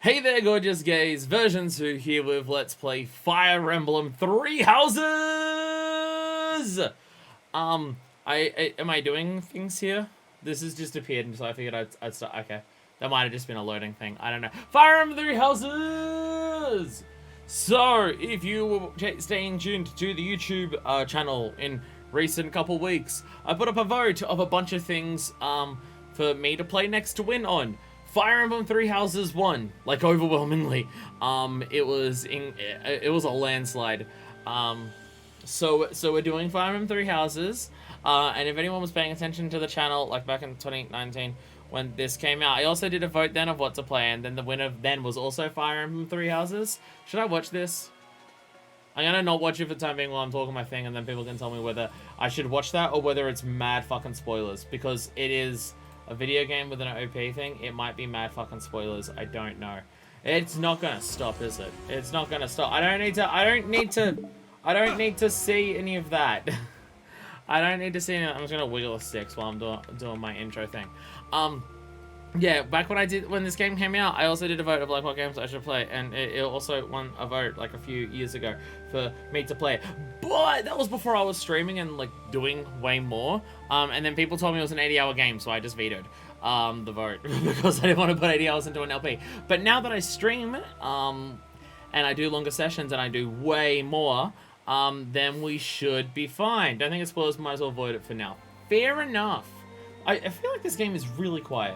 Hey there, gorgeous gays. Version 2 here with Let's Play Fire Emblem Three Houses! Am I doing things here? This has just appeared, and so I figured I'd start. Okay. That might have just been a loading thing. I don't know. Fire Emblem Three Houses! So, if you were staying tuned to the YouTube channel in recent couple weeks, I put up a vote of a bunch of things for me to play next to win on. Fire Emblem Three Houses won, like overwhelmingly. It was a landslide. So we're doing Fire Emblem Three Houses. And if anyone was paying attention to the channel, like back in 2019 when this came out, I also did a vote then of what to play, and then the winner then was also Fire Emblem Three Houses. Should I watch this? I'm gonna not watch it for the time being while I'm talking my thing, and then people can tell me whether I should watch that or whether it's mad fucking spoilers, because it is a video game with an OP thing. It might be mad fucking spoilers. I don't know. It's not gonna stop, is it? It's not gonna stop. I don't need to see any of that. I don't need to see any. I'm just gonna wiggle the sticks while I'm doing my intro thing. Yeah, back when this game came out, I also did a vote of like what games I should play, and it also won a vote like a few years ago for me to play it. But that was before I was streaming and like doing way more. And then people told me it was an 80-hour game, so I just vetoed the vote because I didn't want to put 80 hours into an LP. But now that I stream, and I do longer sessions and I do way more, then we should be fine. Don't think it's spoilers, might as well avoid it for now. Fair enough. I feel like this game is really quiet.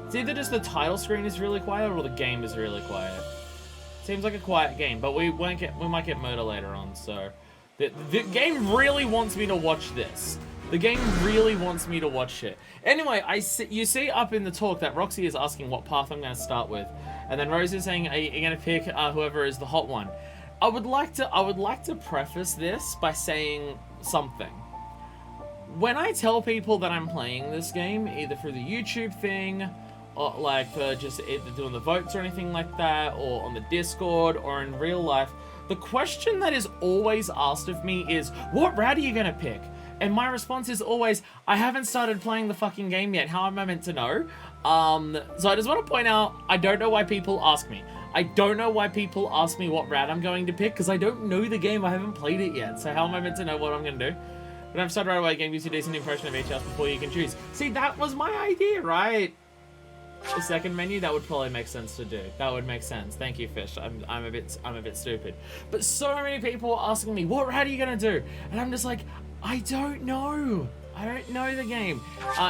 It's either just the title screen is really quiet or the game is really quiet. Seems like a quiet game, but we might get murder later on, so the game really wants me to watch this. The game really wants me to watch it. Anyway, you see up in the talk that Roxy is asking what path I'm going to start with, and then Rose is saying, "Are you going to pick whoever is the hot one?" I would like to preface this by saying something. When I tell people that I'm playing this game, either through the YouTube thing, or like just either doing the votes or anything like that, or on the Discord, or in real life, the question that is always asked of me is, what route are you gonna pick? And my response is always, I haven't started playing the fucking game yet, how am I meant to know? So I just want to point out, I don't know why people ask me. I don't know why people ask me what route I'm going to pick, because I don't know the game, I haven't played it yet, so how am I meant to know what I'm gonna do? But I've started right away, game gives you a decent impression of each house before you can choose. See, that was my idea, right? The second menu, that would probably make sense to do. That would make sense. Thank you, Fish. I'm a bit stupid. But so many people are asking me, what route are you gonna do? And I'm just like, I don't know. I don't know the game.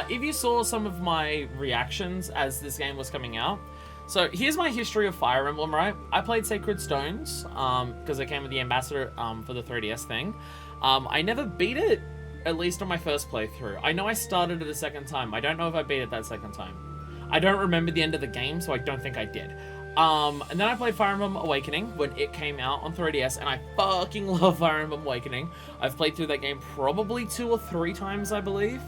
If you saw some of my reactions as this game was coming out, so here's my history of Fire Emblem, right? I played Sacred Stones, because it came with the Ambassador for the 3DS thing. I never beat it, at least on my first playthrough. I know I started it a second time. I don't know if I beat it that second time. I don't remember the end of the game, so I don't think I did. And then I played Fire Emblem Awakening when it came out on 3DS, and I fucking love Fire Emblem Awakening. I've played through that game probably 2 or 3 times, I believe.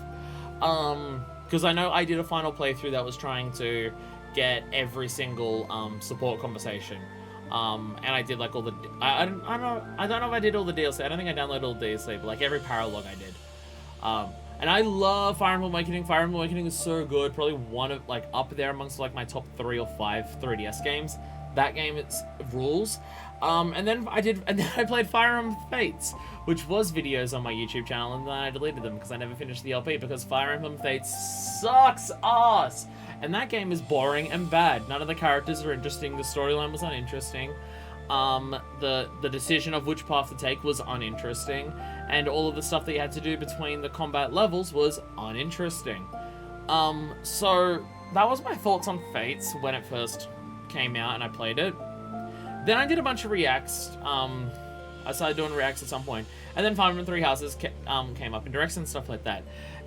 Because I know I did a final playthrough that was trying to get every single support conversation. And I did like all the... I don't know if I did all the DLC. I don't think I downloaded all the DLC, but like every paralog I did. And I love Fire Emblem Awakening. Fire Emblem Awakening is so good. Probably one of, like, up there amongst, like, my top 3 or 5 3DS games. That game, it's rules. And then I played Fire Emblem Fates, which was videos on my YouTube channel, and then I deleted them because I never finished the LP, because Fire Emblem Fates sucks ass! And that game is boring and bad. None of the characters are interesting. The storyline was uninteresting. The decision of which path to take was uninteresting, and all of the stuff that you had to do between the combat levels was uninteresting. So that was my thoughts on Fates when it first came out and I played it. Then I did a bunch of reacts. I started doing reacts at some point, and then Fire Emblem Three Houses came up in directs and stuff like that.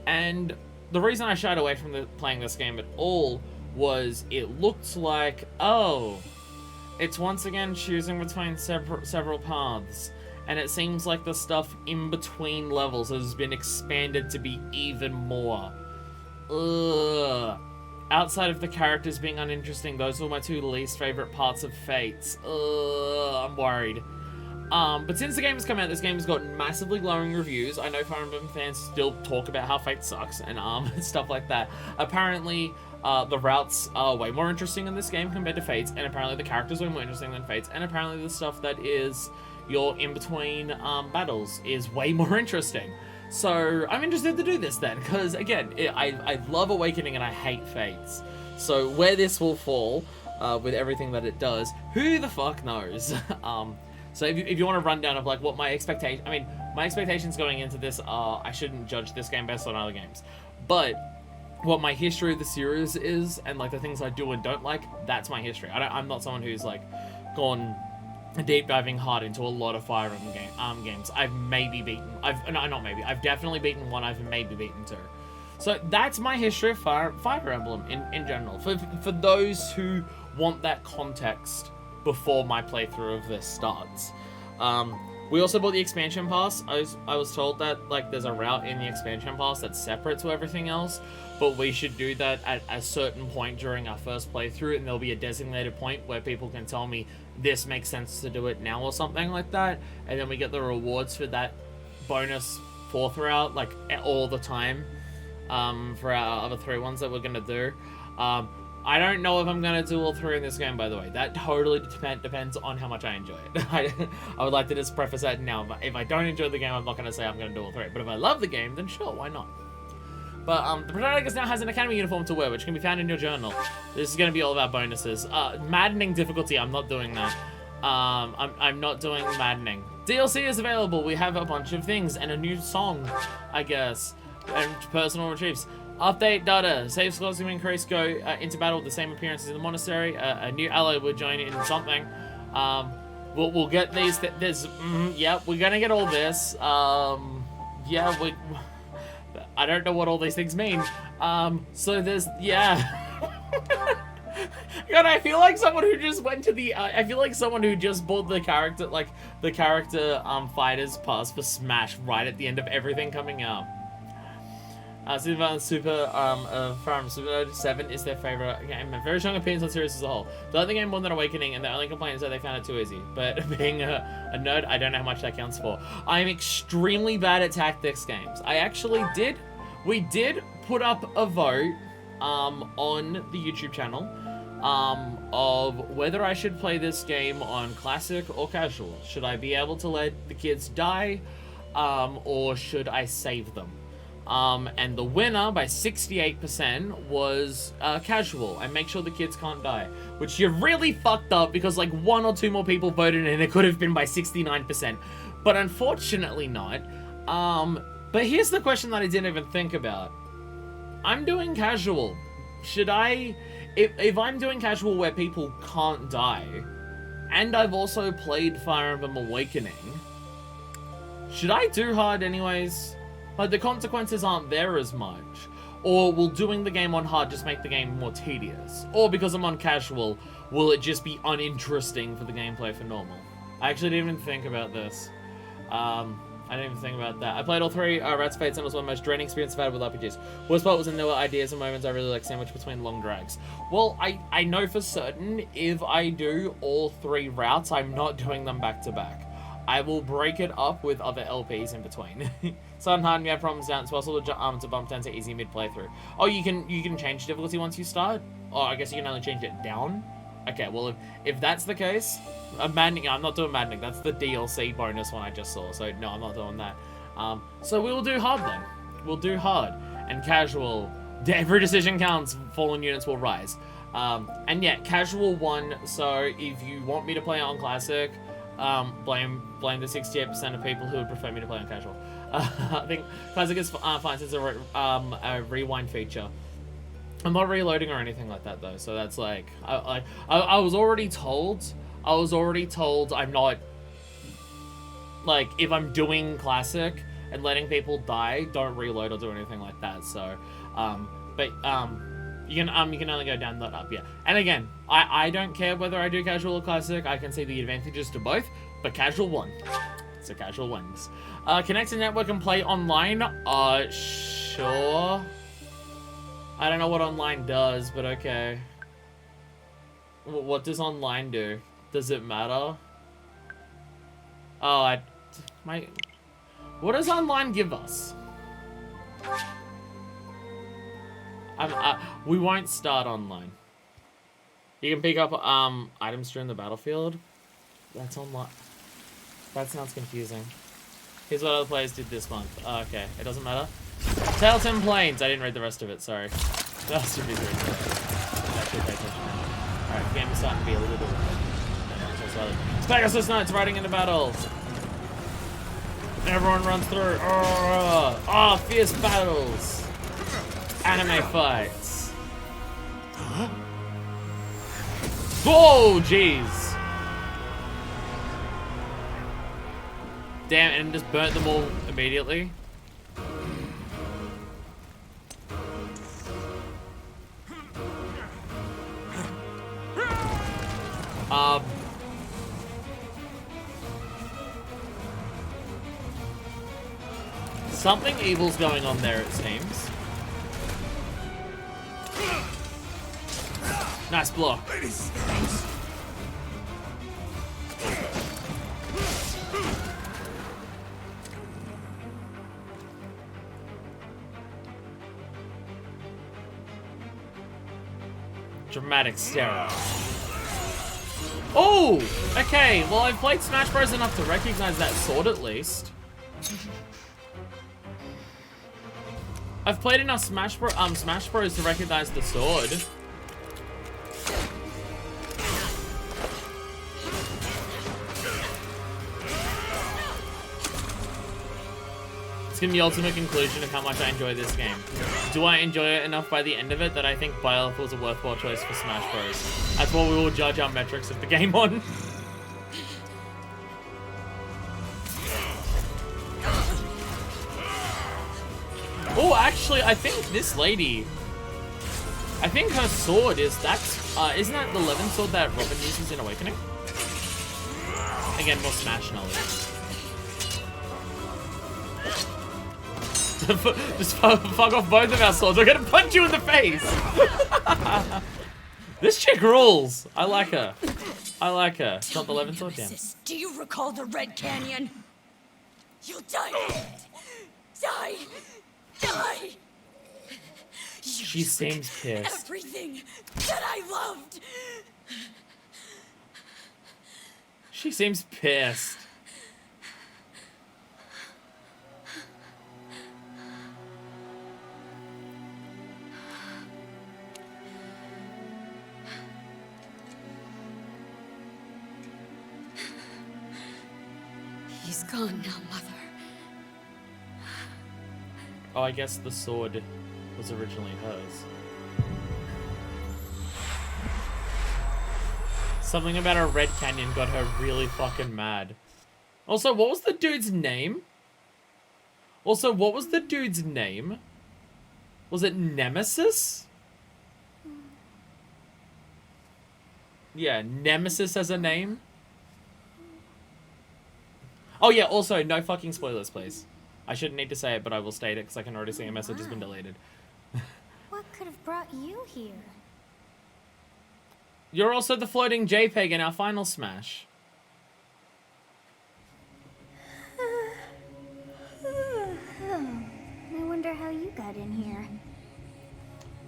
And the reason I shied away from playing this game at all was it looked like, oh, it's once again choosing between several paths, and it seems like the stuff in between levels has been expanded to be even more. Ugh. Outside of the characters being uninteresting, those were my 2 least favorite parts of Fates. Ugh, I'm worried. But since the game has come out, this game has gotten massively glowing reviews. I know Fire Emblem fans still talk about how Fate sucks and stuff like that. Apparently, The routes are way more interesting in this game compared to Fates, and apparently the characters are way more interesting than Fates, and apparently the stuff that is your in-between battles is way more interesting. So I'm interested to do this then, because again, I love Awakening and I hate Fates. So where this will fall with everything that it does, who the fuck knows? So if you want a rundown of like what my expectation, I mean, my expectations going into this are I shouldn't judge this game based on other games, but what my history of the series is and like the things I do and don't like, that's my history. I'm not someone who's like gone deep diving hard into a lot of Fire Emblem games. I've definitely beaten one. I've maybe beaten two. So that's my history of Fire Emblem in general. For those who want that context before my playthrough of this starts. We also bought the expansion pass. I was told that like there's a route in the expansion pass that's separate to everything else, but we should do that at a certain point during our first playthrough, and there'll be a designated point where people can tell me this makes sense to do it now or something like that, and then we get the rewards for that bonus fourth route like all the time for our other three ones that we're gonna do. I don't know if I'm going to do all three in this game, by the way. That totally depends on how much I enjoy it. I would like to just preface that now. If I don't enjoy the game, I'm not going to say I'm going to do all three. But if I love the game, then sure, why not? But the protagonist now has an academy uniform to wear, which can be found in your journal. This is going to be all about bonuses. Maddening difficulty, I'm not doing that. I'm not doing maddening. DLC is available. We have a bunch of things and a new song, I guess. And personal retrieves. Update data. Save scores to increase. Go into battle with the same appearances in the monastery. A new ally will join in something. We'll get these. Yep, we're gonna get all this. Yeah, I don't know what all these things mean. So there's God, I feel like someone who just went to the. I feel like someone who just bought the character, fighters pass for Smash right at the end of everything coming out. Sylvain Fire Emblem Super 7 is their favorite game. Very strong opinions on the series as a whole. They like the game more than Awakening, and the only complaint is that they found it too easy. But being a nerd, I don't know how much that counts for. I'm extremely bad at tactics games. We did put up a vote on the YouTube channel of whether I should play this game on classic or casual. Should I be able to let the kids die, or should I save them? And the winner by 68% was casual, and make sure the kids can't die, which you really fucked up because like one or two more people voted and it could have been by 69%, but unfortunately not. But here's the question that I didn't even think about. I'm doing casual. Should I, if I'm doing casual where people can't die, and I've also played Fire Emblem Awakening, should I do hard anyways? Like, the consequences aren't there as much. Or will doing the game on hard just make the game more tedious? Or because I'm on casual, will it just be uninteresting for the gameplay for normal? I actually didn't even think about this. I didn't even think about that. I played all three Rats Fates, and it was one of the most draining experiences I've had with RPGs. Worst part was in there were ideas and moments I really like sandwiched between long drags. Well, I know for certain if I do all three routes, I'm not doing them back to back. I will break it up with other LPs in between. Sudden hard, you have problems down. It's possible to bump down to easy mid playthrough. Oh, you can change difficulty once you start? Oh, I guess you can only change it down? Okay, well, if that's the case, maddening. I'm not doing maddening. That's the DLC bonus one I just saw. So no, I'm not doing that. So we will do hard then. We'll do hard and casual. Every decision counts. Fallen units will rise. And yeah, casual won. So if you want me to play on classic, blame the 68% of people who would prefer me to play on casual. I think classic is fine since it's a rewind feature. I'm not reloading or anything like that though, so that's like I was already told I'm not, like, if I'm doing classic and letting people die, don't reload or do anything like that. So you can only go down, not up, yeah. And again, I don't care whether I do casual or classic. I can see the advantages to both, but casual won. So casual wins. Connect to network and play online. Sure. I don't know what online does, but okay. What does online do? Does it matter? Oh, what does online give us? We won't start online. You can pick up items during the battlefield. That's online. That sounds confusing. Here's what other players did this month. Oh, okay, it doesn't matter. Tailton Plains. I didn't read the rest of it. Sorry. That should be very good. I should pay attention. All right, game is starting to be a little bit. Pegasus Knights riding into battles. Everyone runs through. Oh, fierce battles. Anime fights. Whoa, jeez. Damn, and just burnt them all immediately. Something evil's going on there, it seems. Nice block. Dramatic stare. Oh! Okay, well I've played Smash Bros enough to recognize that sword at least. I've played enough Smash Bros to recognize the sword. It's gonna be the ultimate conclusion of how much I enjoy this game. Do I enjoy it enough by the end of it that I think Byleth was a worthwhile choice for Smash Bros? That's what we will judge our metrics of the game on. Oh, actually, I think this lady, I think her sword is isn't that the Levin sword that Robin uses in Awakening? Again, more Smash knowledge. Just fuck off both of our swords. We're gonna punch you in the face. This chick rules. I like her. I like her. It's not the Levin sword, damn. Do you recall the Red Canyon? You'll die. Die. Die. She seems pissed. Everything that I loved. She seems pissed. He's gone now, Mother. Oh, I guess the sword was originally hers. Something about a Red Canyon got her really fucking mad. Also, what was the dude's name? Was it Nemesis? Yeah, Nemesis as a name. Oh yeah, also, no fucking spoilers, please. I shouldn't need to say it, but I will state it because I can already see a message has been deleted. What could have brought you here? You're also the floating JPEG in our final Smash. I wonder how you got in here.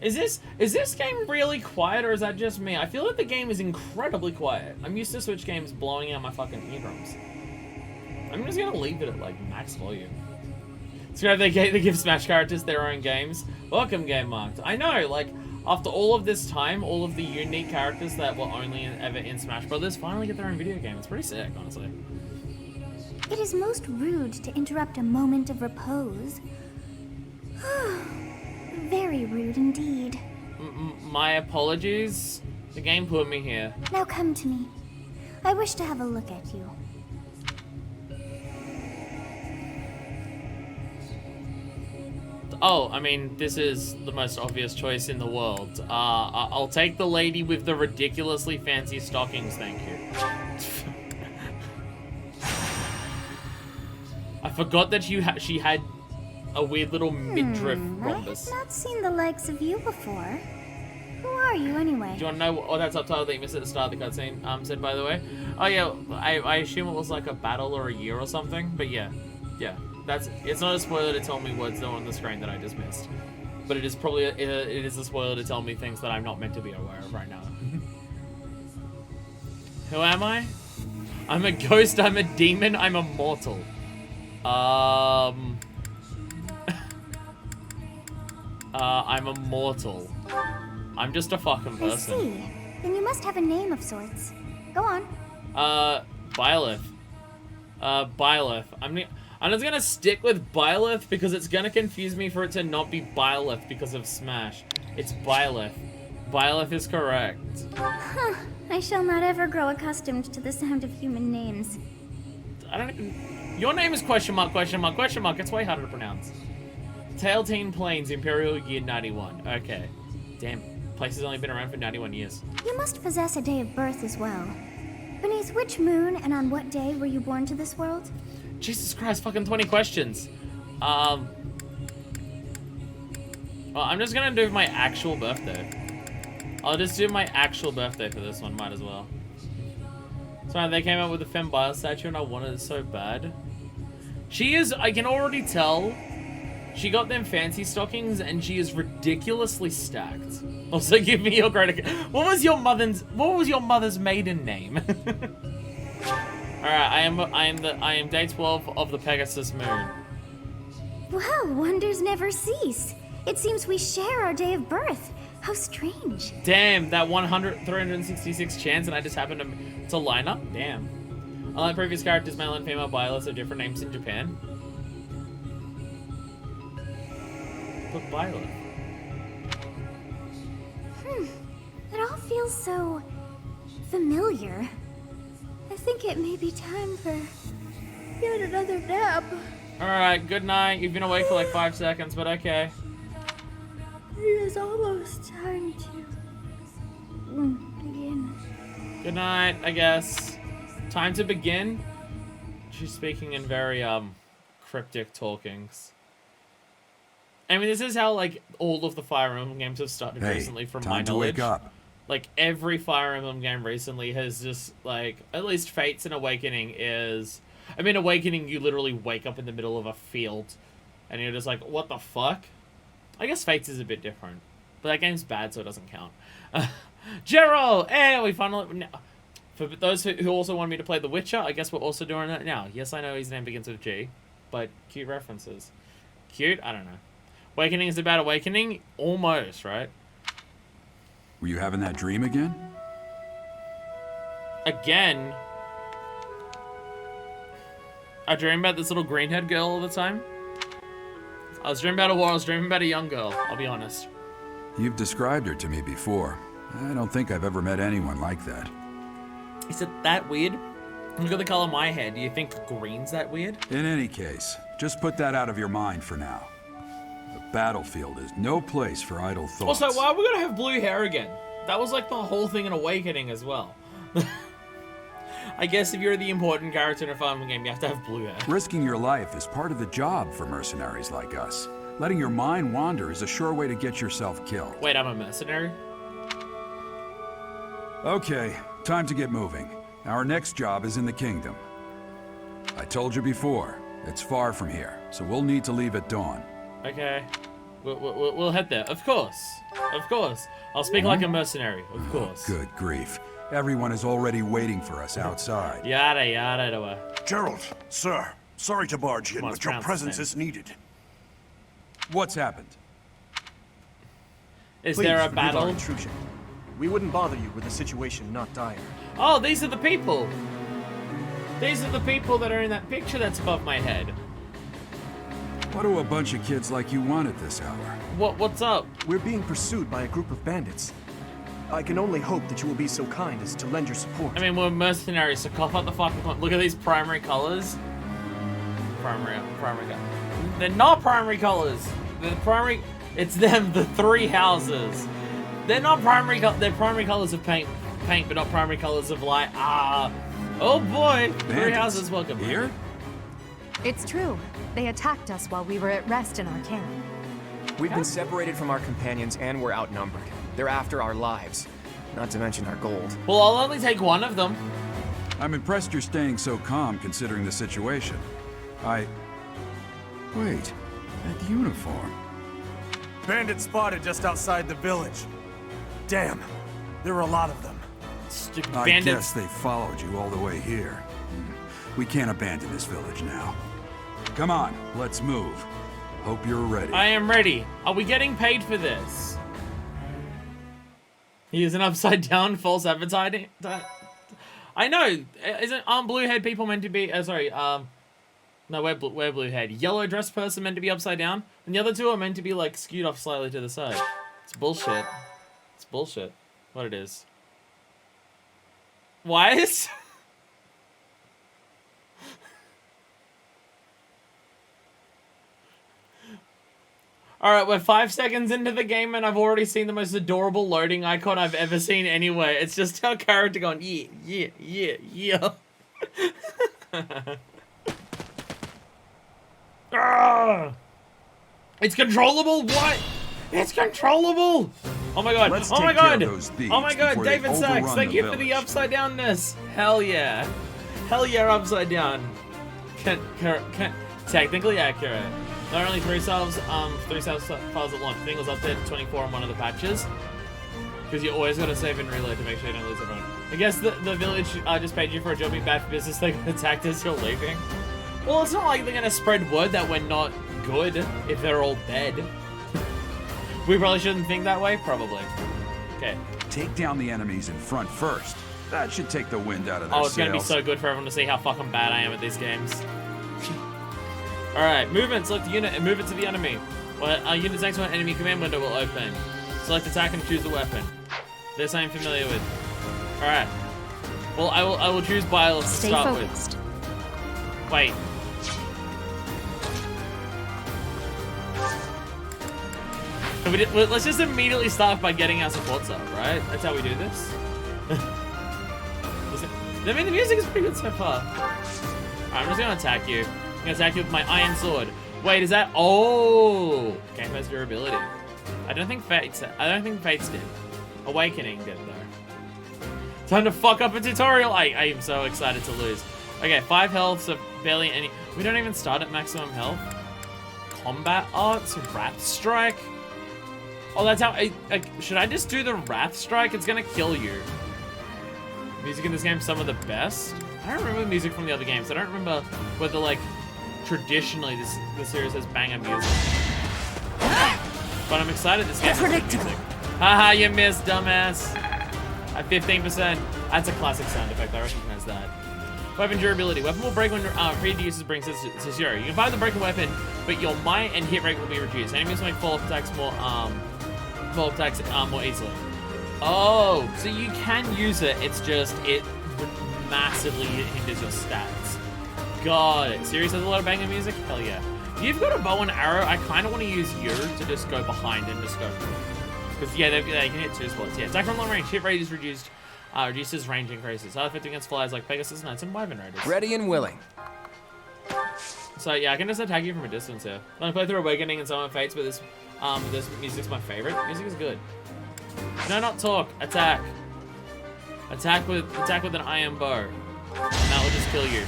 Is this game really quiet, or is that just me? I feel like the game is incredibly quiet. I'm used to Switch games blowing out my fucking eardrums. I'm just gonna leave it at like max volume. So they give Smash characters their own games. Welcome, Game Marked. I know, like, after all of this time, all of the unique characters that were only ever in Smash Brothers finally get their own video game. It's pretty sick, honestly. It is most rude to interrupt a moment of repose. Very rude indeed. My apologies. The game put me here. Now come to me. I wish to have a look at you. Oh, I mean, this is the most obvious choice in the world. I'll take the lady with the ridiculously fancy stockings, thank you. I forgot that she had a weird little midriff rhombus. I have not seen the likes of you before. Who are you, anyway? Do you want to know what that subtitle that you missed at the start of the cutscene said, by the way? Oh, yeah, I assume it was like a battle or a year or something, but yeah. Yeah. It's not a spoiler to tell me words though on the screen that I just missed. but it is probably it is a spoiler to tell me things that I'm not meant to be aware of right now. Who am I? I'm a ghost, I'm a demon, I'm a mortal. I'm a mortal. I'm just a fucking I person. see. Then you must have a name of sorts. Go on. Byleth. Byleth. I'm just gonna stick with Byleth because it's gonna confuse me for it to not be Byleth because of Smash. It's Byleth. Byleth is correct. Huh. I shall not ever grow accustomed to the sound of human names. I don't even... Your name is question mark, question mark, question mark. It's way harder to pronounce. Tailteen Plains, Imperial Year 91. Okay. Damn. Place has only been around for 91 years. You must possess a day of birth as well. Beneath which moon and on what day were you born to this world? Jesus Christ, fucking 20 questions. Well, I'm just gonna do my actual birthday. I'll just do my actual birthday for this one, might as well. So they came out with the Femme Bile statue and I wanted it so bad. She is, I can already tell, she got them fancy stockings and she is ridiculously stacked. Also, give me your credit. What was your mother's maiden name? Alright, I am day 12 of the Pegasus moon. Well, wonders never cease. It seems we share our day of birth. How strange. Damn, that 366 chance and I just happened to line up? Damn. Unlike previous characters, male and female Byleths have different names in Japan. But Byleth. It all feels so familiar. I think it may be time for yet another nap. Alright, good night. You've been awake for like 5 seconds, but okay. It is almost time to begin. Good night, I guess. Time to begin? She's speaking in very, cryptic talkings. I mean, this is how, like, all of the Fire Emblem games have started recently from my knowledge. Time to wake up. Like, every Fire Emblem game recently has just, like, at least Fates and Awakening is... I mean, Awakening, you literally wake up in the middle of a field, and you're just like, what the fuck? I guess Fates is a bit different, but that game's bad, so it doesn't count. Gerald! Hey, we finally... For those who also want me to play The Witcher, I guess we're also doing that now. Yes, I know his name begins with G, but cute references. Cute? I don't know. Awakening is about awakening? Almost, right? Were you having that dream again? Again? I dream about this little green-haired girl all the time. I was dreaming about a war, I was dreaming about a young girl, I'll be honest. You've described her to me before. I don't think I've ever met anyone like that. Is it that weird? Look at the color of my hair. Do you think green's that weird? In any case, just put that out of your mind for now. The battlefield is no place for idle thoughts. Also, why are we gonna have blue hair again? That was like the whole thing in Awakening as well. I guess if you're the important character in a Fire Emblem game, you have to have blue hair. Risking your life is part of the job for mercenaries like us. Letting your mind wander is a sure way to get yourself killed. Wait, I'm a mercenary? Okay, time to get moving. Our next job is in the kingdom. I told you before, it's far from here, so we'll need to leave at dawn. Okay. We'll head there. Of course. Of course. I'll speak like a mercenary. Of course. Good grief. Everyone is already waiting for us outside. Yada yada yada. Gerald, sir, sorry to barge in, Come on, but your pronounce presence his is needed. What's happened? Is there a Please, forgive our battle? intrusion. We wouldn't bother you with a situation not dire. Oh, these are the people. These are the people that are in that picture that's above my head. What do a bunch of kids like you want at this hour? What's up? We're being pursued by a group of bandits. I can only hope that you will be so kind as to lend your support. I mean, we're mercenaries, so cough out the fucking point. Look at these primary colors. Primary colors. They're not primary colors. They're primary. It's them, the three houses. They're not primary. They're primary colors of paint, but not primary colors of light. Ah, oh boy, three Bandits. houses. Welcome Here? It's true. They attacked us while we were at rest in our camp. We've been separated from our companions and we're outnumbered. They're after our lives, not to mention our gold. Well, I'll only take one of them. I'm impressed you're staying so calm considering the situation. Wait, that uniform. Bandits spotted just outside the village. Damn, there were a lot of them. Stupid I bandits. guess they followed you all the way here. We can't abandon this village now. Come on, let's move. Hope you're ready. I am ready. Are we getting paid for this? He is an upside down false advertising. I know. Aren't blue head people meant to be? No, we're blue head. Yellow dressed person meant to be upside down, and the other two are meant to be like skewed off slightly to the side. It's bullshit. It's bullshit. What it is. What? Alright, we're 5 seconds into the game and I've already seen the most adorable loading icon I've ever seen anywhere. It's just our character going, yeah. It's controllable? What? It's controllable! Oh my god, Let's oh my take care of god! those thieves Oh my god, before they David Sachs, overrun thank the you for the village. upside downness. Hell yeah. Hell yeah, upside down. Technically accurate. There are only 3 salves files at launch. I think it was updated to 24 on one of the patches. Because you always gotta save and reload to make sure you don't lose everyone. I guess the village just paid you for a job being bad for business. They attacked as you're leaving. Well, it's not like they're gonna spread word that we're not good if they're all dead. We probably shouldn't think that way? Probably. Okay. Take down the enemies in front first. That should take the wind out of their Oh, it's gonna be sails. so good for everyone to see how fucking bad I am at these games. Alright, movement. Select the unit and move it to the enemy. Well, unit's next to an enemy command window will open. Select attack and choose the weapon. This I am familiar with. Alright. Well, I will choose Bile to Stay start focused. with. Wait. Let's just immediately start by getting our supports up, right? That's how we do this. I mean, the music is pretty good so far. Alright, I'm just gonna attack you. I'm gonna attack you with my iron sword. Wait, is that? Oh, game has durability. I don't think Fates did. Awakening did though. Time to fuck up a tutorial. I am so excited to lose. Okay, 5 health, so barely any. We don't even start at maximum health. Combat arts, Wrath Strike. Oh, that's how. Should I just do the Wrath Strike? It's gonna kill you. Music in this game, some of the best. I don't remember music from the other games. I don't remember whether, like, traditionally the series has banger music. But I'm excited this game has good music. Haha, you missed, dumbass. At 15%. That's a classic sound effect. I recognize that. Weapon durability. Weapon will break when previous uses brings it to 0. You can fire the broken weapon, but your might and hit rate will be reduced. Enemies will make follow-up attacks more easily. Oh, so you can use it. It's just it massively hinders your stats. Got it. Series has a lot of banger music. Hell yeah. You've got a bow and arrow. I kind of want to use you to just go behind and just go. Because yeah, they can hit 2 spots. Yeah, attack from long range. Hit rate is reduced. Reduces range increases. Other effect against flyers like Pegasus, Knights, and Wyvern Raiders. Ready and willing. So yeah, I can just attack you from a distance here. When I play through Awakening and Summon Fates, but this music's my favorite. Music is good. No, not talk. Attack. Attack with an iron bow. And that will just kill you.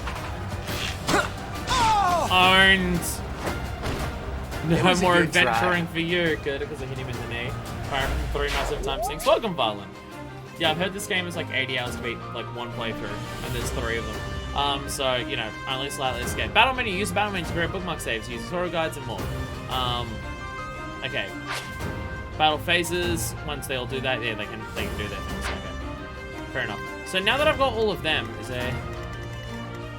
Owned. No more adventuring for you. Good, because I hit him in the knee. Fire Emblem 3 massive time sinks. Welcome, Violent. Yeah, I've heard this game is like 80 hours to beat, like one playthrough, and there's 3 of them. So, you know, only slightly escape. Battle menu, use battle menu to create bookmark saves, use tutorial guides and more. Okay. Battle phases, once they all do that, yeah, they can do that. Okay. Fair enough. So now that I've got all of them, is there...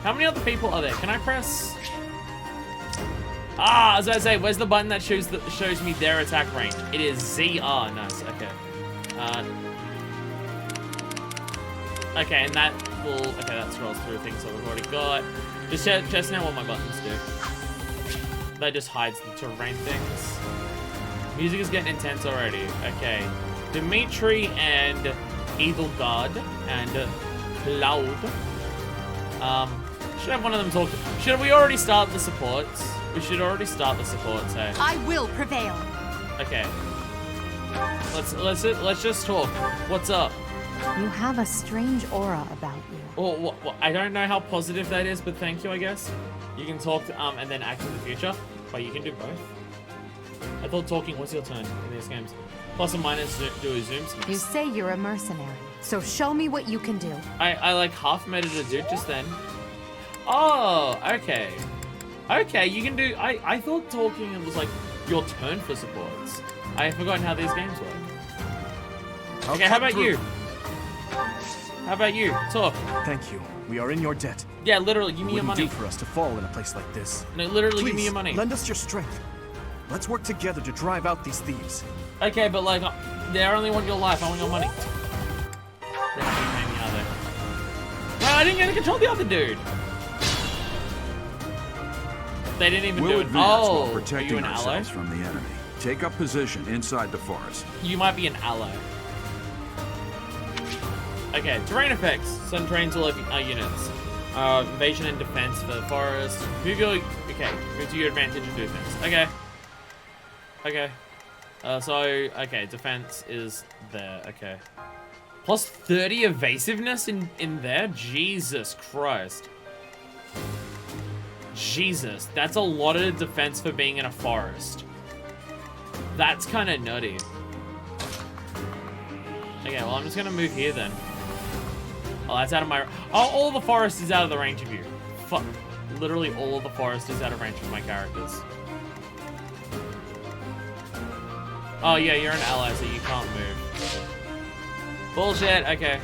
How many other people are there? Can I press... Ah, I was about to say, where's the button that shows me their attack range? It is ZR. Nice, okay. Okay, and that will... Okay, that scrolls through things that we've already got. Just now what my buttons do. That just hides the terrain things. Music is getting intense already. Okay. Dimitri and Evil God and Claude. Should have one of them talk. Should we already start the supports? We should already start the supports, hey? I will prevail. Okay. Let's just talk. What's up? You have a strange aura about you. Oh, I don't know how positive that is, but thank you, I guess. You can talk and then act in the future, but you can do both. I thought talking was your turn in these games. Plus and minus do a zoom smash. You say you're a mercenary, so show me what you can do. I like half made it a dude just then. Oh, okay. Okay, you can do... I thought talking was like your turn for supports. I have forgotten how these games work. Okay, how about you? How about you? Talk. Thank you. We are in your debt. Yeah, literally, give me your Wouldn't money. do for us to fall in a place like this. No, literally, Please, give me your money. lend us your strength. Let's work together to drive out these thieves. Okay, but like, they only want your life. I want your money. They're not gonna pay me, are they? No, I didn't get to control the other dude. They didn't even We'll do it. advance Oh, while are you protecting an ally? ourselves from the enemy. Take up position inside the forest. You might be an ally. Okay, terrain effects. Some terrains will have units. Invasion and defense for the forest. Move your... Okay, move to your advantage and do things. Okay. Okay. Okay, defense is there. Okay. Plus 30 evasiveness in there? Jesus Christ. Jesus, that's a lot of defense for being in a forest. That's kind of nutty. Okay, well, I'm just gonna move here then. Oh, that's out of my... Oh, all the forest is out of the range of you. Fuck. Literally all of the forest is out of range of my characters. Oh, yeah, you're an ally, so you can't move. Bullshit, okay.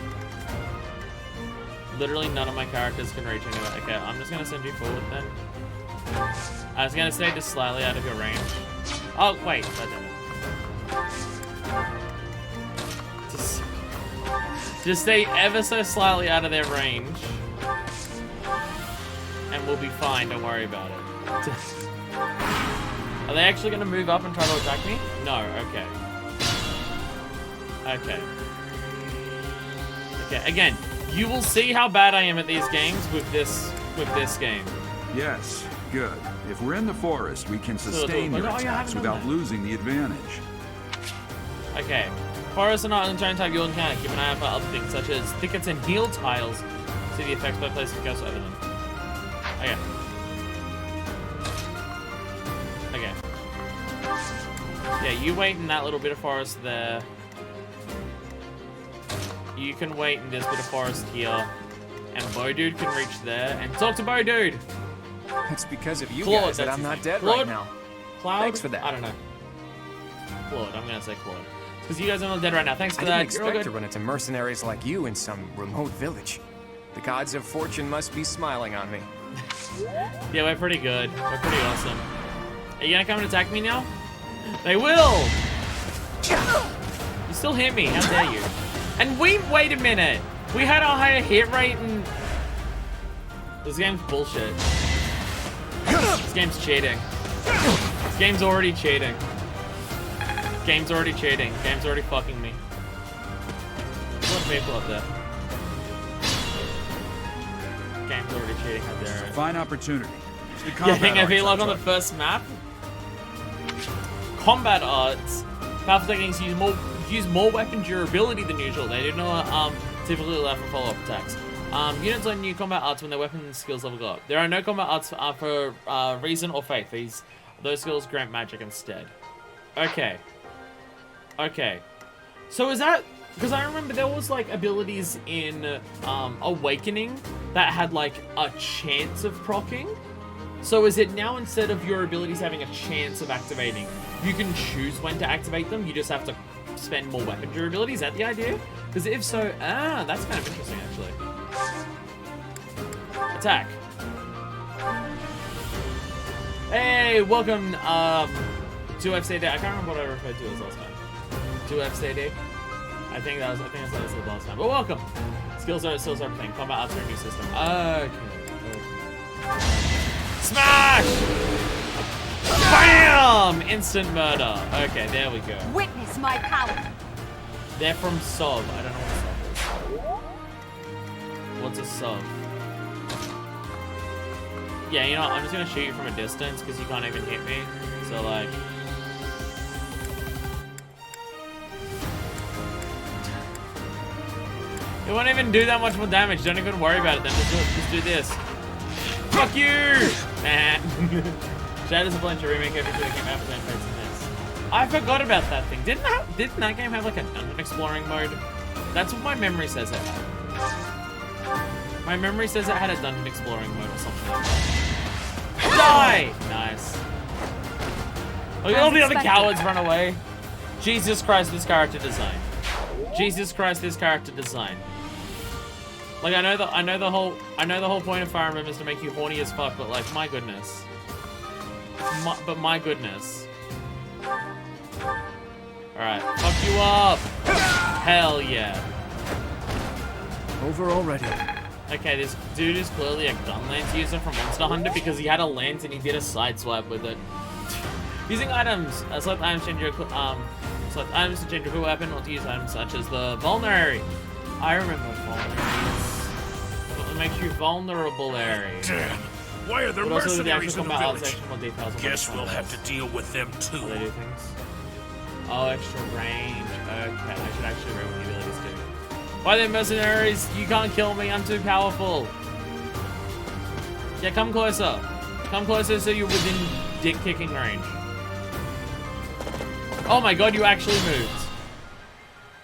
Literally none of my characters can reach anywhere. Okay, I'm just gonna send you forward then. I was gonna say just slightly out of your range. Oh, wait, that didn't. Just stay ever so slightly out of their range. And we'll be fine, don't worry about it. Are they actually gonna move up and try to attack me? No, okay. Okay. Okay, again, you will see how bad I am at these games with this game. Yes, good. If we're in the forest, we can sustain your Oh, yeah, I attacks haven't done without that. losing the advantage. Okay. Forests are not an giant type you'll encounter. Keep an eye out for other things, such as thickets and heal tiles. See the effects by placing curse over them. Okay. Okay. Yeah, you wait in that little bit of forest there. You can wait in this bit of forest here. And Bo Dude can reach there. And talk to Bo Dude! It's because of you Claude, guys that that's I'm his not name. dead Claude? right now. Cloud? Thanks for that. I don't know. Claude, I'm gonna say Claude. Because you guys are not dead right now. Thanks for I that. didn't You're all expect good. to run into mercenaries like you in some remote village. The gods of fortune must be smiling on me. Yeah, we're pretty good. We're pretty awesome. Are you gonna come and attack me now? They will! You still hit me, how dare you? And wait a minute! We had a higher hit rate and... This game's bullshit. This game's cheating. This game's already cheating. Game's already cheating. Game's already fucking me. There's a lot of people up there. Game's already cheating, how dare it. Fine opportunity. It's the Getting combat a arts V-Log I on the taught first map? Combat arts. Powerful techniques use more weapon durability than usual. They do not typically allow for follow-up attacks. Units learn new combat arts when their weapon skills level go up. There are no combat arts for reason or faith. Those skills grant magic instead. Okay. Okay. So is that... Because I remember there was, like, abilities in Awakening that had, like, a chance of proccing. So is it now, instead of your abilities having a chance of activating, you can choose when to activate them? You just have to spend more weapon durability? Is that the idea? Because if so... Ah, that's kind of interesting, actually. Attack. Hey, welcome to FCD. I can't remember what I referred to as last time. To FCD. I think that's what I said last time. But welcome. Skills are everything. Combat arts are a new system. Okay. Smash! Bam! Instant murder. Okay, there we go. Witness my power. They're from Sov. I don't know what Sov is. What's a Sov? Yeah, you know what? I'm just gonna shoot you from a distance because you can't even hit me. So like... It won't even do that much more damage. Don't even worry about it then. Just do this. Fuck you! Man. Shadows of Blanche remake everything that came out for the effects in this. I forgot about that thing. Didn't that game have like a dungeon exploring mode? That's what my memory says it had. My memory says it had a dungeon exploring mode or something like that. Die! Nice. Look at all the other cowards run away. Jesus Christ, this character design. Jesus Christ, this character design. Like I know the whole point of Fire Emblem is to make you horny as fuck, but like my goodness. My goodness. Alright, fuck you up! Hell yeah. Over already. Okay, this dude is clearly a gun lance user from Monster Hunter because he had a lance and he did a side swipe with it. Using items, select items to change your quick weapon, or to use items such as the Vulnerary. I remember Vulneraries. It makes you vulnerable area. Damn! Why are there But also the mercenaries actual in the combat village? section, more details on Guess what we'll the have to deal with them too. How they do things. Oh, extra range. Okay, I should actually read what the abilities do. Why they're mercenaries? You can't kill me, I'm too powerful. Yeah, come closer. Come closer so you're within dick kicking range. Oh my god, you actually moved.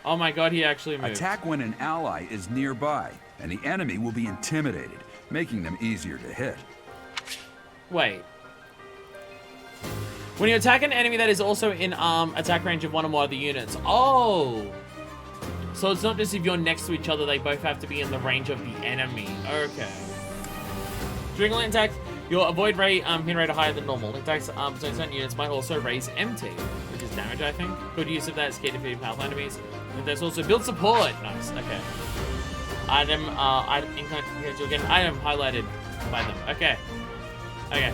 Oh my god, he actually moved. Attack when an ally is nearby, and the enemy will be intimidated, making them easier to hit. Wait. When you attack an enemy that is also in attack range of one or more of the units. Oh! So it's not just if you're next to each other, they both have to be in the range of the enemy. Okay. During lane attack, your avoid rate, hit rate are higher than normal. Attacks between certain units might also raise MT, which is damage, I think. Good use of that is key to defeating powerful enemies. And there's also build support. Nice, okay. Item, again, item highlighted by them. Okay. Okay.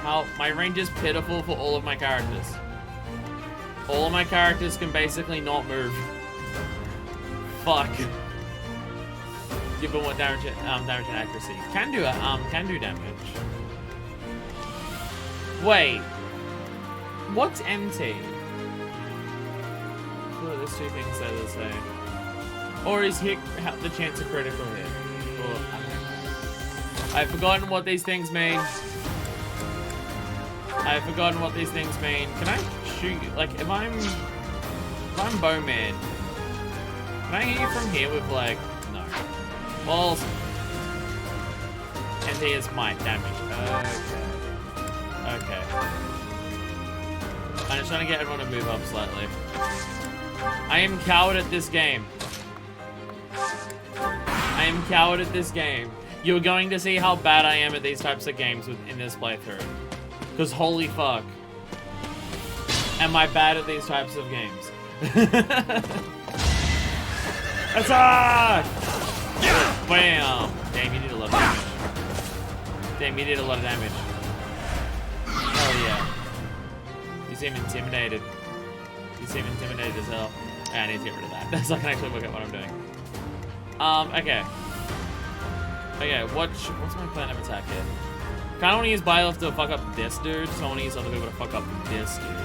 How my range is pitiful for all of my characters. All of my characters can basically not move. Fuck. Given what damage and accuracy can do damage. Wait. What's MT? Oh, there's two things that are saying. Or is hit the chance of critical hit? Or, I've forgotten what these things mean. I've forgotten what these things mean. Can I shoot you? Like, if I'm Bowman, can I hit you from here with, like, no. Balls. And here's my damage. Okay. I'm just trying to get everyone to move up slightly. I am coward at this game. I am coward at this game. You're going to see how bad I am at these types of games in this playthrough. Because holy fuck. Am I bad at these types of games? Attack! Bam! Damn, you did a lot of damage. Damn, you did a lot of damage. Hell yeah. You seem intimidated. You seem intimidated as hell. Yeah, I need to get rid of that. So I can actually look at what I'm doing. Okay. Okay, what's my plan of attack here? Kinda wanna use Byleth to fuck up this dude, so I wanna use other people to fuck up this dude.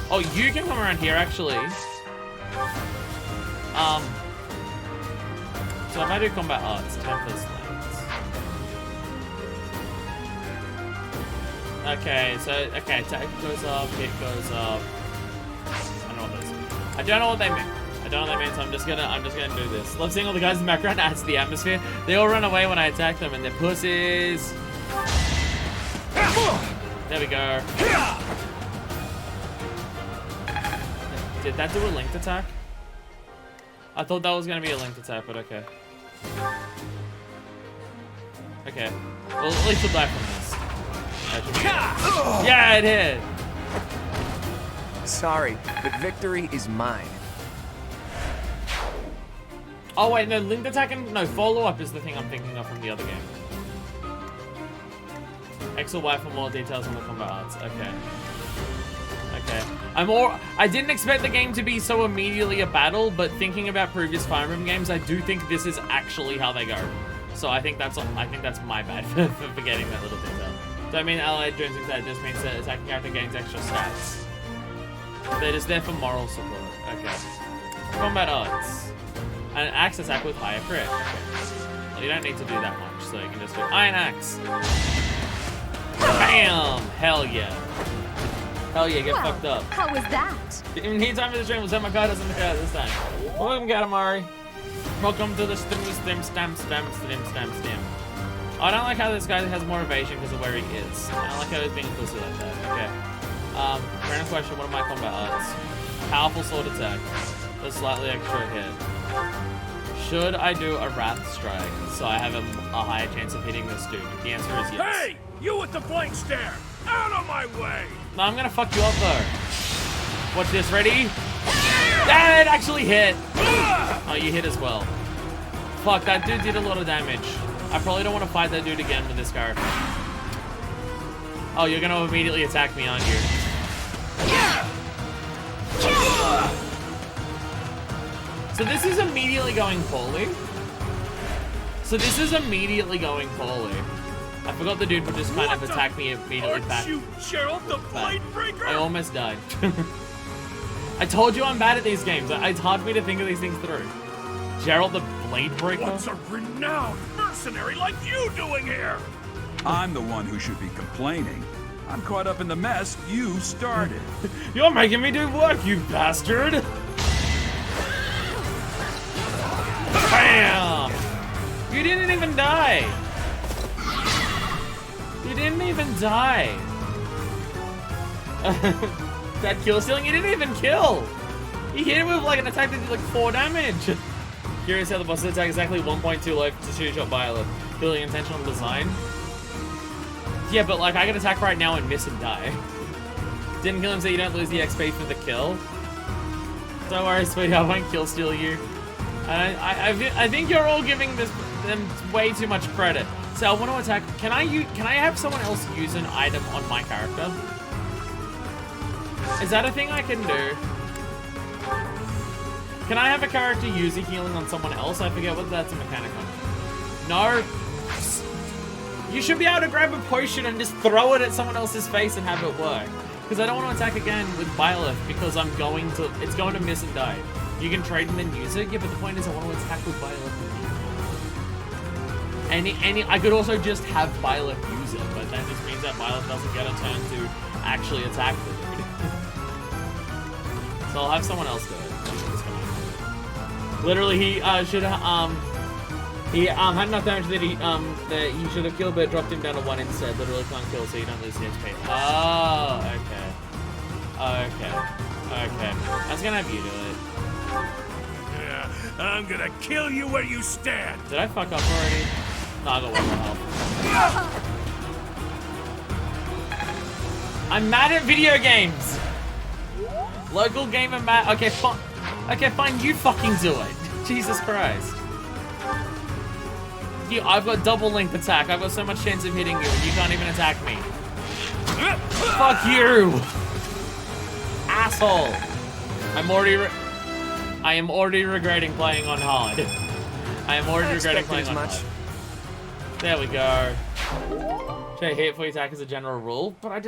Oh, you can come around here actually. So if I do combat arts, Tempest lanes. Okay, so attack goes up, hit goes up. I don't know what those mean. I don't know what they mean. I don't know what they mean, so I'm just gonna do this. Love seeing all the guys in the background adds to the atmosphere. They all run away when I attack them and they're pussies. There we go. Did that do a linked attack? I thought that was gonna be a linked attack, but okay. Okay. Well, at least we'll die from this. Yeah, it hit! Sorry, but victory is mine. Oh wait, no, linked attack and no, follow-up is the thing I'm thinking of from the other game. X or Y for more details on the combat arts. Okay. Okay. I didn't expect the game to be so immediately a battle, but thinking about previous Fire Emblem games, I do think this is actually how they go. So I think that's my bad for forgetting that little detail. So I mean allied during things that just means that attacking character gains extra stats. They're just there for moral support. Okay. Combat arts. An axe attack with higher crit. Okay. Well, you don't need to do that much, so you can just do Iron Axe. Bam! Hell yeah. Hell yeah, get Well, fucked up. How was that? In the meantime, the stream will set my card doesn't care this time. Welcome, Katamari. Welcome to the stim. I don't like how this guy has more evasion because of where he is. I don't like how he's being pussy like that. Okay. Random question, what are my combat arts? Powerful sword attack. A slightly extra hit. Should I do a Wrath Strike so I have a higher chance of hitting this dude? The answer is yes. Hey! You with the blank stare! Out of my way! No, I'm gonna fuck you up though. Watch this, ready? That actually hit! Oh, you hit as well. Fuck, that dude did a lot of damage. I probably don't want to fight that dude again with this character. Oh, you're gonna immediately attack me, aren't you? So this is immediately going poorly. I forgot the dude would just kind of attack me immediately back. Aren't you Gerald the Blade Breaker? I almost died. I told you I'm bad at these games. It's hard for me to think of these things through. Gerald the Blade Breaker? What's a renowned mercenary like you doing here? I'm the one who should be complaining. I'm caught up in the mess you started. You're making me do work, you bastard! Bam! You didn't even die! You didn't even die! That kill stealing, you didn't even kill! He hit him with like an attack that did like 4 damage! Curious how the boss attack exactly 1.2 life to shoot shot Violet. Really intentional design? Yeah, but like I can attack right now and miss and die. Didn't kill him so you don't lose the XP for the kill. Don't worry, sweetie, I won't kill steal you. I think you're all giving them way too much credit. So I want to attack. Can I have someone else use an item on my character? Is that a thing I can do? Can I have a character use a healing on someone else? I forget whether that's a mechanic on. No. You should be able to grab a potion and just throw it at someone else's face and have it work. Because I don't want to attack again with Byleth because it's going to miss and die. You can trade and then use it. Yeah, but the point is I want to attack with Byleth. I could also just have Byleth use it, but that just means that Byleth doesn't get a turn to actually attack the dude. So I'll have someone else do it. Literally, he should he had enough damage that he should have killed, but dropped him down to 1 instead. Literally can't kill, so you don't lose the XP. Oh, okay. Okay. I was gonna have you do it. Yeah, I'm gonna kill you where you stand. Did I fuck up already? No, I got 1 more health. I'm mad at video games. Local gamer mad. Okay, fine. Okay, fine. You fucking do it. Jesus Christ. I've got double length attack. I've got so much chance of hitting you, and you can't even attack me. Fuck you, asshole. I am already regretting playing on hard. I am already regretting playing on hard. There we go. Should I hit for attack as a general rule? But what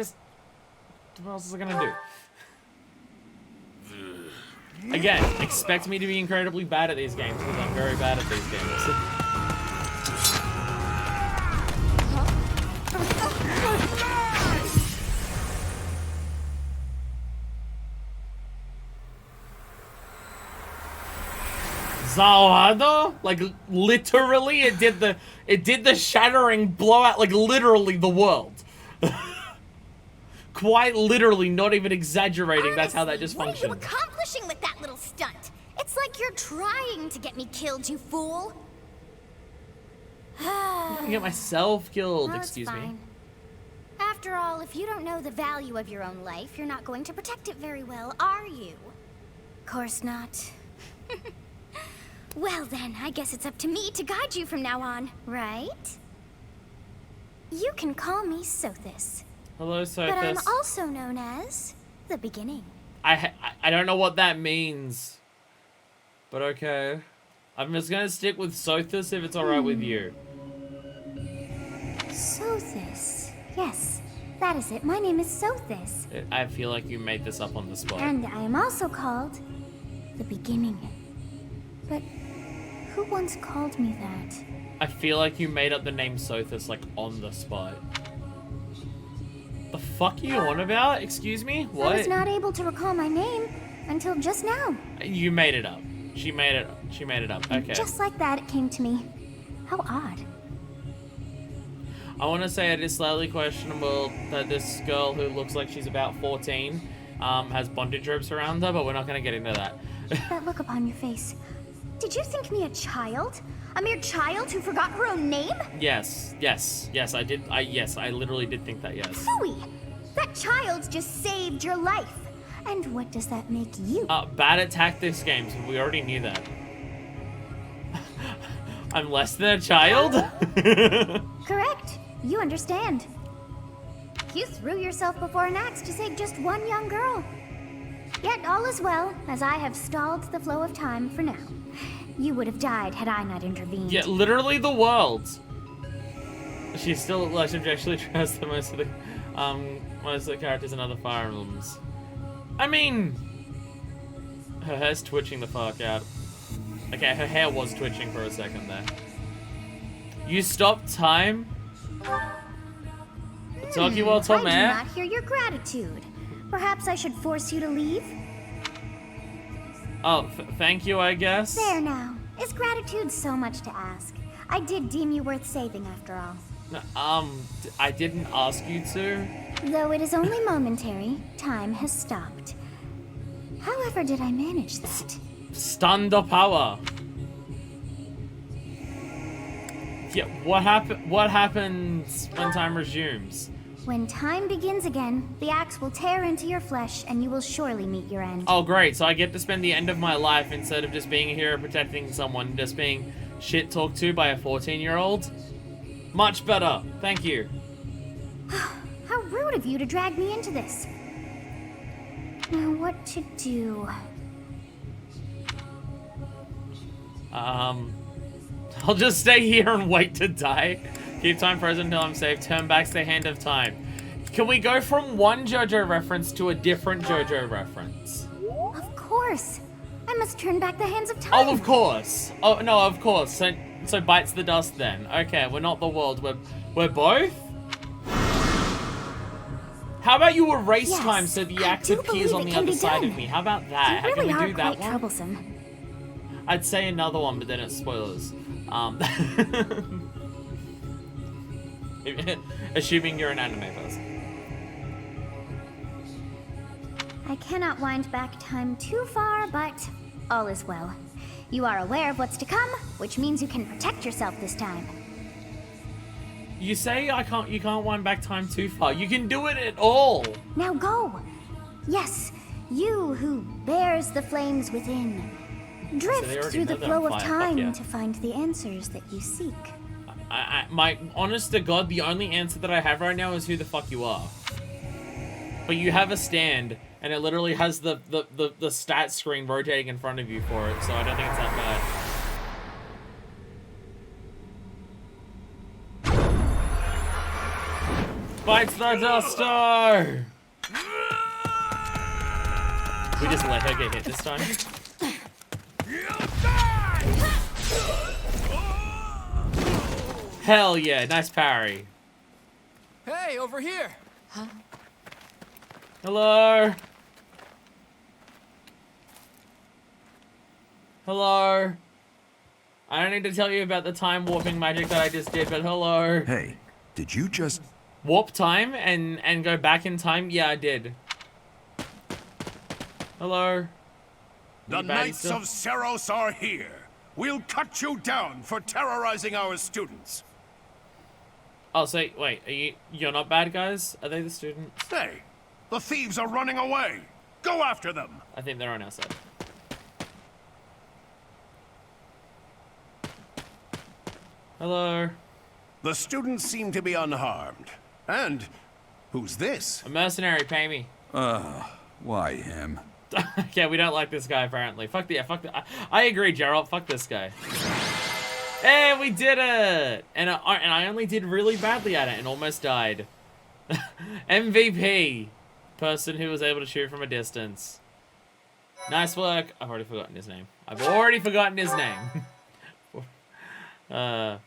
else is I gonna do? Again, expect me to be incredibly bad at these games because I'm very bad at these games. Zawado? Like literally it did the shattering blowout, like literally the world. Quite literally, not even exaggerating. Honestly, that's how that just functioned. What are you accomplishing with that little stunt? It's like you're trying to get me killed, you fool. I'm gonna get myself killed, Well, excuse it's me. fine. After all, if you don't know the value of your own life, you're not going to protect it very well, are you? Course not. Well then, I guess it's up to me to guide you from now on, right? You can call me Sothis. Hello, Sothis. But I'm also known as the Beginning. I don't know what that means. But okay. I'm just gonna stick with Sothis if it's alright with you. Sothis. Yes, that is it. My name is Sothis. I feel like you made this up on the spot. And I am also called the Beginning. But who once called me that? I feel like you made up the name Sothis like on the spot. The fuck are you on about? Excuse me? What? I was not able to recall my name until just now. You made it up. She made it up. Okay. Just like that, it came to me. How odd. I want to say it is slightly questionable that this girl who looks like she's about 14 has bondage ropes around her, but we're not going to get into that. That look upon your face. Did you think me a child? A mere child who forgot her own name? Yes, I did. I literally did think that, yes. Phooey! That child just saved your life. And what does that make you? Bad at tactics games. We already knew that. I'm less than a child? Correct. You understand. You threw yourself before an axe to save just one young girl. Yet all is well, as I have stalled the flow of time for now. You would have died had I not intervened. Yeah, literally the world. She still actually trusts the most of the characters in other Fire Emblems. I mean, her hair's twitching the fuck out. Okay, her hair was twitching for a second there. You stopped time? Talk you all, I Tom, do not hear your gratitude. Perhaps I should force you to leave? Oh, thank you, I guess. There now. Is gratitude so much to ask? I did deem you worth saving after all. I didn't ask you to. Though it is only momentary, time has stopped. However did I manage that? Stunned the power. Yeah, what happens when time resumes? When time begins again, the axe will tear into your flesh and you will surely meet your end. Oh great, so I get to spend the end of my life instead of just being a hero protecting someone, just being shit talked to by a 14-year-old? Much better, thank you. How rude of you to drag me into this. Now what to do? I'll just stay here and wait to die. Keep time frozen until I'm safe. Turn back to the hand of time. Can we go from one JoJo reference to a different JoJo reference? Of course. I must turn back the hands of time. Oh, of course. Oh, no, of course. So bites the dust then. Okay, we're not the world. We're both? How about you erase Yes, time so the I axe do appears believe on it the can other be side done. of me? How about that? You really Can we are do that quite one? troublesome. I'd say another one, but then it's spoilers. Assuming you're an anime person. I cannot wind back time too far, but all is well. You are aware of what's to come, which means you can protect yourself this time. You say you can't wind back time too far. You can do it at all. Now go. Yes, you who bears the flames within. Drift already through the know they're flow on of fire. time Fuck yeah. to find the answers that you seek. My honest to God, the only answer that I have right now is who the fuck you are. But you have a stand, and it literally has the stat screen rotating in front of you for it, so I don't think it's that bad. Bites the duster! We just let her get hit this time. Hell yeah, nice parry. Hey, over here! Hello? Hello? I don't need to tell you about the time warping magic that I just did, but hello. Hey, did you just... Warp time and go back in time? Yeah, I did. Hello? The You baddie Knights still? of Seros are here. We'll cut you down for terrorizing our students. Oh, so wait, you're not bad guys? Are they the students? Hey, the thieves are running away. Go after them. I think they're on our side. Hello? The students seem to be unharmed. And who's this? A mercenary, pay me. Why him? Okay, we don't like this guy apparently. Fuck the. I agree, Gerald. Fuck this guy. Hey, we did it! And I only did really badly at it and almost died. MVP. Person who was able to shoot from a distance. Nice work. I've already forgotten his name.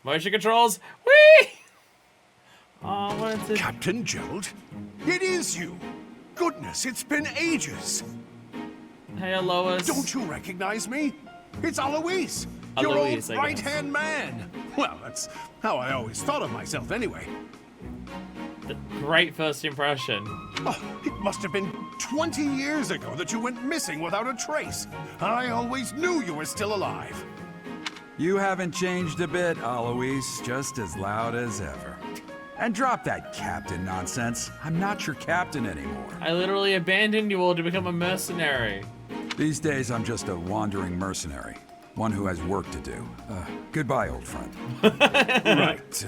Motion controls. Whee! Oh, I wanted to... Captain Gerald? It is you! Goodness, it's been ages! Hey, Alois. Don't you recognize me? It's Alois! Your Alois, old I guess. right-hand man! Well, that's how I always thought of myself anyway. Great first impression. Oh, it must have been 20 years ago that you went missing without a trace. I always knew you were still alive. You haven't changed a bit, Alois. Just as loud as ever. And drop that captain nonsense. I'm not your captain anymore. I literally abandoned you all to become a mercenary. These days, I'm just a wandering mercenary. One who has work to do. Goodbye, old friend. Right.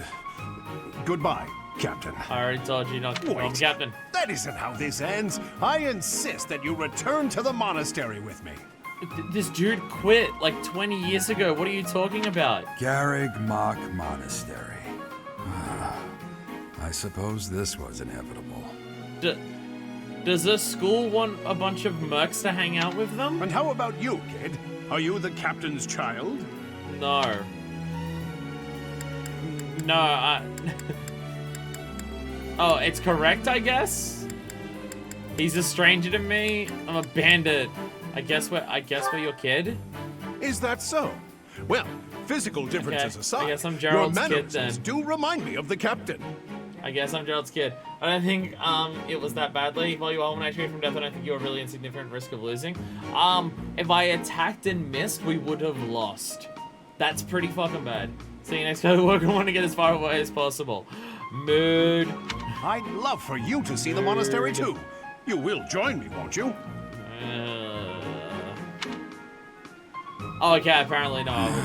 Goodbye, Captain. I already told you not to become captain. That isn't how this ends. I insist that you return to the monastery with me. This dude quit like 20 years ago. What are you talking about? Garreg Mach Monastery. I suppose this was inevitable. Does this school want a bunch of mercs to hang out with them? And how about you, kid? Are you the captain's child? No. No, Oh, it's correct, I guess? He's a stranger to me. I'm a bandit. I guess we're your kid? Is that so? Well, physical differences Okay, aside, I guess I'm your Gerald's kid mannerisms then. do remind me of the captain. I guess I'm Gerald's kid. I don't think it was that badly. While you eliminated me from death, I don't think you were really insignificant risk of losing. If I attacked and missed, we would have lost. That's pretty fucking bad. See you next time. We're going to want to get as far away as possible. Mood. I'd love for you to see the monastery too. You will join me, won't you? Oh, okay, apparently no, I will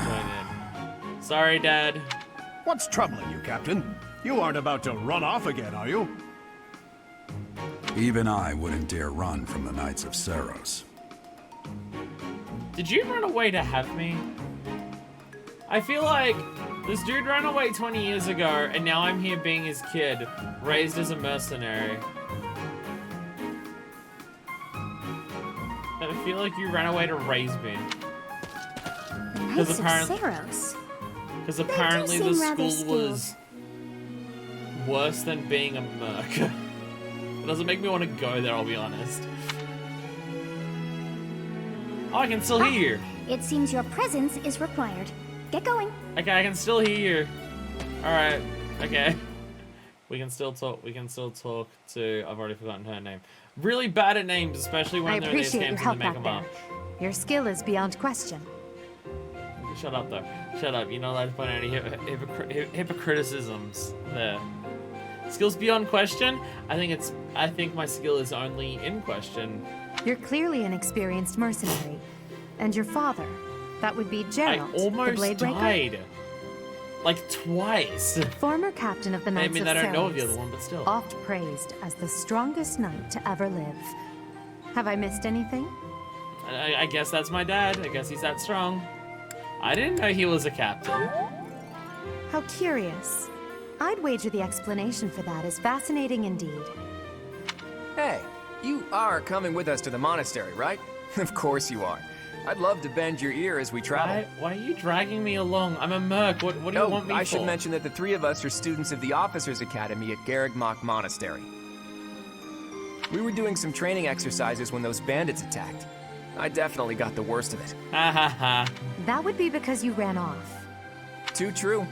join in. Sorry, Dad. What's troubling you, Captain? You aren't about to run off again, are you? Even I wouldn't dare run from the Knights of Seros. Did you run away to have me? I feel like this dude ran away 20 years ago, and now I'm here being his kid, raised as a mercenary. I feel like you ran away to raise me. The Knights of apparently- Seros. Because They do apparently the seem rather school was worse than being a merc. It doesn't make me want to go there, I'll be honest. Oh, I can still hear you. It seems your presence is required. Get going. Okay, I can still hear you. Alright, okay. We can still talk to, I've already forgotten her name. Really bad at names, especially I when they're in these appreciate your games and help they make back them there. up. Your skill is beyond question. Shut up, though. Shut up. You're not allowed to point out any hypocriticisms there. Skills beyond question? I think my skill is only in question. You're clearly an experienced mercenary. And your father, that would be Gerald, I almost the Blade Breaker? died. Like twice. Former captain of the I Knights mean, of I don't know Seros, the other one, but still. oft praised as the strongest knight to ever live. Have I missed anything? I guess that's my dad. I guess he's that strong. I didn't know he was a captain. How curious. I'd wager the explanation for that is fascinating indeed. Hey, you are coming with us to the monastery, right? Of course you are. I'd love to bend your ear as we travel. Why are you dragging me along? I'm a merc. What do you want me for? I should mention that the three of us are students of the Officers' Academy at Garreg Mach Monastery. We were doing some training exercises when those bandits attacked. I definitely got the worst of it. Ha ha ha. That would be because you ran off. Too true.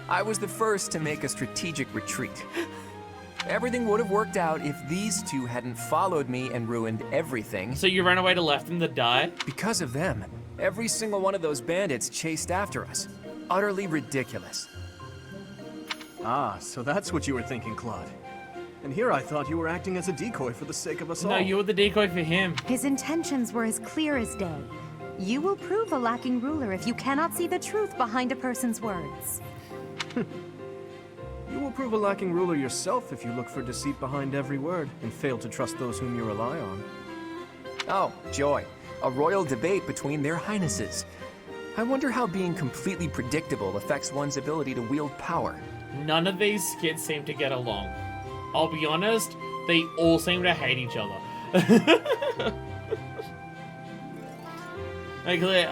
I was the first to make a strategic retreat. Everything would have worked out if these two hadn't followed me and ruined everything. So you ran away to left them to die? Because of them, every single one of those bandits chased after us. Utterly ridiculous. Ah, so that's what you were thinking, Claude. And here I thought you were acting as a decoy for the sake of us all. No, you were the decoy for him. His intentions were as clear as day. You will prove a lacking ruler if you cannot see the truth behind a person's words. You will prove a lacking ruler yourself if you look for deceit behind every word and fail to trust those whom you rely on. Oh, joy. A royal debate between their highnesses. I wonder how being completely predictable affects one's ability to wield power. None of these kids seem to get along. I'll be honest, they all seem to hate each other. Make it clear,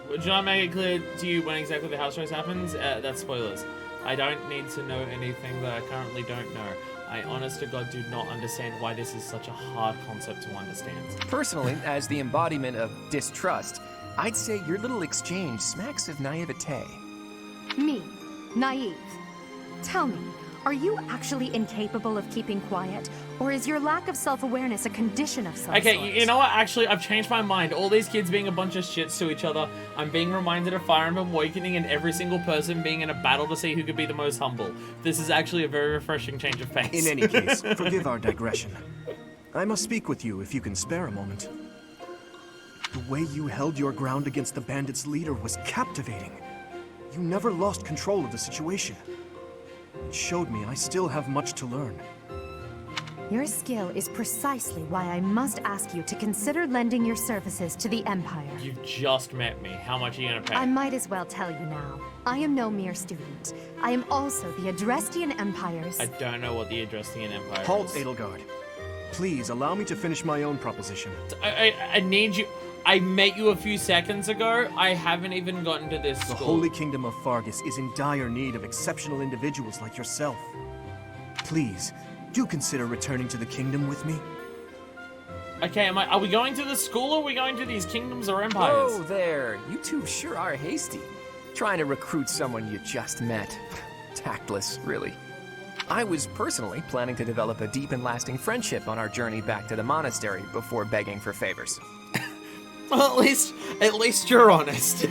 would you not make it clear to you when exactly the house race happens? That's spoilers. I don't need to know anything that I currently don't know. I honest to God do not understand why this is such a hard concept to understand. Personally, as the embodiment of distrust, I'd say your little exchange smacks of naivete. Me, naive. Tell me, are you actually incapable of keeping quiet? Or is your lack of self-awareness a condition of some Okay, sort? you know what? Actually, I've changed my mind. All these kids being a bunch of shits to each other, I'm being reminded of Fire Emblem Awakening and every single person being in a battle to see who could be the most humble. This is actually a very refreshing change of pace. In any case, forgive our digression. I must speak with you if you can spare a moment. The way you held your ground against the bandits' leader was captivating. You never lost control of the situation. It showed me I still have much to learn. Your skill is precisely why I must ask you to consider lending your services to the Empire. You've just met me. How much are you gonna pay? I might as well tell you now. I am no mere student. I am also the Adrestian Empire's... I don't know what the Adrestian Empire Halt, is. Edelgard. Please allow me to finish my own proposition. I need you... I met you a few seconds ago. I haven't even gotten to this The school. Holy Kingdom of Fargus is in dire need of exceptional individuals like yourself. Please, do consider returning to the kingdom with me. Okay, are we going to the school or are we going to these kingdoms or empires? Oh, there. You two sure are hasty. Trying to recruit someone you just met. Tactless, really. I was personally planning to develop a deep and lasting friendship on our journey back to the monastery before begging for favors. Well, at least you're honest.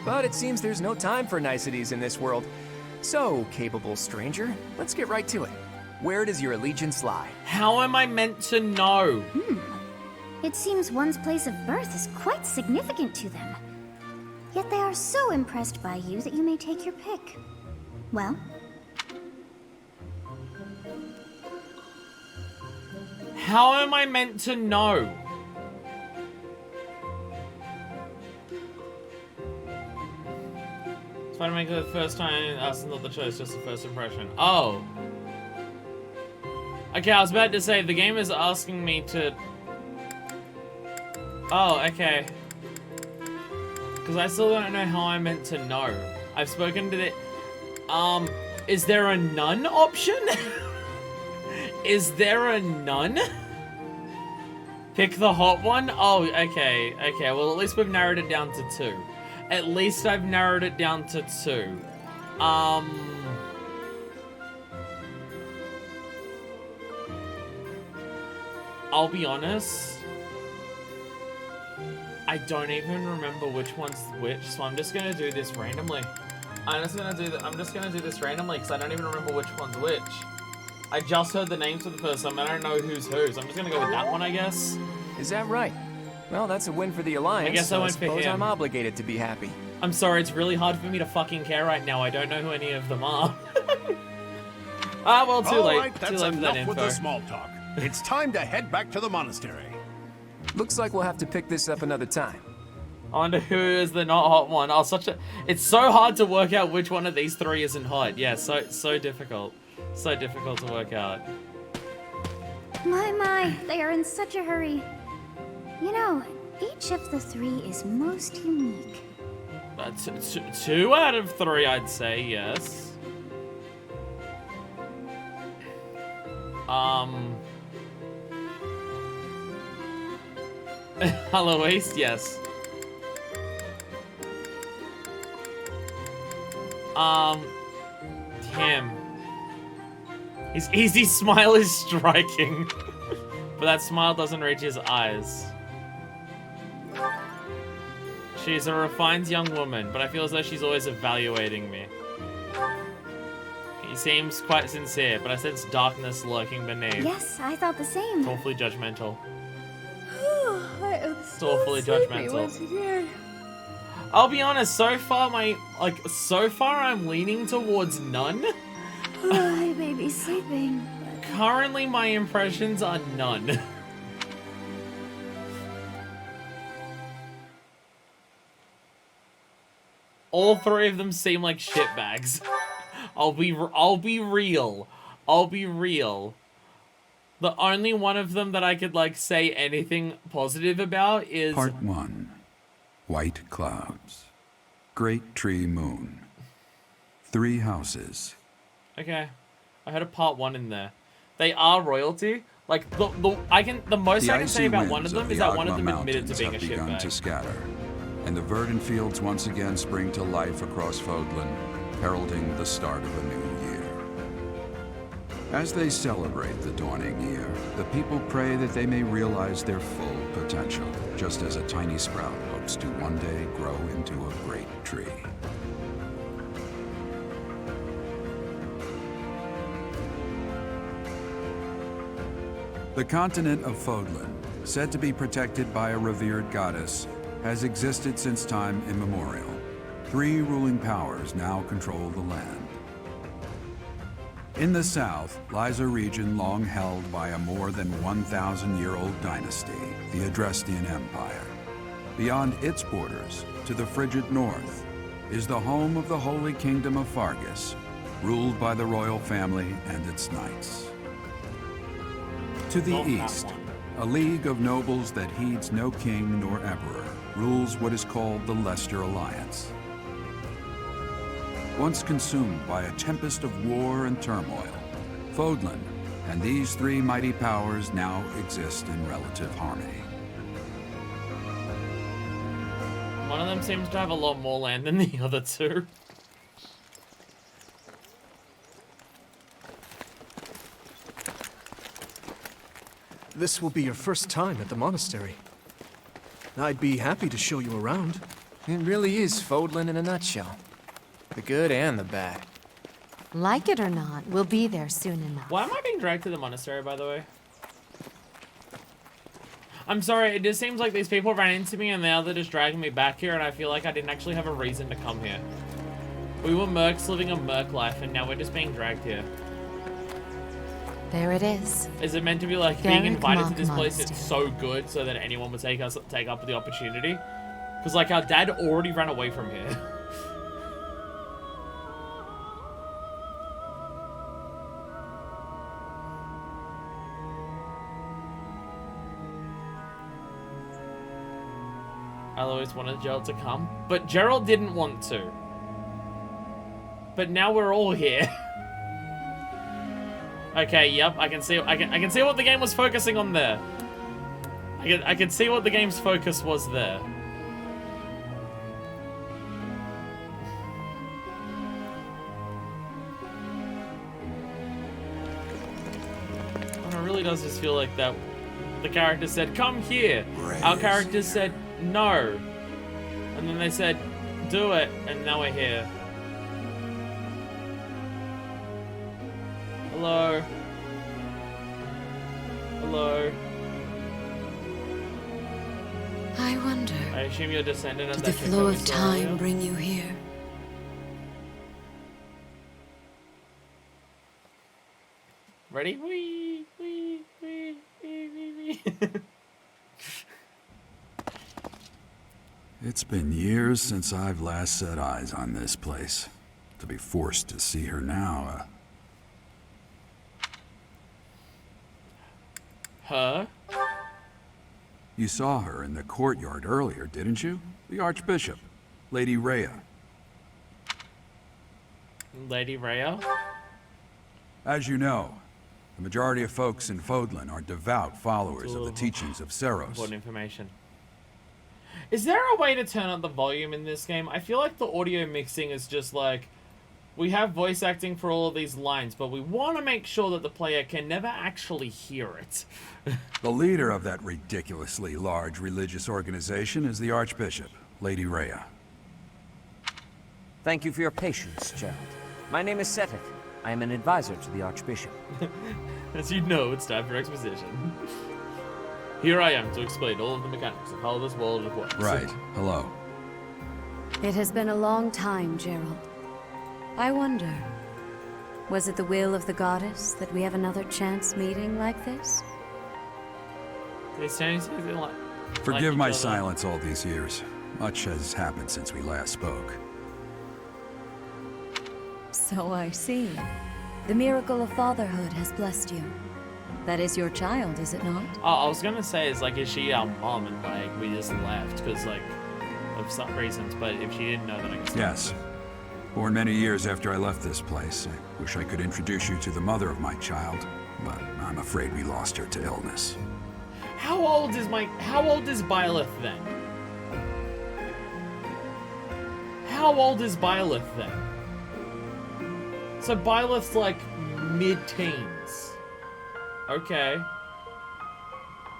But it seems there's no time for niceties in this world. So, capable stranger, let's get right to it. Where does your allegiance lie? How am I meant to know? It seems one's place of birth is quite significant to them. Yet they are so impressed by you that you may take your pick. Well, How am I meant to know? It's fine to make it the first time, that's not the choice, just the first impression. Oh. Okay, I was about to say, the game is asking me to... Oh, okay. Because I still don't know how I'm meant to know. I've spoken to the... is there a none option? Is there a none? Pick the hot one? Oh, okay. Okay, well at least we've narrowed it down to 2. At least I've narrowed it down to 2. I'll be honest. I don't even remember which one's which, so I'm just gonna do this randomly. I'm just gonna do this randomly because I don't even remember which one's which. I just heard the names for the first time. I don't know who's who, so I'm just gonna go with that one, I guess. Is that right? Well, that's a win for the Alliance. I guess I so went for suppose him. I'm obligated to be happy. I'm sorry, it's really hard for me to fucking care right now. I don't know who any of them are. Ah, well, too All late. right, Too that's late for that enough with info. the small talk. It's time to head back to the monastery. Looks like we'll have to pick this up another time. I wonder who is the not hot one. Oh, it's so hard to work out which one of these 3 isn't hot. Yeah, so difficult. So difficult to work out. my, they are in such a hurry. You know, each of the 3 is most unique. 2 out of 3, I'd say, yes. Eloise, yes. Him. His easy smile is striking. But that smile doesn't reach his eyes. She's a refined young woman, but I feel as though she's always evaluating me. He seems quite sincere, but I sense darkness lurking beneath. Yes, I thought the same. Awfully judgmental. I am It's awfully judgmental. I'll be honest, so far I'm leaning towards none. I may be sleeping. Currently my impressions are none. All 3 of them seem like shitbags. I'll be real. I'll be real. The only one of them that I could like say anything positive about is Part 1. White clouds. Great tree moon. 3 houses. Okay. I heard a part 1 in there. They are royalty. Like, the most I can say about one of them is that one of them admitted to being a shitbag. To scatter, and the verdant fields once again spring to life across Fodlan, heralding the start of a new year. As they celebrate the dawning year, the people pray that they may realize their full potential, just as a tiny sprout hopes to one day grow into a great tree. The continent of Fodlan, said to be protected by a revered goddess, has existed since time immemorial. 3 ruling powers now control the land. In the south lies a region long held by a more than 1,000-year-old dynasty, the Adrestian Empire. Beyond its borders, to the frigid north, is the home of the Holy Kingdom of Fargus, ruled by the royal family and its knights. To the east, a league of nobles that heeds no king nor emperor rules what is called the Leicester Alliance. Once consumed by a tempest of war and turmoil, Fodlan and these 3 mighty powers now exist in relative harmony. One of them seems to have a lot more land than the other 2. This will be your first time at the monastery. I'd be happy to show you around. It really is Fodlan in a nutshell. The good and the bad. Like it or not, we'll be there soon enough. Why am I being dragged to the monastery, by the way? I'm sorry, it just seems like these people ran into me and now they're just dragging me back here and I feel like I didn't actually have a reason to come here. We were mercs living a merc life and now we're just being dragged here. There it is. Is it meant to be like being invited to this place it's so good so that anyone would take up the opportunity? Because like our dad already ran away from here. I always wanted Gerald to come, but Gerald didn't want to. But now we're all here. Okay, yep, I can see what the game was focusing on there. I can see what the game's focus was there. And it really does just feel like that the character said, "Come here." Our characters said, "No." And then they said, "Do it," and now we're here. Hello. Hello. I wonder, I assume you're a descendant of did that the chick flow that we of saw time earlier? bring you here? Ready? Wee, wee, wee, wee, wee, wee. It's been years since I've last set eyes on this place. To be forced to see her now, Her? You saw her in the courtyard earlier, didn't you? The Archbishop, Lady Rhea. Lady Rhea? As you know, the majority of folks in Fodlan are devout followers of the teachings of Seros. Important information. Is there a way to turn up the volume in this game? I feel like the audio mixing is just like, we have voice acting for all of these lines, but we want to make sure that the player can never actually hear it. The leader of that ridiculously large religious organization is the Archbishop, Lady Rhea. Thank you for your patience, Gerald. My name is Setik. I am an advisor to the Archbishop. As you know, it's time for exposition. Here I am to explain all of the mechanics of how this world works. Right. Hello. It has been a long time, Gerald. I wonder, was it the will of the goddess that we have another chance meeting like this? They say something like... Forgive each my other. silence all these years. Much has happened since we last spoke. So I see. The miracle of fatherhood has blessed you. That is your child, is it not? Oh, I was gonna say, is like, is she our mom and like, we just left, because like, of some reasons, but if she didn't know, then I guess... Yes. Born many years after I left this place. I wish I could introduce you to the mother of my child, but I'm afraid we lost her to illness. How old is Byleth then? How old is Byleth then? So Byleth's like mid-teens. Okay.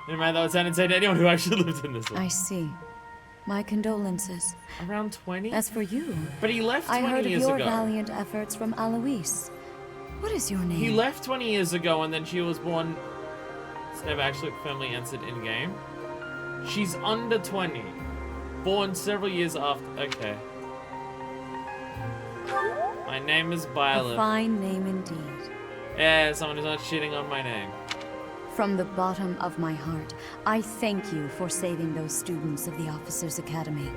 No matter that was insane to anyone who actually lived in this one. I see. My condolences. Around 20? As for you, But he left 20 I heard of years your ago. valiant efforts from Alois. What is your name? He left 20 years ago and then she was born. It's never actually firmly answered in game. She's under 20. Born several years after. Okay. My name is A Byleth. fine name indeed. Yeah, someone who's not shitting on my name. From the bottom of my heart, I thank you for saving those students of the Officers' Academy.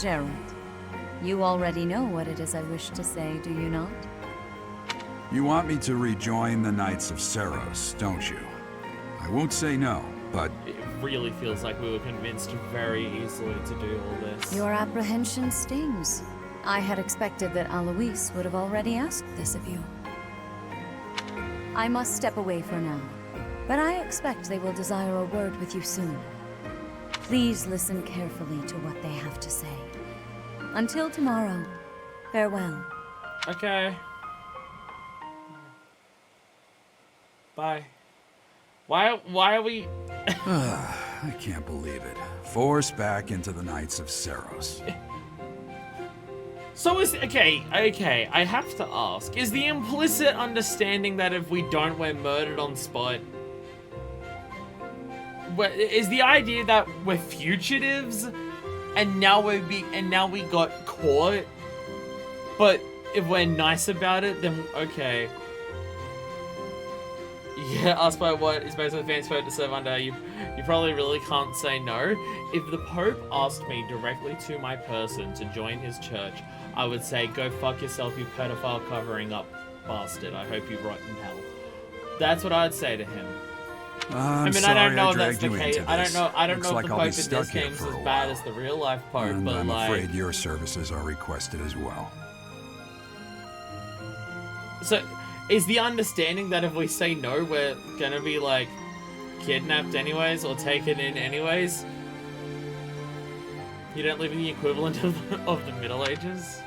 Gerald, you already know what it is I wish to say, do you not? You want me to rejoin the Knights of Seros, don't you? I won't say no, but It really feels like we were convinced very easily to do all this. Your apprehension stings. I had expected that Alois would have already asked this of you. I must step away for now, but I expect they will desire a word with you soon. Please listen carefully to what they have to say. Until tomorrow, farewell. Okay. Bye. Why are we... I can't believe it. Forced back into the Knights of Seros. So okay, I have to ask, is the implicit understanding that if we don't, we're murdered on spot? Is the idea that we're fugitives and now we got caught? But if we're nice about it, then okay. Yeah, asked by what is basically fans vote to serve under. You probably really can't say no. If the Pope asked me directly to my person to join his church, I would say, go fuck yourself, you pedophile covering up bastard. I hope you rot in hell. That's what I'd say to him. I'm I mean, sorry I don't know if that's dragged the you case. into I this. don't know Looks if like the I'll Pope be in stuck this here game's for as a bad while. as the real life Pope, And but I'm like... afraid your services are requested as well. So, is the understanding that if we say no, we're gonna be, like, kidnapped anyways, or taken in anyways? You don't live in the equivalent of the Middle Ages?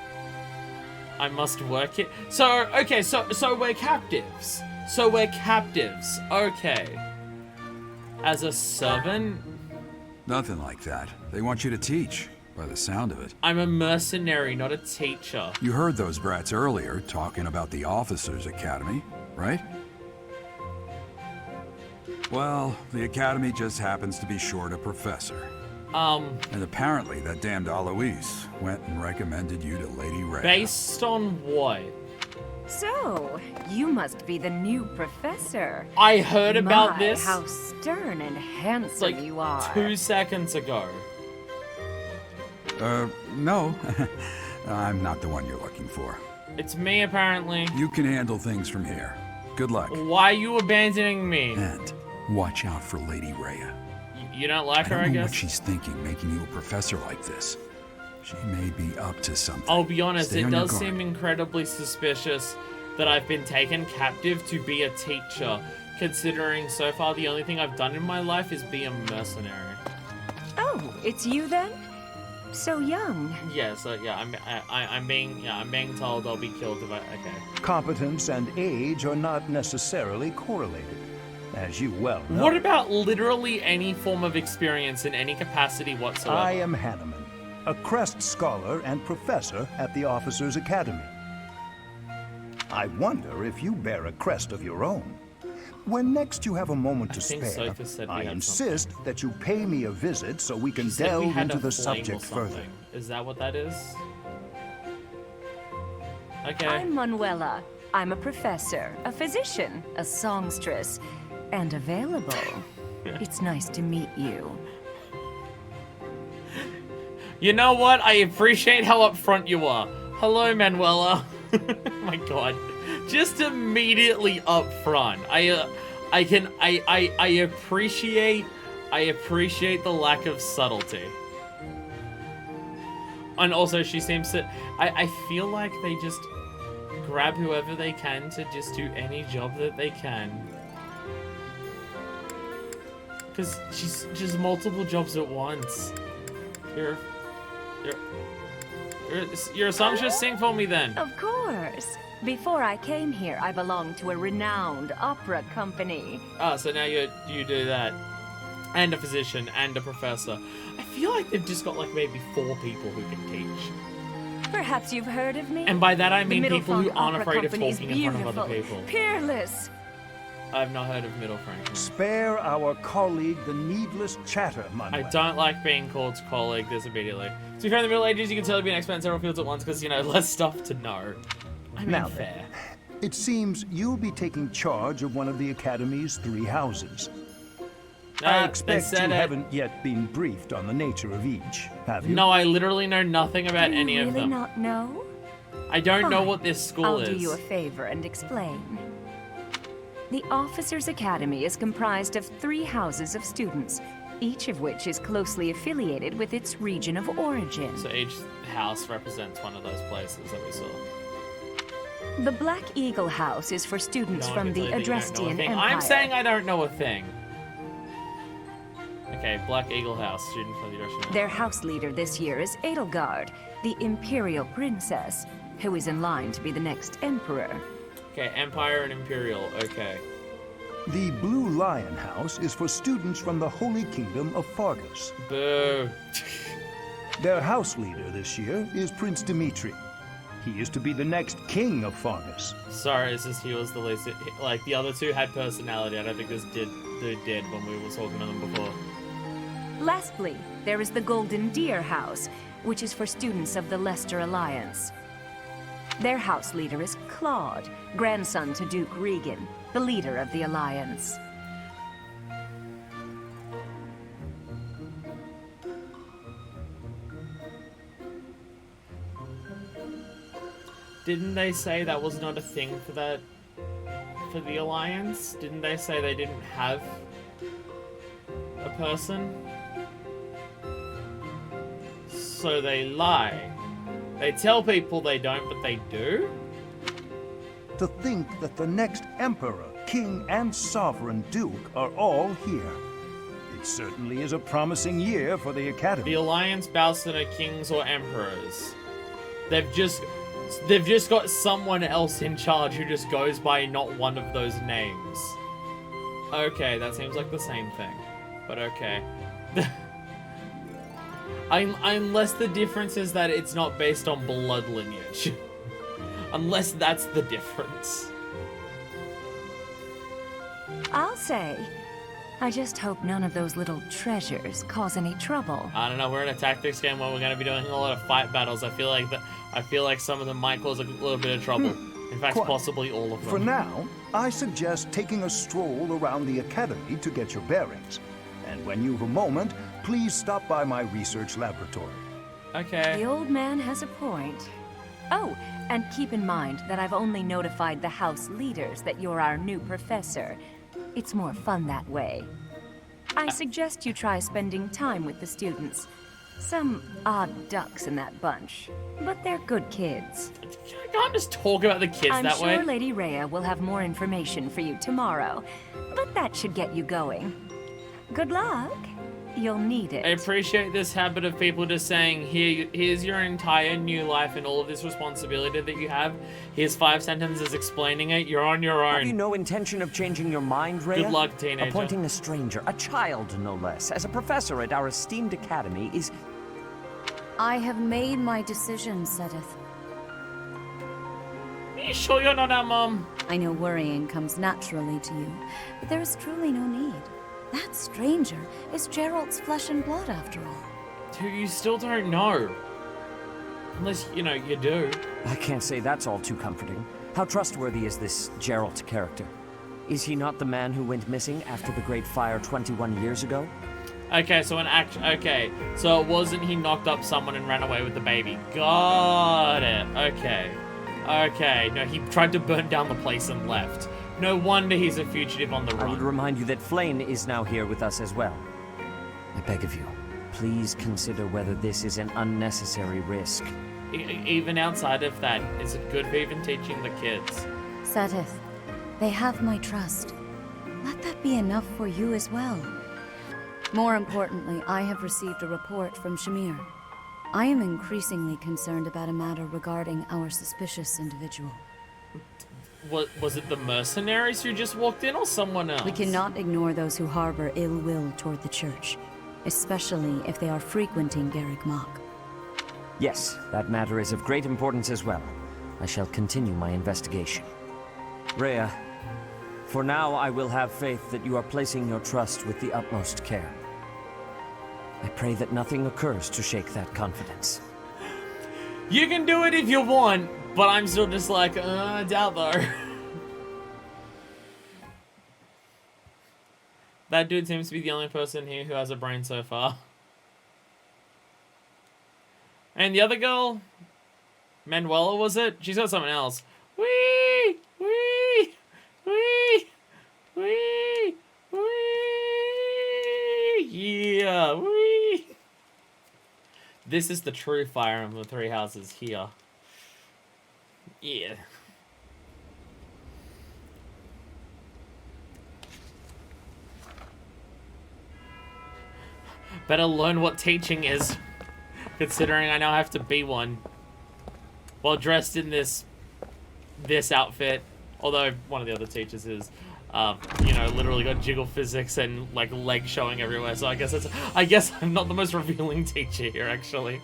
I must work it. So, okay, so we're captives. So we're captives. Okay. As a servant? Nothing like that. They want you to teach, by the sound of it. I'm a mercenary, not a teacher. You heard those brats earlier talking about the Officers' Academy, right? Well, the Academy just happens to be short a professor. And apparently that damned Alois went and recommended you to Lady Rhea. Based on what? So, you must be the new professor. I heard about My, this how stern and handsome like you are. 2 seconds ago. No. I'm not the one you're looking for. It's me, apparently. You can handle things from here. Good luck. Why are you abandoning me? And watch out for Lady Rhea. You don't like her, I I don't know guess? what she's thinking, making you a professor like this. She may be up to something. I'll be honest, Stay it on your does guard. seem incredibly suspicious that I've been taken captive to be a teacher, considering so far the only thing I've done in my life is be a mercenary. Oh, it's you then? So young. Yeah, so yeah, I'm being told I'll be killed if I... Okay. Competence and age are not necessarily correlated, as you well know. What about literally any form of experience in any capacity whatsoever? I am Hanneman, a Crest Scholar and Professor at the Officers' Academy. I wonder if you bear a crest of your own. When next you have a moment to think spare, Sophie said we I had insist that you pay me a visit so we can She said we delve had into a the flame or subject further. something. Is that what that is? Okay. I'm Manuela. I'm a professor, a physician, a songstress, and available. It's nice to meet you. You know what? I appreciate how upfront you are. Hello, Manuela. My God, just immediately upfront. I appreciate the lack of subtlety. And also, she seems to... I feel like they just grab whoever they can to just do any job that they can. Because she's just multiple jobs at once. Your assumption, sing for me then. Of course. Before I came here, I belonged to a renowned opera company. Oh, so now you do that. And a physician, and a professor. I feel like they've just got like maybe 4 people who can teach. Perhaps you've heard of me? And by that I mean The people who Middlefranc aren't Opera afraid of Company is talking in front of other beautiful, people. Peerless. I've not heard of Middlefranc. Spare our colleague the needless chatter, Manuel. I don't like being called colleague this immediately. To be fair, in the Middle Ages, you can totally be an expert in several fields at once because, you know, less stuff to know. I mean, Now fair. It seems you'll be taking charge of one of the Academy's 3 houses. I expect you haven't yet been briefed on the nature of each, have you? No, I literally know nothing about Do you any of really them. not know? I don't know Fine. what this school I'll is. do you a favor and explain. The Officers' Academy is comprised of 3 houses of students, each of which is closely affiliated with its region of origin. So each house represents one of those places that we saw. The Black Eagle House is for students No one from can the tell you that you don't know a Adrestian thing. Empire. I'm saying I don't know a thing. Okay, Black Eagle House, student from the Adrestian. Their house leader this year is Edelgard, the Imperial Princess, who is in line to be the next Emperor. Okay, Empire and Imperial, okay. The Blue Lion House is for students from the Holy Kingdom of Fargus. Boo. Their house leader this year is Prince Dimitri. He is to be the next king of Fargus. Sorry, it's just he was the least... Like, the other 2 had personality. I don't think this dude did when we were talking to them before. Lastly, there is the Golden Deer House, which is for students of the Leicester Alliance. Their house leader is Claude, grandson to Duke Regan, the leader of the Alliance. Didn't they say that was not a thing for the Alliance? Didn't they say they didn't have a person? So they lie. They tell people they don't, but they do? To think that the next emperor, king, and sovereign duke are all here. It certainly is a promising year for the Academy. The Alliance bows to no kings or emperors. They've just got someone else in charge who just goes by not one of those names. Okay, that seems like the same thing. But okay. Unless the difference is that it's not based on blood lineage. Unless that's the difference. I'll say, I just hope none of those little treasures cause any trouble. I don't know, we're in a tactics game where we're going to be doing a lot of fight battles. I feel like some of them might cause a little bit of trouble. In fact, Quite. possibly all of them. For now, I suggest taking a stroll around the Academy to get your bearings. And when you've a moment, please stop by my research laboratory. Okay. The old man has a point. Oh, and keep in mind that I've only notified the house leaders that you're our new professor. It's more fun that way. I suggest you try spending time with the students. Some odd ducks in that bunch, but they're good kids. I can't just talk about the kids I'm that sure way. Lady Rhea will have more information for you tomorrow, but that should get you going. Good luck. You'll need it. I appreciate this habit of people just saying, here's your entire new life and all of this responsibility that you have. Here's 5 sentences explaining it. You're on your own. Have you no intention of changing your mind, Rhea? Good luck, teenager. Appointing a stranger, a child no less, as a professor at our esteemed academy is... I have made my decision, Sedith. Are you sure you're not our mom? I know worrying comes naturally to you, but there is truly no need. That stranger is Gerald's flesh and blood, after all. Dude, you still don't know. Unless, you know, you do. I can't say that's all too comforting. How trustworthy is this Gerald character? Is he not the man who went missing after the Great Fire 21 years ago? Okay, so so it wasn't he knocked up someone and ran away with the baby. Got it. Okay. No, he tried to burn down the place and left. No wonder he's a fugitive on the run. I would remind you that Flame is now here with us as well. I beg of you, please consider whether this is an unnecessary risk. Even outside of that, is it good for even teaching the kids? Seteth, they have my trust. Let that be enough for you as well. More importantly, I have received a report from Shamir. I am increasingly concerned about a matter regarding our suspicious individual. Was it the mercenaries who just walked in or someone else? We cannot ignore those who harbor ill will toward the church, especially if they are frequenting Garrick Mach. Yes, that matter is of great importance as well. I shall continue my investigation. Rhea, for now I will have faith that you are placing your trust with the utmost care. I pray that nothing occurs to shake that confidence. You can do it if you want, but I'm still just like, I doubt though. That dude seems to be the only person here who has a brain so far. And the other girl, Manuela, was it? She's got something else. Wee! Wee! Wee! Wee! Wee! Yeah! Wee! This is the true Fire Emblem 3 houses here. Yeah. Better learn what teaching is. Considering I now have to be one. While dressed in this outfit. Although one of the other teachers is, you know, literally got jiggle physics and like legs showing everywhere. So I guess I'm not the most revealing teacher here, actually.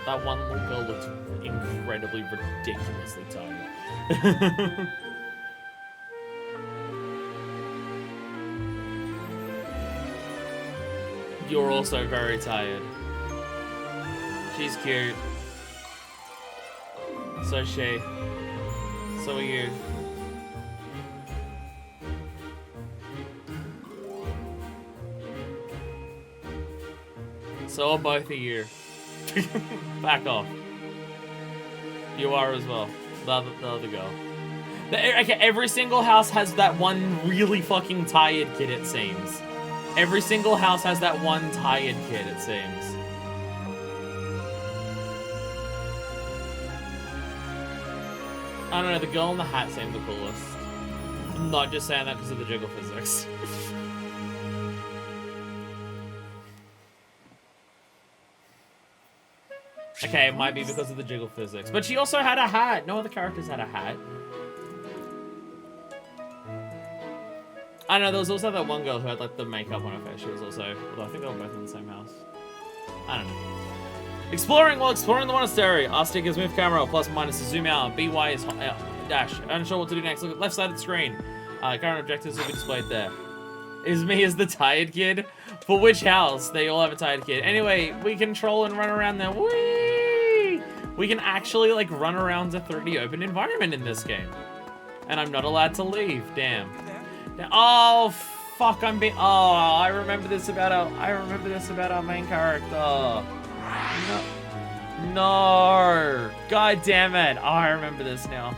That one little girl looks incredibly, ridiculously tired. You're also very tired. She's cute. So is she. So are you. So are both of you. Back off. You are as well. The other girl. Okay, every single house has that one really fucking tired kid, it seems. Every single house has that one tired kid, it seems. I don't know, the girl in the hat seemed the coolest. I'm not just saying that because of the jiggle physics. Okay, it might be because of the jiggle physics. But she also had a hat. No other characters had a hat. I don't know, there was also that one girl who had like the makeup on her face. She was also, although I think they were both in the same house. I don't know. Exploring while exploring the monastery. R stick is move camera, plus minus is zoom out. BY is dash. Unsure what to do next. Look at left side of the screen. Current objectives will be displayed there. Is me as the tired kid? For which house? They all have a tired kid. Anyway, we control and run around there. Whee! We can actually like run around a 3D open environment in this game. And I'm not allowed to leave. Damn. Oh fuck, I'm being I remember this about our main character. No. God damn it. Oh, I remember this now.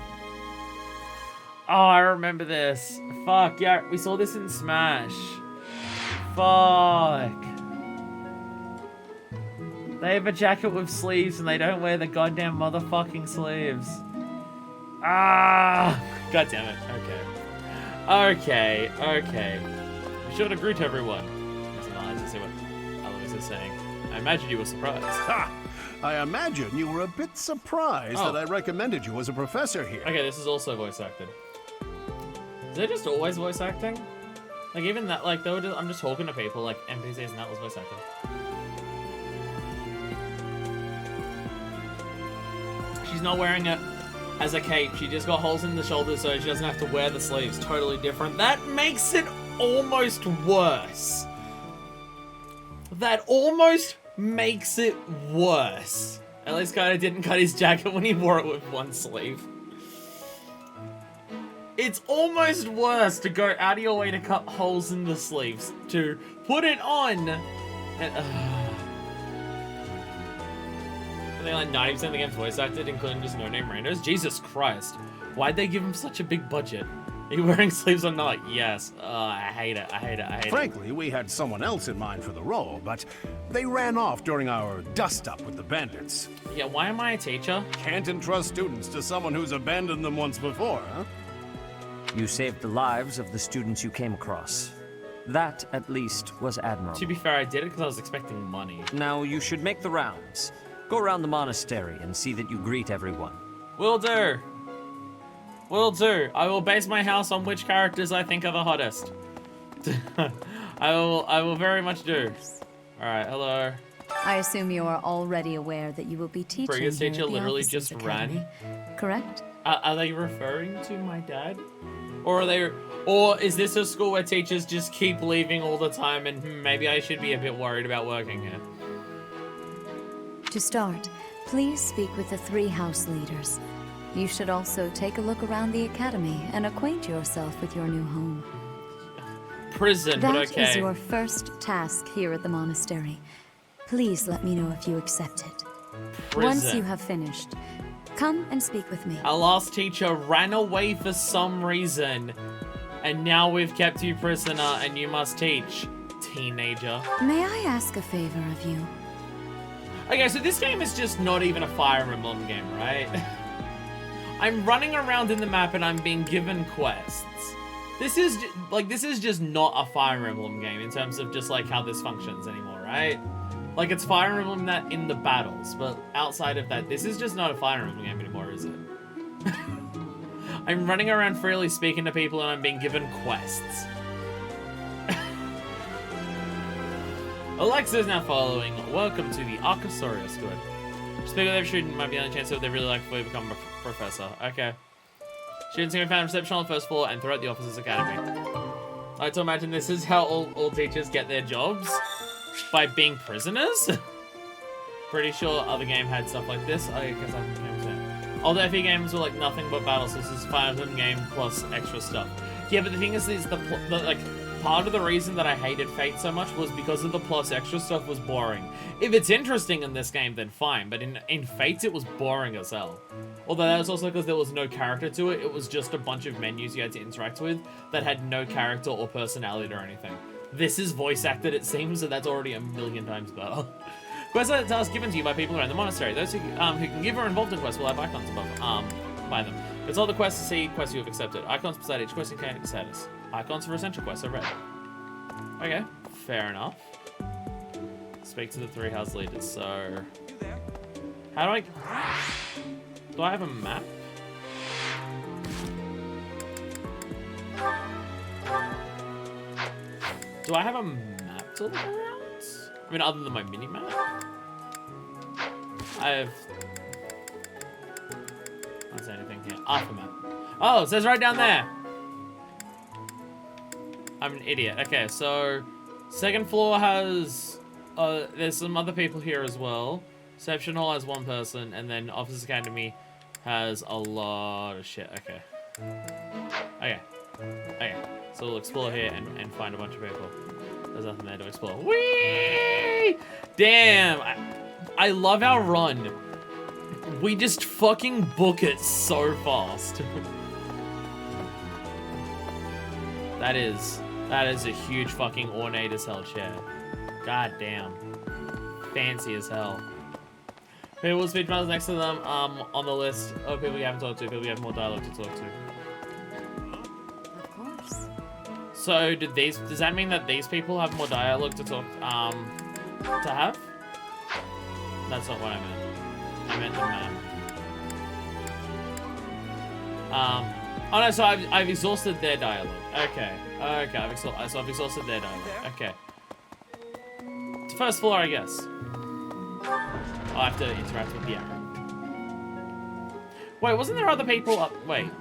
Oh, I remember this. Fuck, yeah, we saw this in Smash. Fuck. They have a jacket with sleeves and they don't wear the goddamn motherfucking sleeves. Ah! God damn it. Okay. Be sure to greet everyone. Let's see what Alois is saying. I imagine you were surprised. Ha! I imagine you were a bit surprised that I recommended you as a professor here. Okay, this is also voice acted. Is it just always voice acting? Like even that, like they were just, I'm just talking to people like NPCs and that was voice acting. She's not wearing it as a cape. She just got holes in the shoulders so she doesn't have to wear the sleeves. Totally different. That makes it almost worse. That almost makes it worse. At least kind of didn't cut his jacket when he wore it with one sleeve. It's almost worse to go out of your way to cut holes in the sleeves, to put it on, and I think like 90% of the game's voice acted, including just no-name randos. Jesus Christ. Why'd they give him such a big budget? Are you wearing sleeves or not? Yes. I hate it. I hate it. I hate it. Frankly, we had someone else in mind for the role, but they ran off during our dust-up with the bandits. Yeah, why am I a teacher? Can't entrust students to someone who's abandoned them once before, huh? You saved the lives of the students you came across. That, at least, was admirable. To be fair, I did it because I was expecting money. Now you should make the rounds. Go around the monastery and see that you greet everyone. Will do. Will do. I will base my house on which characters I think are the hottest. I will very much do. Alright, hello. I assume you are already aware that you will be teaching Previous here teacher at the literally Officers just Academy, correct? Are they referring to my dad? Or is this a school where teachers just keep leaving all the time and maybe I should be a bit worried about working here? To start, please speak with the 3 house leaders. You should also take a look around the academy and acquaint yourself with your new home. Prison, but okay. That is your first task here at the monastery. Please let me know if you accept it. Prison. Once you have finished, come and speak with me. Our last teacher ran away for some reason, and now we've kept you prisoner and you must teach, teenager. May I ask a favor of you? Okay, so this game is just not even a Fire Emblem game, right? I'm running around in the map and I'm being given quests. This is just not a Fire Emblem game in terms of just like how this functions anymore, right? Like it's Fire Emblem that in the battles, but outside of that, this is just not a Fire Emblem game anymore, is it? I'm running around freely speaking to people and I'm being given quests. Alexa is now following. Welcome to the Archosaurus Squad. Speak with every student might be the only chance that they really like before you become a professor. Okay. Students can be found reception on the first floor and throughout the Officers Academy. I like to imagine this is how all teachers get their jobs. By being prisoners? Pretty sure other game had stuff like this. I guess I can all the FE games were like nothing but battles. This is Fire Emblem game plus extra stuff. Yeah, but the thing is the part of the reason that I hated Fate so much was because of the plus extra stuff was boring. If it's interesting in this game, then fine, but in Fate it was boring as hell. Although that was also because there was no character to it, it was just a bunch of menus you had to interact with that had no character or personality or anything. This is voice acted, it seems, so that's already a million times better. Quests are tasks given to you by people around the monastery. Those who can give or involved in quests will have icons above by them. Consult the quests to see quests you have accepted. Icons beside each quest indicate status. Icons for essential quests are red. Okay, fair enough. Speak to the 3 house leaders, so... How do I... Do I have a map? Do I have a map to look around? I mean, other than my mini-map? I have... I don't see anything here. Alpha map. Oh, it says right down there! I'm an idiot. Okay, so... Second floor has... there's some other people here as well. Reception Hall has 1 person, and then Officers Academy has a lot of shit. Okay. Okay. Okay. So we'll explore here and find a bunch of people. There's nothing there to explore. Whee! Damn! I love our run. We just fucking book it so fast. That is a huge fucking ornate as hell chair. God damn. Fancy as hell. People with speech bubbles next to them on the list of people you haven't talked to, people you have more dialogue to talk to. Of course. So does that mean that these people have more dialogue to talk to have? That's not what I meant. I meant the map. Oh no, so I've exhausted their dialogue. Okay. Okay, I've exhausted their dialogue. Okay. It's first floor, I guess. I'll have to interact with the arrow. Wait, wasn't there other people up? Wait.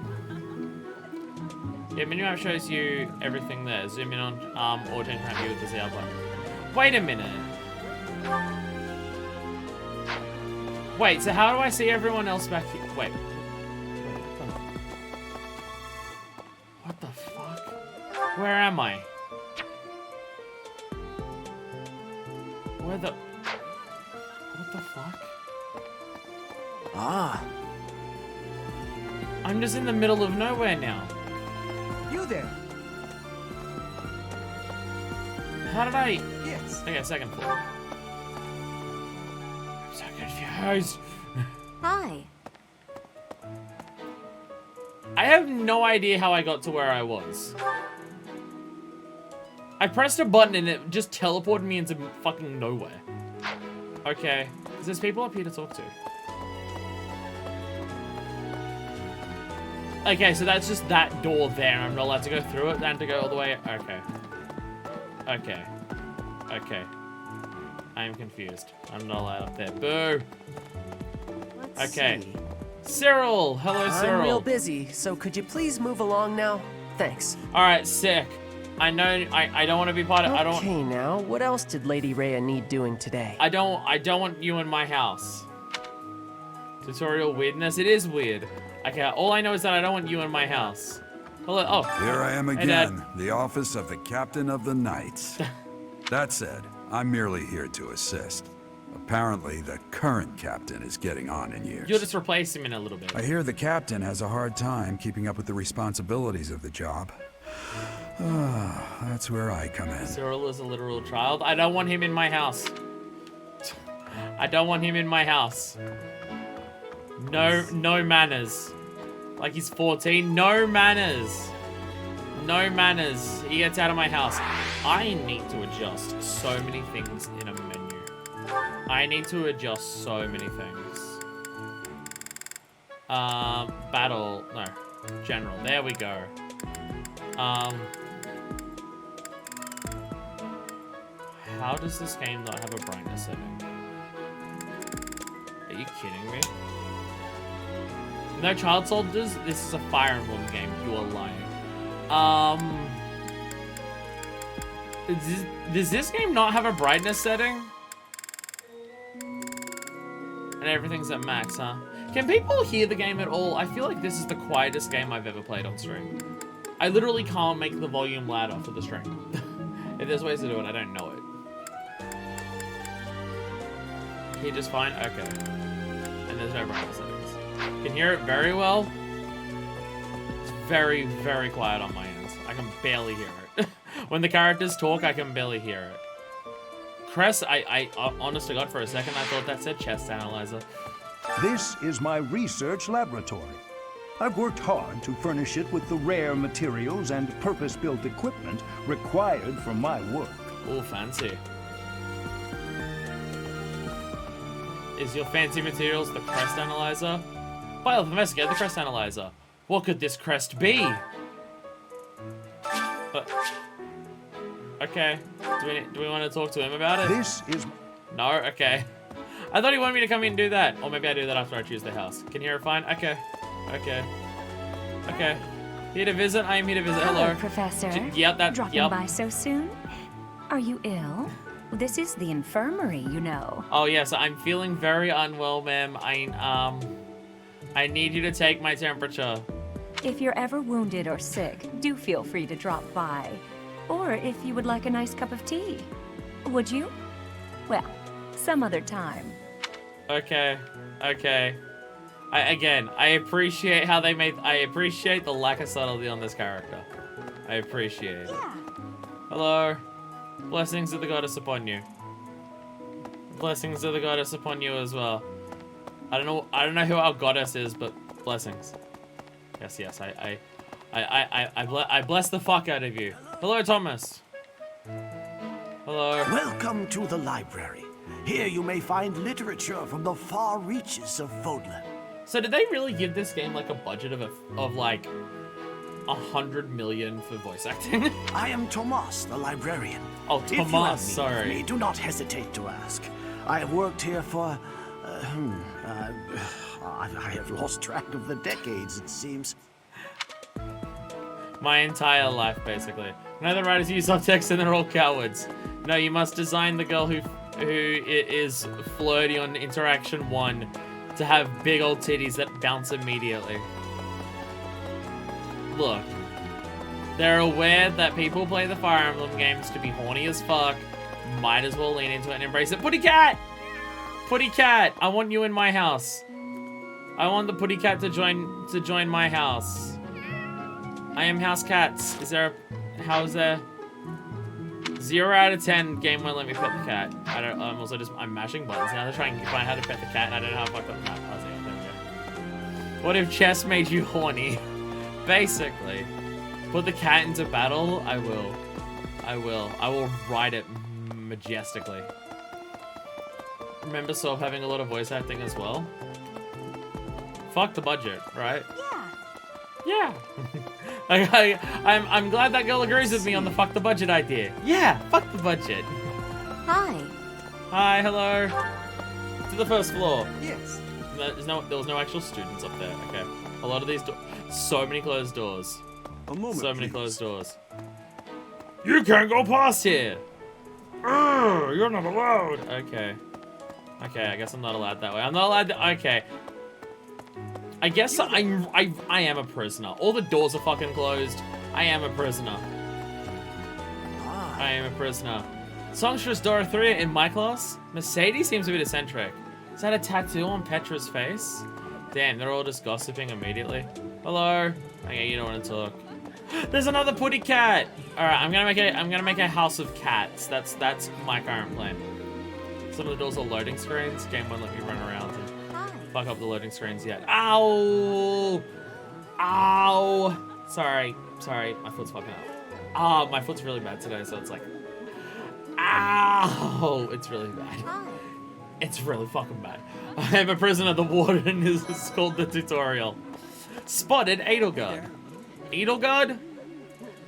Yeah, minimap shows you everything there. Zoom in on or change my view with the ZL button. Wait a minute. Wait, so how do I see everyone else back here? Wait. Where am I? Where the... What the fuck? Ah. I'm just in the middle of nowhere now. You there? How did I... Yes. Okay, second floor. I'm so confused. Hi. I have no idea how I got to where I was. I pressed a button and it just teleported me into fucking nowhere. Okay. There's people up here to talk to. Okay, so that's just that door there. I'm not allowed to go through it and to go all the way. Okay. Okay. Okay. I am confused. I'm not allowed up there. Boo. Let's Okay. see. Cyril! Hello, Cyril. I'm real busy, so could you please move along now? Thanks. Alright, sick. I know I don't want to be part of Okay, now, what else did Lady Rhea need doing today? I don't want you in my house. Tutorial weirdness. It is weird. Okay, all I know is that I don't want you in my house. Hello. Oh. Here I am Hey, Dad. again, the office of the Captain of the Knights. That said, I'm merely here to assist. Apparently, the current captain is getting on in years. You'll just replace him in a little bit. I hear the captain has a hard time keeping up with the responsibilities of the job. That's where I come in. Cyril is a literal child. I don't want him in my house. I don't want him in my house. No manners. Like he's 14. No manners. No manners. He gets out of my house. I need to adjust so many things in a menu. I need to adjust so many things. Battle. No. General. There we go. How does this game not have a brightness setting? Are you kidding me? No child soldiers? This is a Fire Emblem game. You are lying. Does this game not have a brightness setting? And everything's at max, huh? Can people hear the game at all? I feel like this is the quietest game I've ever played on stream. I literally can't make the volume louder for the stream. If there's ways to do it, I don't know it. Can you just fine? Okay. And there's no brightness settings. Can hear it very well. It's very, very quiet on my end. I can barely hear it. When the characters talk, I can barely hear it. Cress, I honest to God, for a second, I thought that said chest analyzer. This is my research laboratory. I've worked hard to furnish it with the rare materials and purpose-built equipment required for my work. Oh, fancy. Is your fancy materials the crest analyzer? File investigate the crest analyzer. What could this crest be? Okay. Do we want to talk to him about it? This is... No? Okay. I thought he wanted me to come in and do that. Or maybe I do that after I choose the house. Can you hear it fine? Okay. Okay. Okay. Here to visit? I am here to visit. Hello. Professor. Yep, Dropping by so soon? Are you ill? This is the infirmary, you know. Oh, yes. I'm feeling very unwell, ma'am. I need you to take my temperature. If you're ever wounded or sick, do feel free to drop by. Or if you would like a nice cup of tea. Would you? Well, some other time. Okay. Okay. I appreciate how they made... I appreciate the lack of subtlety on this character. I appreciate it. Yeah. Hello. Blessings of the goddess upon you. Blessings of the goddess upon you as well. I don't know who our goddess is, but blessings. Yes, I bless the fuck out of you. Hello, Thomas. Hello. Welcome to the library. Here you may find literature from the far reaches of Fodlan. So did they really give this game like a budget of like 100 million for voice acting? I am Tomas, the librarian. Oh, If you have Tomas, need sorry. of me, do not hesitate to ask. I have worked here for... I have lost track of the decades, it seems. My entire life, basically. None of the writers use subtext and they're all cowards. No, you must design the girl who is flirty on interaction 1 to have big old titties that bounce immediately. Look. They're aware that people play the Fire Emblem games to be horny as fuck. Might as well lean into it and embrace it. Putty Cat! Putty Cat! I want you in my house. I want the Putty Cat to join my house. I am House Cats. Is there a... How's there... 0 out of 10, game won't let me pet the cat. I'm mashing buttons now to try and find how to pet the cat, and I don't know how to fuck up the map. Oh, there we go. What if chess made you horny? Basically. Put the cat into battle? I will. I will ride it majestically. Remember Soap having a lot of voice acting as well? Fuck the budget, right? Yeah. I'm glad that girl agrees with me on the fuck the budget idea. Yeah, fuck the budget. Hi. Hi, hello. To the first floor. Yes. There was no actual students up there. Okay. A lot of these so many closed doors. A moment, so many please. closed doors. You can't go past here. You're not allowed. Okay. Okay, I guess I'm not allowed that way. I'm not allowed to. Okay. I guess I am a prisoner. All the doors are fucking closed. I am a prisoner. I am a prisoner. Songstress Dorothea in my class. Mercedes seems a bit eccentric. Is that a tattoo on Petra's face? Damn, they're all just gossiping immediately. Hello. Okay, you don't want to talk. There's another Putty Cat. All right, I'm gonna make a house of cats. That's my current plan. Some of the doors are loading screens. Game won't let me run around and fuck up the loading screens yet. Ow! Ow! Sorry, my foot's fucking up. Ah, my foot's really bad today, so it's like, ow! It's really bad. It's really fucking bad. I am a prisoner. The warden is called the tutorial. Spotted Edelgard. Edelgard?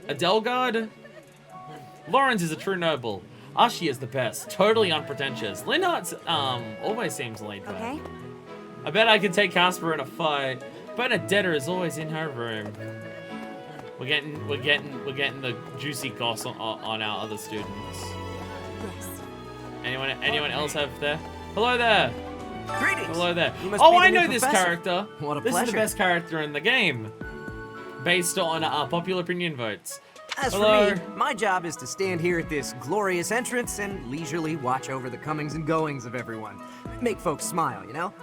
Adelgard? Lawrence is a true noble. Ashi is the best. Totally unpretentious. Linhart's always seems laid back. Okay. I bet I could take Casper in a fight. Bernadetta is always in her room. We're getting the juicy goss on our other students. Yes. Anyone else have there? Hello there. Greetings. Hello there. You must Oh, be the I new know this professor. character. What a This is pleasure. the best character in the game, based on popular opinion votes. As Hello. for me, my job is to stand here at this glorious entrance and leisurely watch over the comings and goings of everyone. Make folks smile, you know?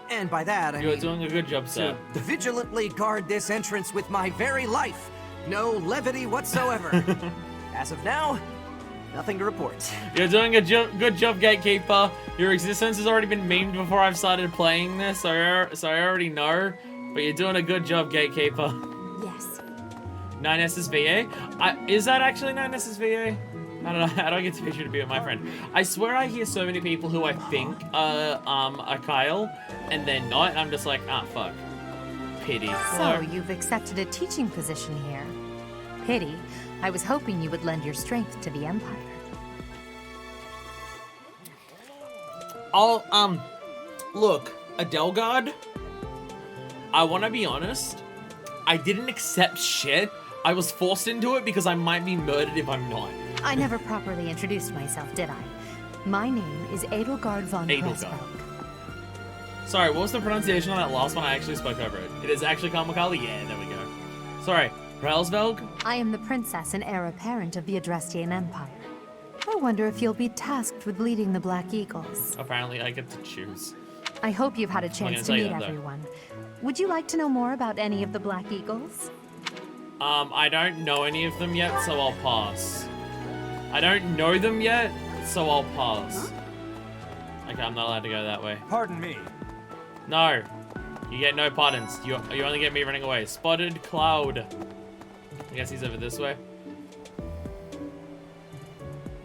And by that, I You're mean... doing a good job, sir. To vigilantly guard this entrance with my very life. No levity whatsoever. As of now, nothing to report. You're doing a good job, Gatekeeper. Your existence has already been memed before I've started playing this, so I already know. But you're doing a good job, Gatekeeper. Yes. 9 SSVA? Is that actually 9 SSVA? I don't know. How do I get to picture to be with my friend? I swear I hear so many people who I think are Kyle, and they're not, and I'm just like, ah, fuck. Pity. So, Hello? you've accepted a teaching position here. Pity. I was hoping you would lend your strength to the Empire. Look, Adelgard, I want to be honest. I didn't accept shit. I was forced into it because I might be murdered if I'm not. I never properly introduced myself, did I? My name is Edelgard von Edelgard. Pressberg. Sorry, what was the pronunciation on that last one? I actually spoke over it. It is actually Kamakali? Yeah, there we go. Sorry, Ralsvelg? I am the princess and heir apparent of the Adrestian Empire. I wonder if you'll be tasked with leading the Black Eagles. Apparently I get to choose. I hope you've had a gonna chance to tell you meet that, though. everyone. Would you like to know more about any of the Black Eagles? I don't know any of them yet, so I'll pass. I don't know them yet, so I'll pass. Okay, I'm not allowed to go that way. Pardon me. No. You get no pardons. You only get me running away. Spotted Cloud. I guess he's over this way.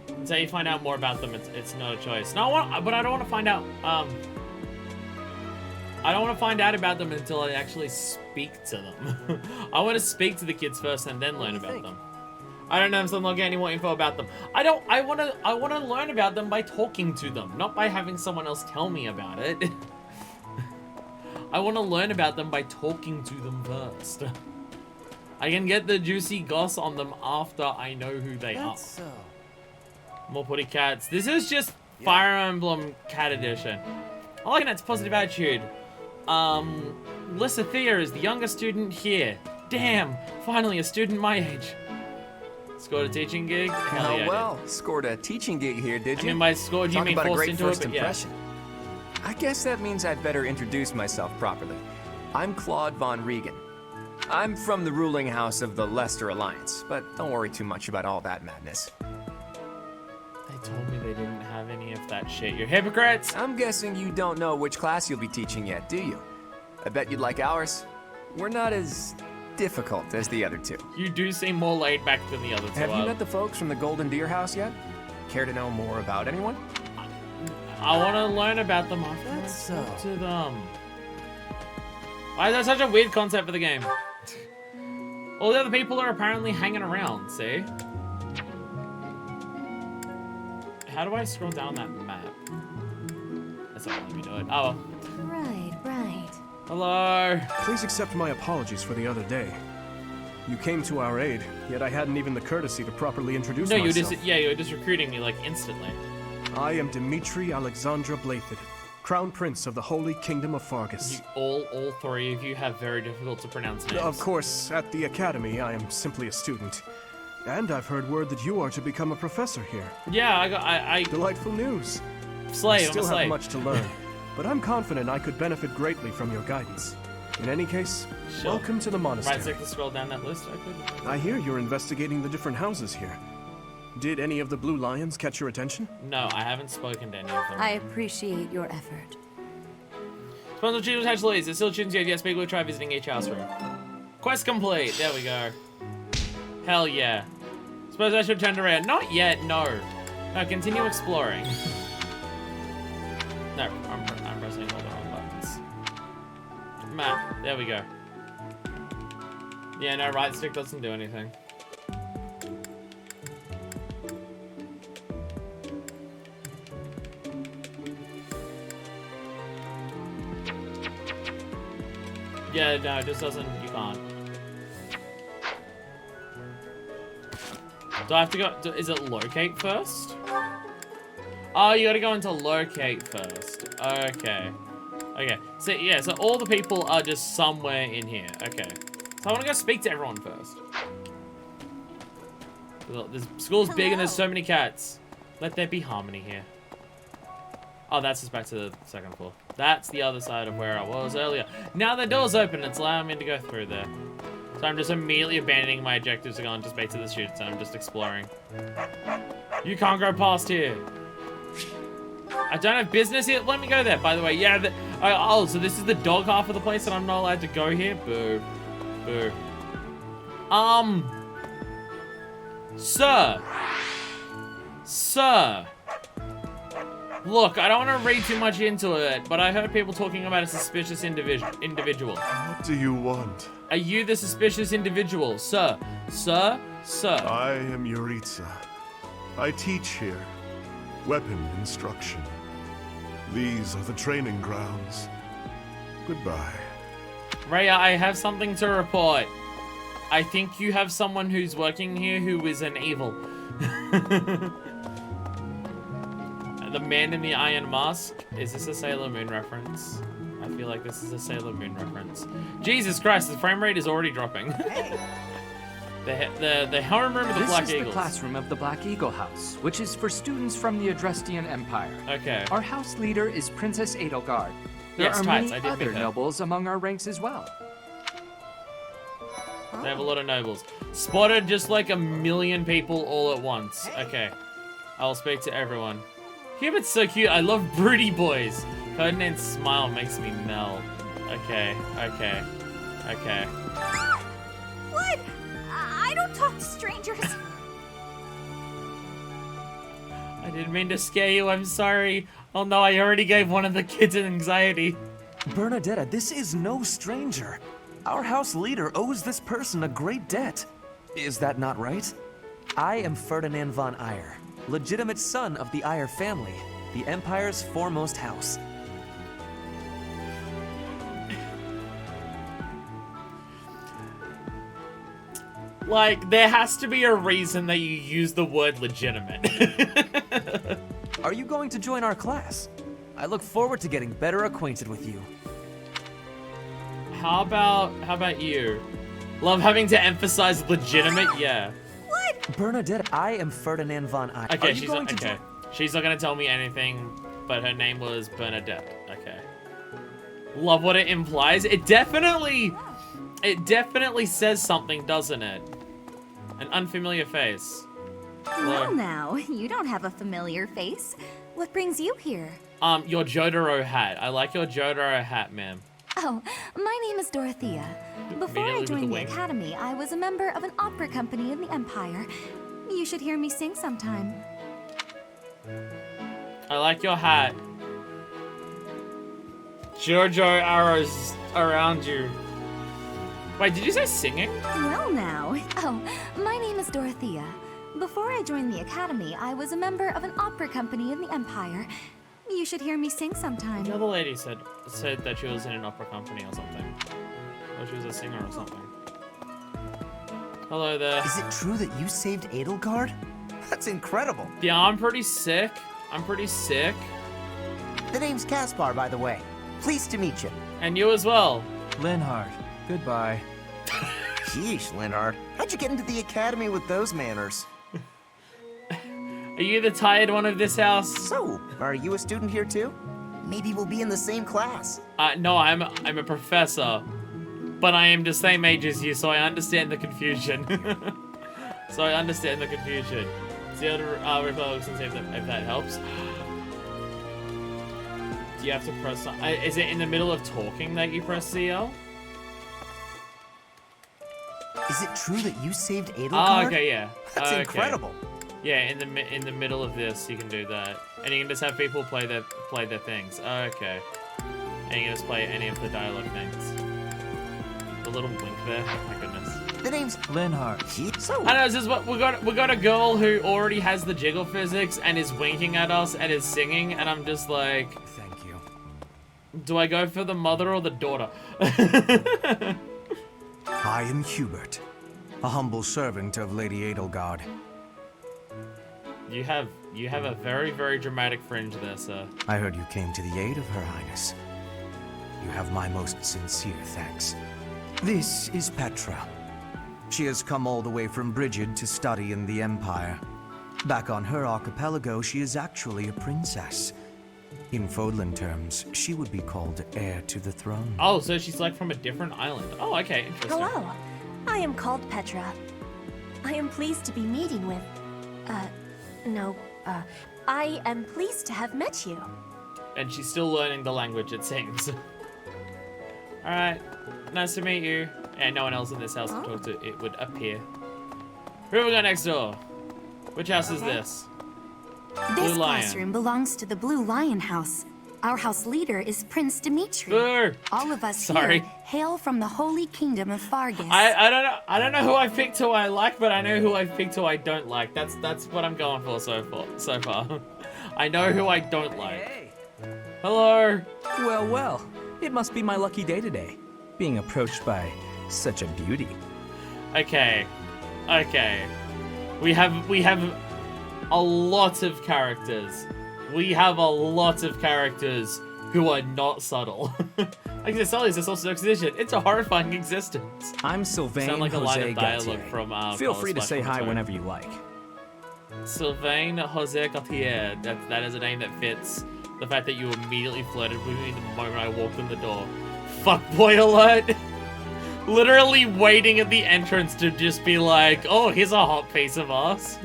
Until you find out more about them, it's not a choice. No, but I don't want to find out. I don't want to find out about them until I actually speak to them. I want to speak to the kids first and then learn about them. I don't know, so I'm not getting any more info about them. I want to learn about them by talking to them, not by having someone else tell me about it. I want to learn about them by talking to them first. I can get the juicy goss on them after I know who they are. So. More Putty Cats. This is just Fire Emblem Cat Edition. I like that's positive attitude. Lysithea is the youngest student here. Damn, finally a student my age. Scored a teaching gig? Hell yeah, well, scored a teaching gig here, did you? I mean, by scored, you Talk mean about a forced great into first it, but impression. I guess that means I'd better introduce myself properly. I'm Claude Von Regan. I'm from the ruling house of the Leicester Alliance, but don't worry too much about all that madness. They told me they didn't have any of that shit. You're hypocrites! I'm guessing you don't know which class you'll be teaching yet, do you? I bet you'd like ours. We're not as difficult as the other two. You do seem more laid back than the other two. Have you met the folks from the Golden Deer House yet? Care to know more about anyone? I want to learn about them after I talk to them. Why is that such a weird concept for the game? All the other people are apparently hanging around, see? How do I scroll down that map? That's not letting me do it. Oh well. Right. Hello. Please accept my apologies for the other day. You came to our aid, yet I hadn't even the courtesy to properly introduce No, myself. you were just recruiting me like instantly. I am Dimitri Alexandra Blathid, Crown Prince of the Holy Kingdom of Fargus. All three of you have very difficult to pronounce names. Of course, at the Academy, I am simply a student. And I've heard word that you are to become a professor here. Yeah, I Delightful news. Slave, I still I'm a slave. have much to learn, but I'm confident I could benefit greatly from your guidance. In any case, welcome to the monastery. Right, so I can scroll down that list. I could. I hear you're investigating the different houses here. Did any of the Blue Lions catch your attention? No, I haven't spoken to any of them. I appreciate your effort. Sponsor Children's Hatch Leads. There's still students yet. Yes, people will try visiting each house room. Quest complete. There we go. Hell yeah. Suppose I should turn around. Not yet, no. No, continue exploring. No, I'm pressing all the wrong buttons. Map. There we go. Yeah, no, right stick doesn't do anything. Yeah, no, it just doesn't, you can't. Do I have to go, is it locate first? Oh, you gotta go into locate first. Okay. Okay, so yeah, so all the people are just somewhere in here. Okay. So I wanna go speak to everyone first. Look, this school's big and there's so many cats. Let there be harmony here. Oh, that's just back to the second floor. That's the other side of where I was earlier. Now the door's open, it's allowing me to go through there. So I'm just immediately abandoning my objectives to go and just speak to the students and I'm just exploring. You can't go past here. I don't have business here. Let me go there, by the way. Yeah, oh, so this is the dog half of the place and I'm not allowed to go here? Boo. Boo. Sir. Look, I don't want to read too much into it, but I heard people talking about a suspicious individual. What do you want? Are you the suspicious individual? Sir. Sir? Sir. I am Yuritsa. I teach here. Weapon instruction. These are the training grounds. Goodbye. Rhea, I have something to report. I think you have someone who's working here who is an evil. The man in the iron mask. Is this a Sailor Moon reference? I feel like this is a Sailor Moon reference. Jesus Christ, the frame rate is already dropping. The homeroom of the Black Eagles. This is the classroom of the Black Eagle House, which is for students from the Adrestian Empire. Okay. Our house leader is Princess Edelgard. There Yes, are tights, many I did other pick her. nobles among our ranks as well. They have a lot of nobles. Spotted just like a million people all at once. Okay. I'll speak to everyone. Cupid's so cute. I love broody boys. Ferdinand's smile makes me melt. Okay. Okay. Okay. What? I don't talk to strangers. I didn't mean to scare you. I'm sorry. Oh no, I already gave one of the kids an anxiety. Bernadetta, this is no stranger. Our house leader owes this person a great debt. Is that not right? I am Ferdinand von Eyre, legitimate son of the Eyre family, the Empire's foremost house. Like, there has to be a reason that you use the word legitimate. Are you going to join our class? I look forward to getting better acquainted with you. How about you? Love having to emphasize legitimate. Yeah. Bernadette, I am Ferdinand von Eyre. Okay, Are you she's going not, to okay. She's not gonna tell me anything, but her name was Bernadette. Okay. Love what it implies. It definitely says something, doesn't it? An unfamiliar face. Well now, you don't have a familiar face. What brings you here? Your Jotaro hat. I like your Jotaro hat, ma'am. Oh, my name is Dorothea. Before I joined the academy, I was a member of an opera company in the Empire. You should hear me sing sometime. I like your hat. Jojo arrows around you. Wait, did you say singing? Well now. Oh, my name is Dorothea. Before I joined the academy, I was a member of an opera company in the Empire. You should hear me sing sometime. The other lady said that she was in an opera company or something. Or she was a singer or something. Hello there. Is it true that you saved Edelgard? That's incredible. Yeah, I'm pretty sick. The name's Caspar, by the way. Pleased to meet you. And you as well. Linhard, goodbye. Sheesh, Linhard. How'd you get into the academy with those manners? Are you the tired one of this house? So, are you a student here too? Maybe we'll be in the same class. No, I'm a professor. But I am the same age as you, so I understand the confusion. So I understand the confusion. See how to Republics and see if that helps. Do you have to press... is it in the middle of talking that you press CL? Is it true that you saved Edelgard? Oh, okay, yeah. That's okay. incredible. Yeah, in the middle of this, you can do that, and you can just have people play their things. Okay, and you can just play any of the dialogue things. The little wink there. Oh my goodness. The name's Linhard. So I know. This is what we got a girl who already has the jiggle physics and is winking at us and is singing, and I'm just like, thank you. Do I go for the mother or the daughter? I am Hubert, a humble servant of Lady Edelgard. You have a very, very dramatic fringe there, sir. I heard you came to the aid of Her Highness. You have my most sincere thanks. This is Petra. She has come all the way from Brigid to study in the Empire. Back on her archipelago, she is actually a princess. In Fodlan terms, she would be called heir to the throne. Oh, so she's like from a different island. Oh, okay, interesting. Hello, I am called Petra. I am pleased to be meeting with, I am pleased to have met you. And she's still learning the language, it seems. Alright, nice to meet you. And no one else in this house to talk to, it would appear. Who have we got next door? Which house is this? This Blue Lion. classroom belongs to the Blue Lion House. Our house leader is Prince Dimitri. All of us Sorry. here hail from the Holy Kingdom of Fargus. I don't know who I picked who I like, but I know who I picked who I don't like. That's what I'm going for so far. I know who I don't like. Hello. Well, it must be my lucky day today, being approached by such a beauty. Okay. We have a lot of characters. We have a lot of characters who are not subtle. I can tell this also exhibition. It's a horrifying existence. I'm Sylvain Sound like a line Jose of dialogue Gautier. from Feel free to Splash say hi Monastery. whenever you like. Sylvain Jose Gautier. That is a name that fits the fact that you immediately flirted with me the moment I walked in the door. Fuckboy alert! Literally waiting at the entrance to just be like, oh, here's a hot piece of ass.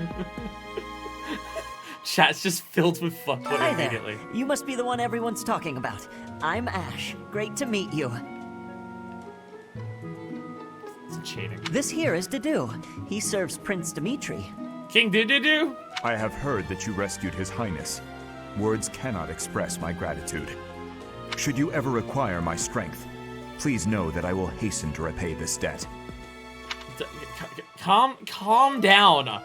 Chat's just filled with fuckboy Hi immediately. there. You must be the one everyone's talking about. I'm Ash. Great to meet you. It's cheating. This here is Dudu. He serves Prince Dimitri. King Dudu? I have heard that you rescued His Highness. Words cannot express my gratitude. Should you ever require my strength, please know that I will hasten to repay this debt. Calm down.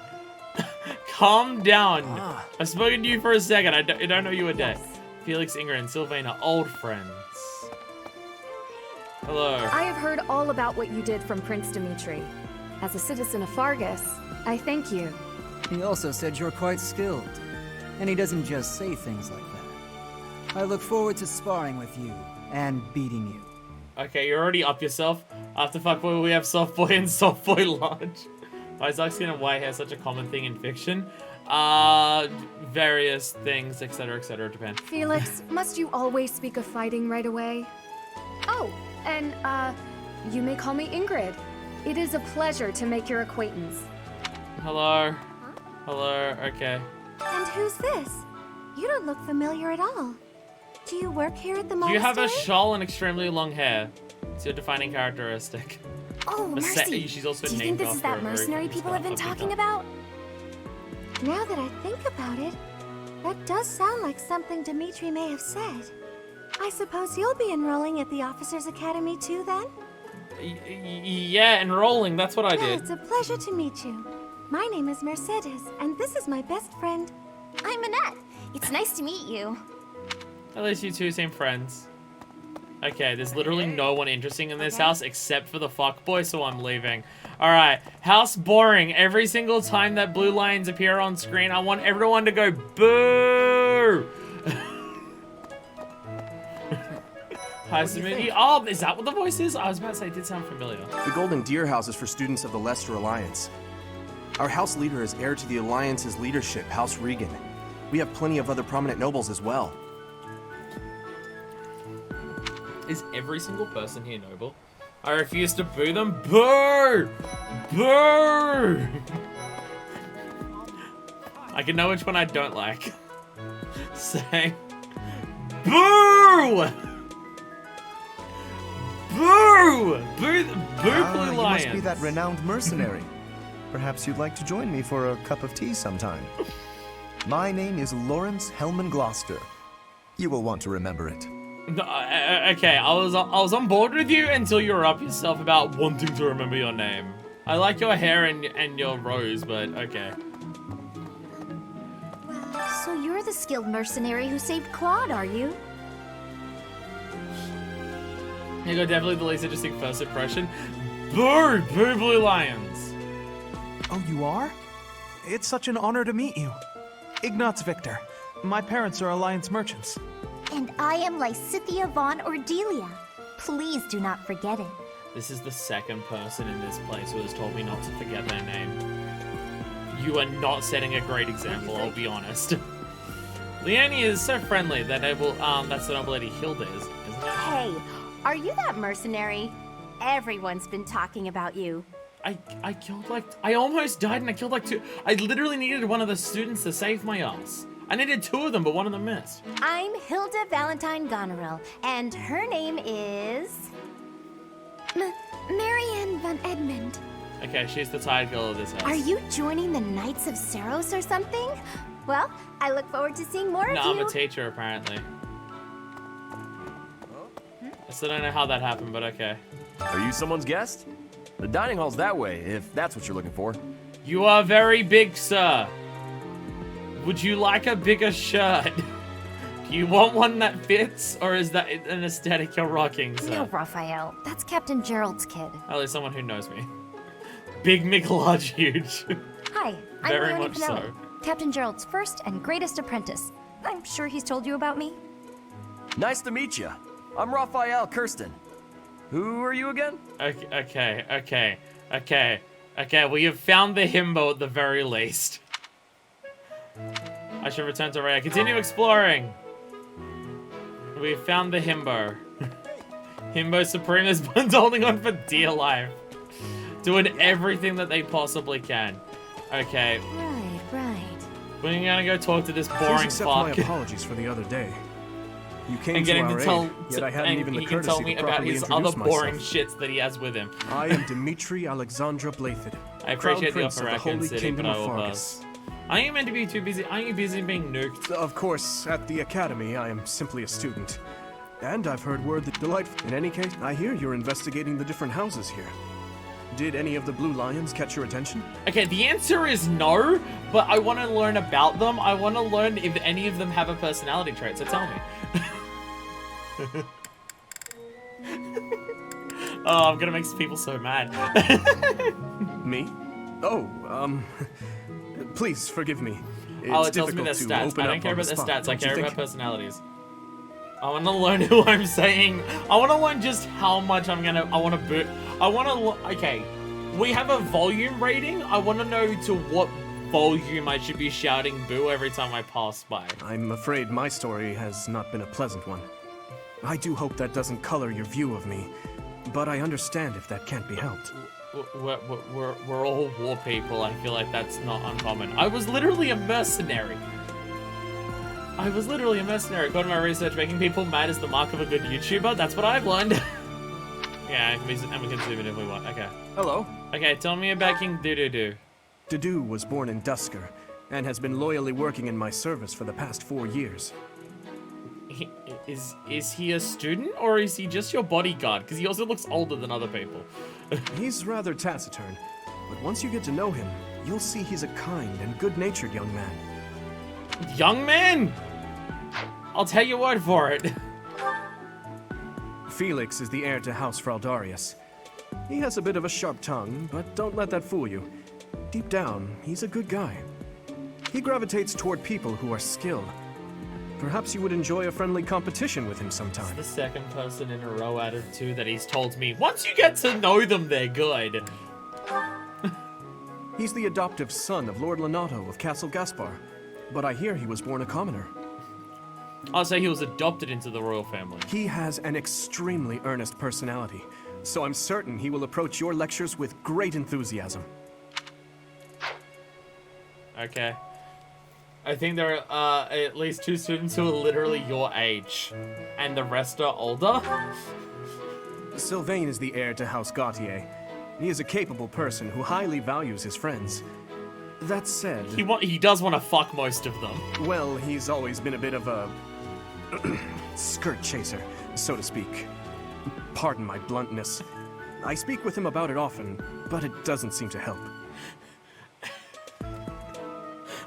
Calm down. I've spoken to you for a second. I don't know you a day. Felix, Ingrid, and Sylvain are old friends. Hello. I have heard all about what you did from Prince Dimitri. As a citizen of Fargus, I thank you. He also said you're quite skilled. And he doesn't just say things like that. I look forward to sparring with you and beating you. Okay, you're already up yourself. After fuckboy, we have softboy and softboy large. Why is dark skin and white hair such a common thing in fiction? Various things, etc., Japan. Felix, must you always speak of fighting right away? Oh, and, you may call me Ingrid. It is a pleasure to make your acquaintance. Hello. Huh? Hello, okay. And who's this? You don't look familiar at all. Do you work here at the monastery? You have a shawl and extremely long hair. It's your defining characteristic. Oh, Mercy. She's also Do you think this is that mercenary people have been talking about? Now that I think about it, that does sound like something Dimitri may have said. I suppose you'll be enrolling at the Officers' Academy too, then? Yeah, enrolling. That's what I did. It's a pleasure to meet you. My name is Mercedes, and this is my best friend. I'm Annette. It's nice to meet you. At least you two seem friends. Okay, there's literally no one interesting in this house except for the fuckboy, so I'm leaving. Alright, house boring. Every single time that blue lions appear on screen, I want everyone to go boo! Hi, Smitty. Oh, is that what the voice is? I was about to say it did sound familiar. The Golden Deer House is for students of the Leicester Alliance. Our house leader is heir to the Alliance's leadership, House Regan. We have plenty of other prominent nobles as well. Is every single person here noble? I refuse to boo them. Boo! Boo! I can know which one I don't like. Say, boo! Boo! Boo! Boo! Blue You Lions. must be that renowned mercenary. Perhaps you'd like to join me for a cup of tea sometime. My name is Lawrence Hellman Gloucester. You will want to remember it. Okay, I was on board with you until you were up yourself about wanting to remember your name. I like your hair and your rose, but okay. So you're the skilled mercenary who saved Claude, are you? You got definitely the least interesting first impression. Boo! Boo Blue Lions! Oh, you are? It's such an honor to meet you. Ignatz Victor. My parents are Alliance merchants. And I am Lysithia von Ordelia. Please do not forget it. This is the second person in this place who has told me not to forget their name. You are not setting a great example, I'll be honest. Leonie is so friendly. That that's the noble lady Hilda is, isn't it? Hey, are you that mercenary? Everyone's been talking about you. I killed I almost died and I killed two. I literally needed one of the students to save my ass. I needed two of them, but one of them missed. I'm Hilda Valentine Goneril, and her name is... Marianne von Edmund. Okay, she's the tired girl of this house. Are you joining the Knights of Saros or something? Well, I look forward to seeing more of you. No, I'm a teacher, apparently. I still don't know how that happened, but okay. Are you someone's guest? The dining hall's that way, if that's what you're looking for. You are very big, sir. Would you like a bigger shirt? Do you want one that fits, or is that an aesthetic you're rocking, sir? No, Raphael. That's Captain Gerald's kid. At least someone who knows me. Big, Mick, large, huge. Hi, I'm Very Leonie much Pinelli, so. Captain Gerald's first and greatest apprentice. I'm sure he's told you about me. Nice to meet you. I'm Raphael Kirsten. Who are you again? Okay. Well, you've found the himbo at the very least. I should return to Rhea. Continue exploring. We found the himbo. Himbo Supreme has been holding on for dear life. Doing everything that they possibly can. Okay. Right. We're gonna go talk to this Please boring accept fuck. my apologies for the other day. You came And to getting our to tell, aid, yet I hadn't and even the he can courtesy tell to me about properly his other introduce boring myself. shits that he has with him. I am Dimitri Alexandra Blathid, I appreciate the Crown Prince offer, of the Raccoon Holy City, Kingdom but I of will Fargus. pass. Are you meant to be too busy? Are you busy being nuked? Of course, at the Academy, I am simply a student. And I've heard word that delightful. In any case, I hear you're investigating the different houses here. Did any of the Blue Lions catch your attention? Okay, the answer is no, but I want to learn about them. I want to learn if any of them have a personality trait, so tell me. Oh, I'm gonna make people so mad. Me? Oh, please forgive me. Oh, It's it tells me difficult their to stats. open I up don't care on the about their spot, stats, I don't you care think? about personalities. I want to learn who I'm saying. I want to learn just how much I want to boo. Okay. We have a volume rating. I want to know to what volume I should be shouting boo every time I pass by. I'm afraid my story has not been a pleasant one. I do hope that doesn't color your view of me, but I understand if that can't be helped. We're all war people. I feel like that's not uncommon. I was literally a mercenary. According to my research, making people mad is the mark of a good YouTuber. That's what I've learned. Yeah, and we can zoom in if we want. Okay. Hello. Okay, tell me about King Doo-Doo-Doo. Doo-Doo was born in Dusker, and has been loyally working in my service for the past 4 years. Is he a student, or is he just your bodyguard? Because he also looks older than other people. He's rather taciturn, but once you get to know him, you'll see he's a kind and good-natured young man. Young man? I'll take your word for it. Felix is the heir to House Fraldarius. He has a bit of a sharp tongue, but don't let that fool you. Deep down, he's a good guy. He gravitates toward people who are skilled. Perhaps you would enjoy a friendly competition with him sometime. It's the second person in a row out of 2 that he's told me, once you get to know them, they're good. He's the adoptive son of Lord Lenato of Castle Gaspar, but I hear he was born a commoner. I'll say he was adopted into the royal family. He has an extremely earnest personality, so I'm certain he will approach your lectures with great enthusiasm. Okay. I think there are at least 2 students who are literally your age, and the rest are older. Sylvain is the heir to House Gautier. He is a capable person who highly values his friends. That said... He does want to fuck most of them. Well, he's always been a bit of a... skirt chaser, so to speak. Pardon my bluntness. I speak with him about it often, but it doesn't seem to help.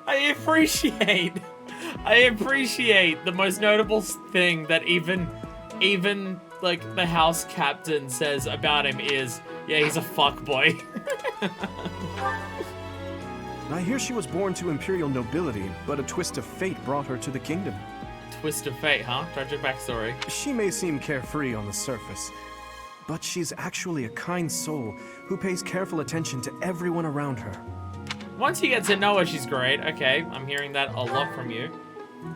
I appreciate the most notable thing that even like the house captain says about him is, yeah, he's a fuckboy. I hear she was born to imperial nobility, but a twist of fate brought her to the kingdom. Twist of fate, huh? Tragic backstory. She may seem carefree on the surface, but she's actually a kind soul who pays careful attention to everyone around her. Once you get to know her, she's great. Okay, I'm hearing that a lot from you.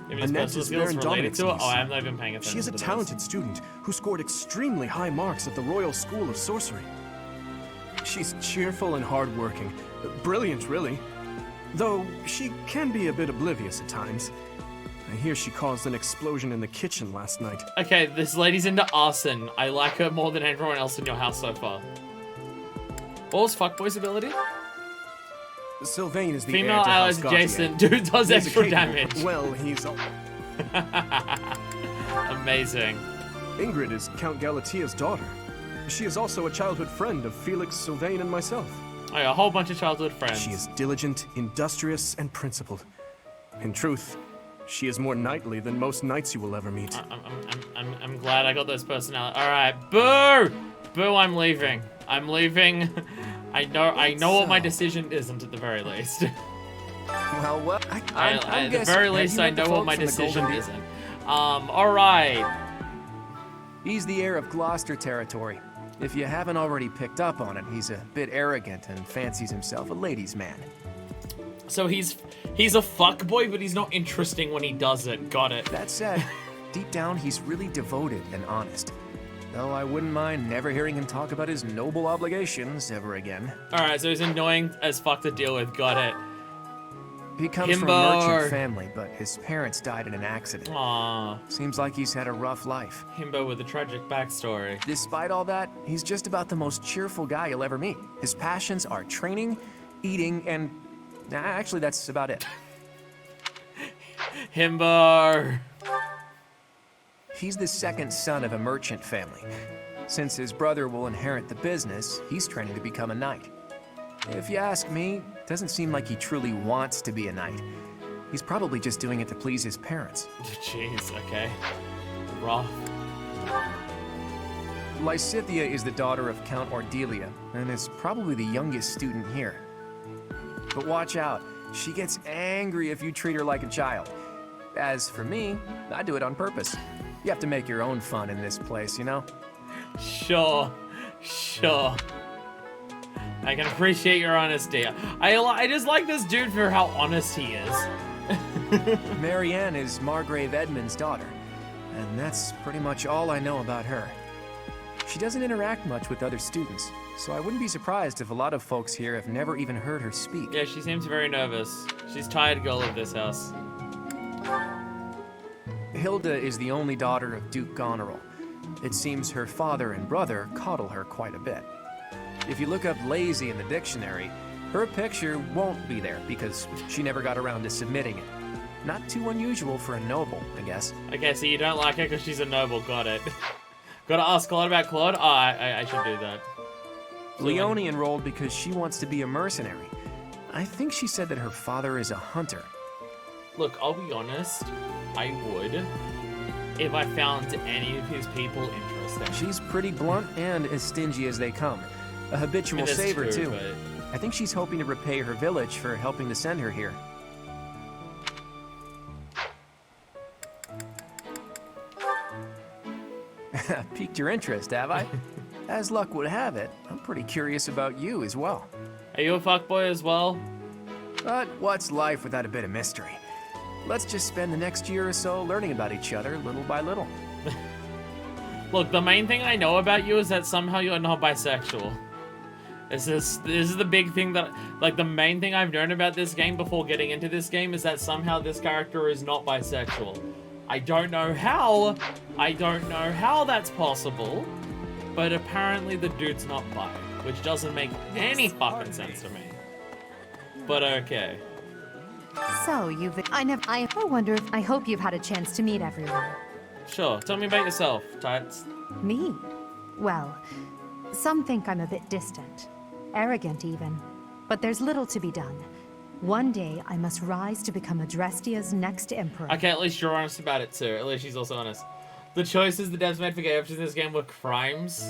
Annette is Baron Dominic's niece. Oh, I'm not even paying attention. She is a talented student who scored extremely high marks at the Royal School of Sorcery. She's cheerful and hardworking. Brilliant, really. Though she can be a bit oblivious at times. I hear she caused an explosion in the kitchen last night. Okay, this lady's into arson. I like her more than everyone else in your house so far. What was Fuckboy's ability? Sylvain is the female heir to allies House Gautier. adjacent. Dude does He's extra capable- damage. Well, he's... Amazing. Ingrid is Count Galatia's daughter. She is also a childhood friend of Felix, Sylvain, and myself. Oh, yeah, a whole bunch of childhood friends. She is diligent, industrious, and principled. In truth, she is more knightly than most knights you will ever meet. I'm glad I got those personalities. All right, boo, boo. I'm leaving. I'm leaving. I know what my decision isn't at the very least. Well, what? At the very least, I know what my decision isn't. All right. He's the heir of Gloucester territory. If you haven't already picked up on it, he's a bit arrogant and fancies himself a ladies' man. So he's a fuckboy, but he's not interesting when he does it. Got it. That said, deep down, he's really devoted and honest. Though I wouldn't mind never hearing him talk about his noble obligations ever again. Alright, so he's annoying as fuck to deal with. Got it. He comes from a merchant family, but his parents died in an accident. Aww. Seems like he's had a rough life. Himbo with a tragic backstory. Despite all that, he's just about the most cheerful guy you'll ever meet. His passions are training, eating, and... actually, that's about it. Himbo. He's the second son of a merchant family. Since his brother will inherit the business, he's training to become a knight. If you ask me, it doesn't seem like he truly wants to be a knight. He's probably just doing it to please his parents. Jeez, okay. Rough. Lysithia is the daughter of Count Ordelia, and is probably the youngest student here. But watch out, she gets angry if you treat her like a child. As for me, I do it on purpose. You have to make your own fun in this place, you know? Sure. I can appreciate your honesty. I just like this dude for how honest he is. Marianne is Margrave Edmund's daughter, and that's pretty much all I know about her. She doesn't interact much with other students, so I wouldn't be surprised if a lot of folks here have never even heard her speak. Yeah, she seems very nervous. She's tired girl of this house. Hilda is the only daughter of Duke Goneril. It seems her father and brother coddle her quite a bit. If you look up lazy in the dictionary, her picture won't be there because she never got around to submitting it. Not too unusual for a noble, I guess. Okay, so you don't like her because she's a noble, got it. Gotta ask Claude about Claude? Oh, I should do that. Leone enrolled because she wants to be a mercenary. I think she said that her father is a hunter. Look, I'll be honest, I would if I found any of his people interesting. She's pretty blunt and as stingy as they come. A habitual saver, true, too. but... I think she's hoping to repay her village for helping to send her here. Piqued your interest, have I? As luck would have it, I'm pretty curious about you as well. Are you a fuckboy as well? But what's life without a bit of mystery? Let's just spend the next year or so learning about each other little by little. Look, the main thing I know about you is that somehow you're not bisexual. This is the big thing that, like, the main thing I've known about this game before getting into this game is that somehow this character is not bisexual. I don't know how that's possible, but apparently the dude's not bi, which doesn't make any fucking sense to me. But okay. So I hope you've had a chance to meet everyone. Sure, tell me about yourself, Tights. Me? Well, some think I'm a bit distant. Arrogant even. But there's little to be done. One day, I must rise to become Adrestia's next emperor. Okay, at least you're honest about it too. At least she's also honest. The choices the devs made for characters in this game were crimes.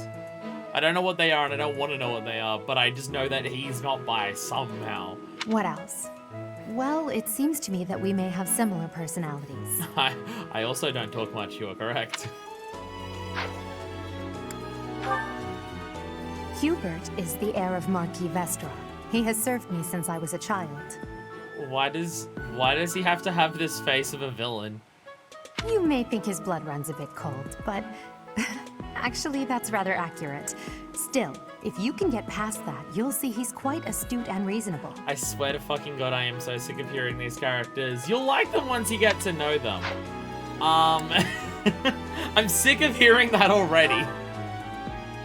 I don't know what they are and I don't want to know what they are, but I just know that he's not bi somehow. What else? Well, it seems to me that we may have similar personalities. I also don't talk much, you are correct. Hubert is the heir of Marquis Vestra. He has served me since I was a child. Why does he have to have this face of a villain? You may think his blood runs a bit cold, but actually that's rather accurate. Still, if you can get past that, you'll see he's quite astute and reasonable. I swear to fucking God, I am so sick of hearing these characters. You'll like them once you get to know them. I'm sick of hearing that already.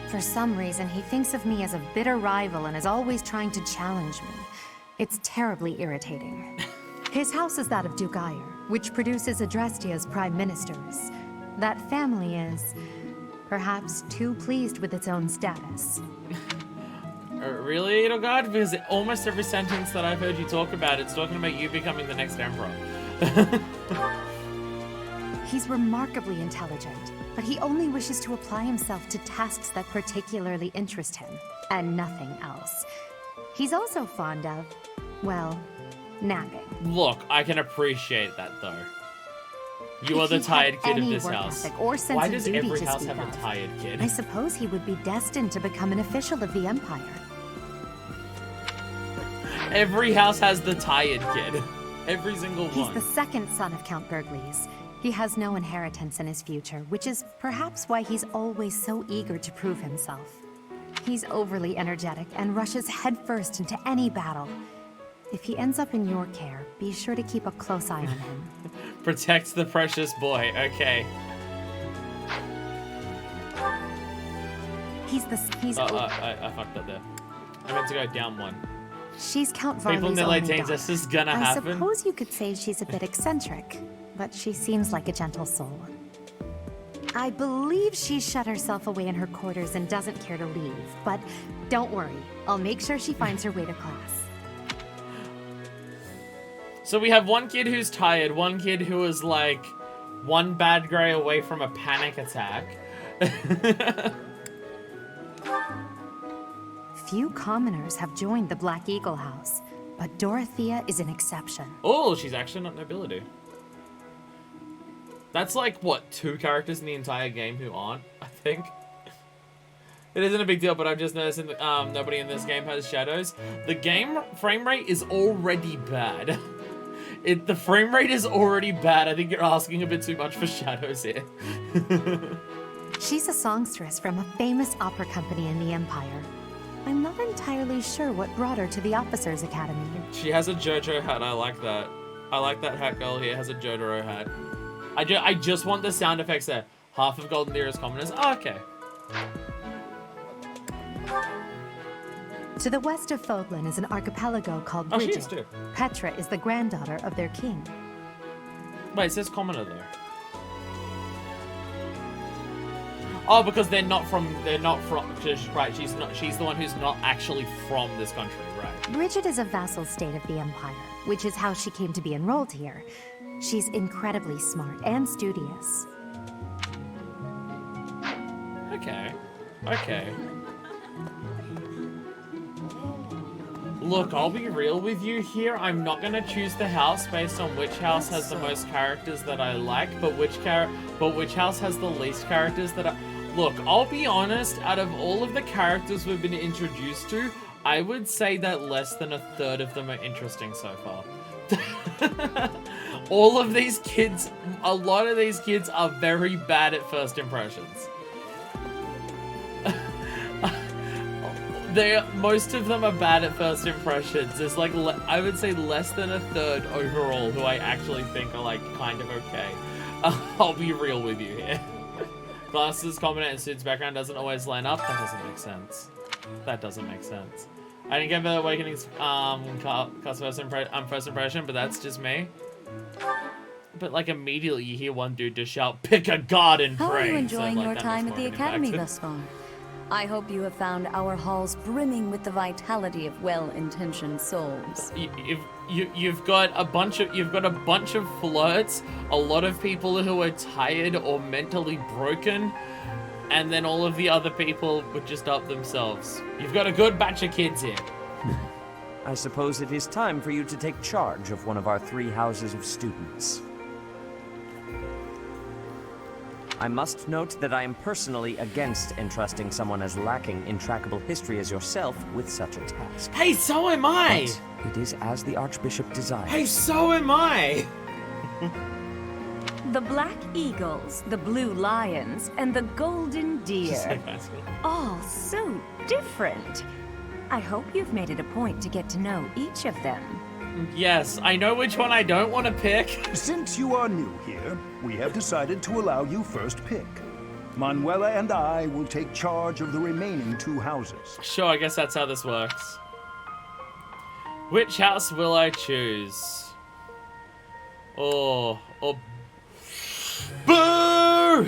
For some reason, he thinks of me as a bitter rival and is always trying to challenge me. It's terribly irritating. His house is that of Duke Ire, which produces Adrestia's prime ministers. That family is, perhaps, too pleased with its own status. Really, Edelgard? Because almost every sentence that I've heard you talk about, it's talking about you becoming the next emperor. He's remarkably intelligent, but he only wishes to apply himself to tasks that particularly interest him, and nothing else. He's also fond of, well, napping. Look, I can appreciate that, though. You are the tired kid of this house. Why does every house have a tired kid? I suppose he would be destined to become an official of the Empire. Every house has the tired kid. Every single one. He's the second son of Count Burgleys. He has no inheritance in his future, which is perhaps why he's always so eager to prove himself. He's overly energetic and rushes headfirst into any battle. If he ends up in your care, be sure to keep a close eye on him. Protect the precious boy, okay. I fucked up there. I meant to go down one. She's Count Varley's People in their only late teens, daughter. this is gonna happen. I suppose you could say she's a bit eccentric, but she seems like a gentle soul. I believe she's shut herself away in her quarters and doesn't care to leave, but don't worry, I'll make sure she finds her way to class. So we have one kid who's tired, one kid who is like one bad grey away from a panic attack. Few commoners have joined the Black Eagle House, but Dorothea is an exception. Oh, she's actually not nobility. That's like, what, 2 characters in the entire game who aren't, I think. It isn't a big deal, but I'm just noticing that nobody in this game has shadows. The game frame rate is already bad. The frame rate is already bad. I think you're asking a bit too much for shadows here. She's a songstress from a famous opera company in the Empire. I'm not entirely sure what brought her to the Officers Academy. She has a JoJo hat. I like that. I like that hat girl here has a JoJo hat. I just want the sound effects there. Half of Golden Deer is commoners. Oh, okay. To the west of Fodlan is an archipelago called Oh, she Bridget. is too. Petra is the granddaughter of their king. Wait, it says commoner there. Oh, because they're not from, right, she's the one who's not actually from this country, right. Bridget is a vassal state of the Empire, which is how she came to be enrolled here. She's incredibly smart and studious. Okay. Okay. Look, I'll be real with you here. I'm not gonna choose the house based on which house has the most characters that I like, but which house has the least characters that I... Look, I'll be honest, out of all of the characters we've been introduced to, I would say that less than a third of them are interesting so far. All of these kids, a lot of these kids are very bad at first impressions. Most of them are bad at first impressions. There's like, I would say less than a third overall who I actually think are like kind of okay. I'll be real with you here. Glasses, competent, and Suit's background doesn't always line up. That doesn't make sense. That doesn't make sense. I didn't get the Awakening's first impression, but that's just me. But like immediately you hear one dude just shout, "Pick a god and pray." How are you enjoying So, like, your that time makes at the more of an Academy impact. thus far? I hope you have found our halls brimming with the vitality of well-intentioned souls. You've got a bunch of flirts, a lot of people who are tired or mentally broken, and then all of the other people would just up themselves. You've got a good batch of kids here. I suppose it is time for you to take charge of one of our 3 houses of students. I must note that I am personally against entrusting someone as lacking in trackable history as yourself with such a task. Hey, so am I! But it is as the Archbishop desires. Hey, so am I! The Black Eagles, the Blue Lions, and the Golden Deer. All so different. I hope you've made it a point to get to know each of them. Yes, I know which one I don't want to pick. Since you are new here, we have decided to allow you first pick. Manuela and I will take charge of the remaining 2 houses. Sure, I guess that's how this works. Which house will I choose? Oh, boo!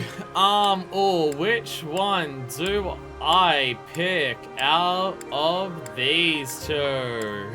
Which one do I pick out of these 2?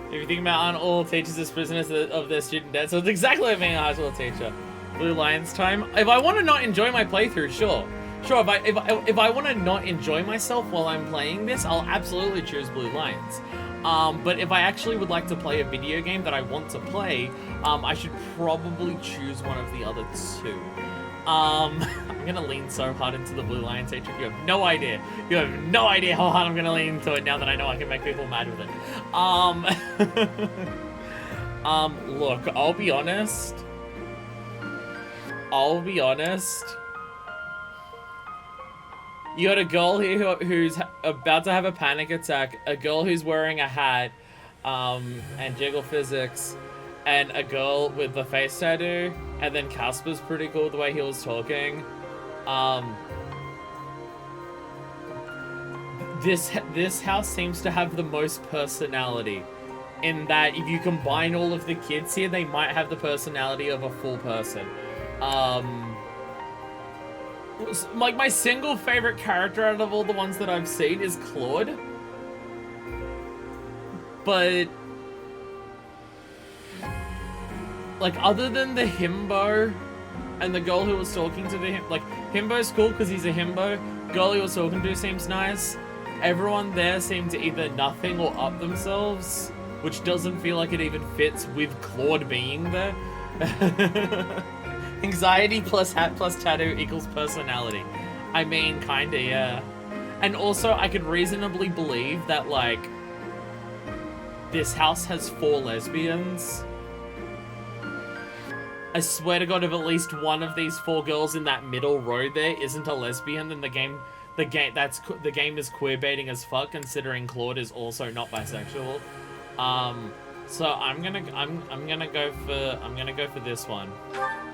If you think about aren't all teachers as prisoners of their student debt, so it's exactly like being a high school teacher. Blue Lions time. If I want to not enjoy my playthrough, sure. Sure, if I want to not enjoy myself while I'm playing this, I'll absolutely choose Blue Lions. But if I actually would like to play a video game that I want to play, I should probably choose one of the other 2. I'm gonna lean so hard into the Blue Lions teacher. You have no idea. You have no idea how hard I'm gonna lean into it now that I know I can make people mad with it. Look, I'll be honest. You got a girl here who's about to have a panic attack, a girl who's wearing a hat, and jiggle physics, and a girl with the face tattoo, and then Casper's pretty cool the way he was talking. This house seems to have the most personality, in that if you combine all of the kids here, they might have the personality of a full person. Like, my single favorite character out of all the ones that I've seen is Claude. But like, other than the himbo and the girl who was talking to the like, himbo's cool because he's a himbo. Girl he was talking to seems nice. Everyone there seemed to either nothing or up themselves, which doesn't feel like it even fits with Claude being there. Anxiety plus hat plus tattoo equals personality. I mean, kinda, yeah. And also, I could reasonably believe that, like, this house has 4 lesbians. I swear to God, if at least one of these 4 girls in that middle row there isn't a lesbian, then the game is queer baiting as fuck, considering Claude is also not bisexual. So I'm gonna go for this one.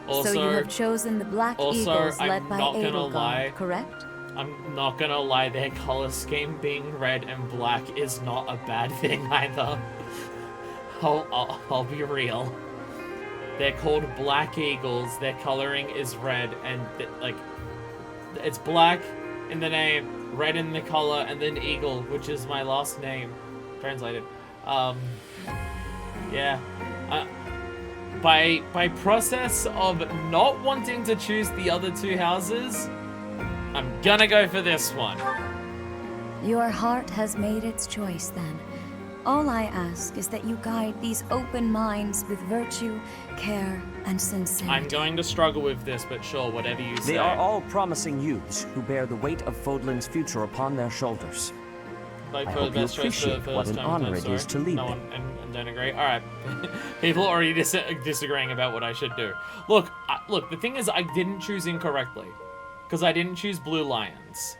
Also, so you have chosen the Black Eagles led by Edelgard, correct? I'm not gonna lie, their color scheme being red and black is not a bad thing either. I'll be real. They're called Black Eagles. Their coloring is red, and like, it's black in the name, red in the color, and then Eagle, which is my last name, translated. Yeah. By process of not wanting to choose the other 2 houses, I'm gonna go for this one. Your heart has made its choice then. All I ask is that you guide these open minds with virtue, care, and sincerity. I'm going to struggle with this, but sure, whatever you say. They are all promising youths who bear the weight of Fodlan's future upon their shoulders. Like, I hope you appreciate what an honor it is to lead them. And don't agree. All right, people are already disagreeing about what I should do. Look, look. The thing is, I didn't choose incorrectly, because I didn't choose blue lions.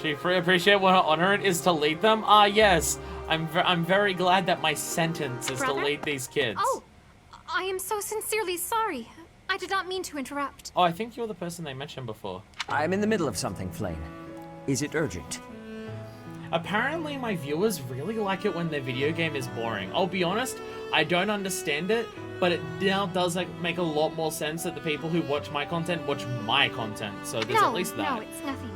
She appreciate what an honor it is to lead them. Ah, yes. I'm very glad that my sentence is to lead these kids. Oh, I am so sincerely sorry. I did not mean to interrupt. Oh, I think you're the person they mentioned before. I'm in the middle of something, Flame. Is it urgent? Apparently, my viewers really like it when their video game is boring. I'll be honest, I don't understand it, but it now does make a lot more sense that the people who watch my content watch my content. So there's at least that. No, it's nothing.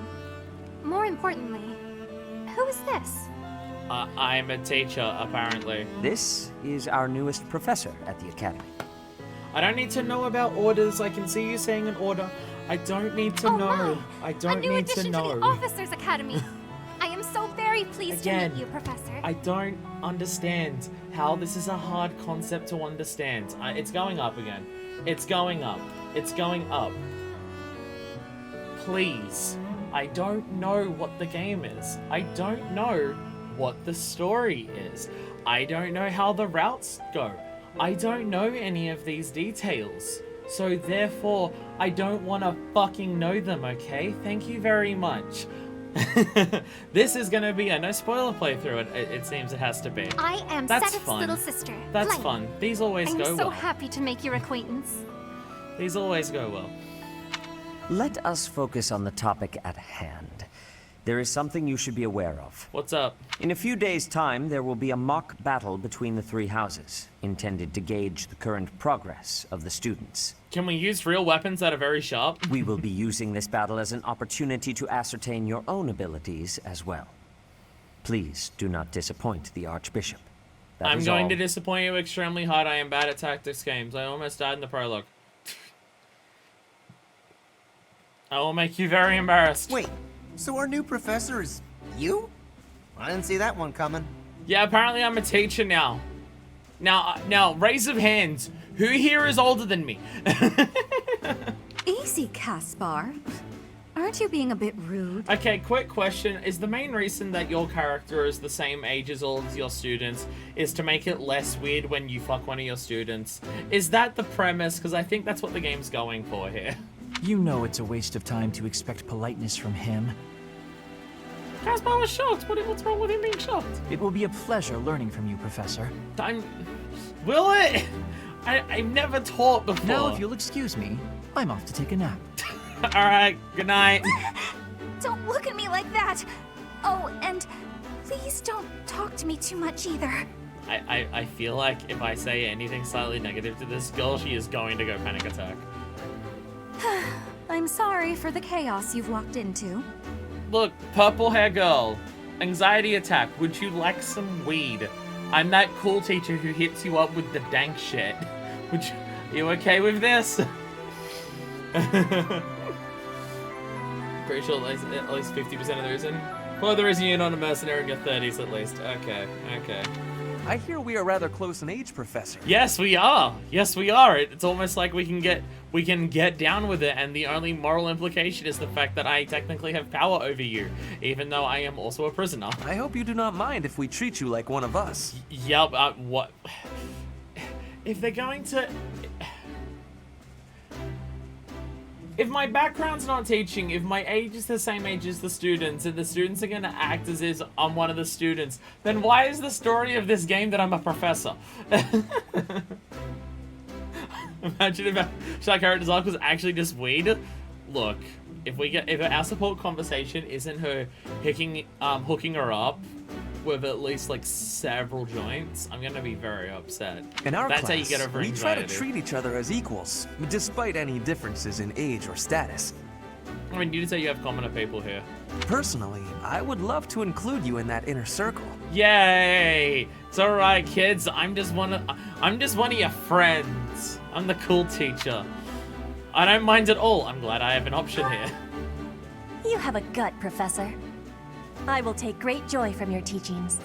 More importantly, who is this? I'm a teacher, apparently. This is our newest professor at the academy. I don't need to know about orders. I can see you saying an order. I don't need to know. Wow. I don't need to know. A new addition to the Officers Academy. I am so very pleased to meet you, Professor. I don't understand how this is a hard concept to understand. It's going up again. It's going up. It's going up. Please. I don't know what the game is. I don't know what the story is. I don't know how the routes go. I don't know any of these details. So therefore, I don't want to fucking know them, okay? Thank you very much. This is gonna be a no spoiler playthrough, it seems it has to be. I am Seteth's little sister. That's Flame. fun. These always go well. I'm so happy to make your acquaintance. These always go well. Let us focus on the topic at hand. There is something you should be aware of. What's up? In a few days' time, there will be a mock battle between the 3 houses, intended to gauge the current progress of the students. Can we use real weapons that are very sharp? We will be using this battle as an opportunity to ascertain your own abilities as well. Please do not disappoint the Archbishop. I'm going to disappoint you extremely hard. I am bad at tactics games. I almost died in the prologue. I will make you very embarrassed. Wait, so our new professor is you? I didn't see that one coming. Yeah, apparently I'm a teacher now. Now, raise of hands. Who here is older than me? Easy, Caspar. Aren't you being a bit rude? Okay, quick question. Is the main reason that your character is the same age as all of your students is to make it less weird when you fuck one of your students? Is that the premise? Because I think that's what the game's going for here. You know it's a waste of time to expect politeness from him. Caspar was shocked. What's wrong with him being shocked? It will be a pleasure learning from you, Professor. Will it? I've never taught before. Now, if you'll excuse me, I'm off to take a nap. Alright, good night. Don't look at me like that! Oh, and please don't talk to me too much either. I feel like if I say anything slightly negative to this girl, she is going to go panic attack. I'm sorry for the chaos you've walked into. Look, purple hair girl, anxiety attack, would you like some weed? I'm that cool teacher who hits you up with the dank shit. You okay with this? Pretty sure at least 50% of the reason. Well, the reason you're not a mercenary in your 30s at least. Okay. I hear we are rather close in age, Professor. Yes, we are. Yes, we are. It's almost like we can get down with it, and the only moral implication is the fact that I technically have power over you, even though I am also a prisoner. I hope you do not mind if we treat you like one of us. Yep. What? If they're going to. If my background's not teaching, if my age is the same age as the students, and the students are going to act as if I'm one of the students, then why is the story of this game that I'm a professor? Imagine if our character's arc was actually just weed. Look, if our support conversation isn't her hooking her up with at least like several joints, I'm gonna be very upset. In our That's class, how you get over we try anxiety. to treat each other as equals, despite any differences in age or status. I mean, you did say you have commoner people here. Personally, I would love to include you in that inner circle. Yay! It's alright, kids. I'm just one of your friends. I'm the cool teacher. I don't mind at all. I'm glad I have an option here. You have a gut, Professor. I will take great joy from your teachings.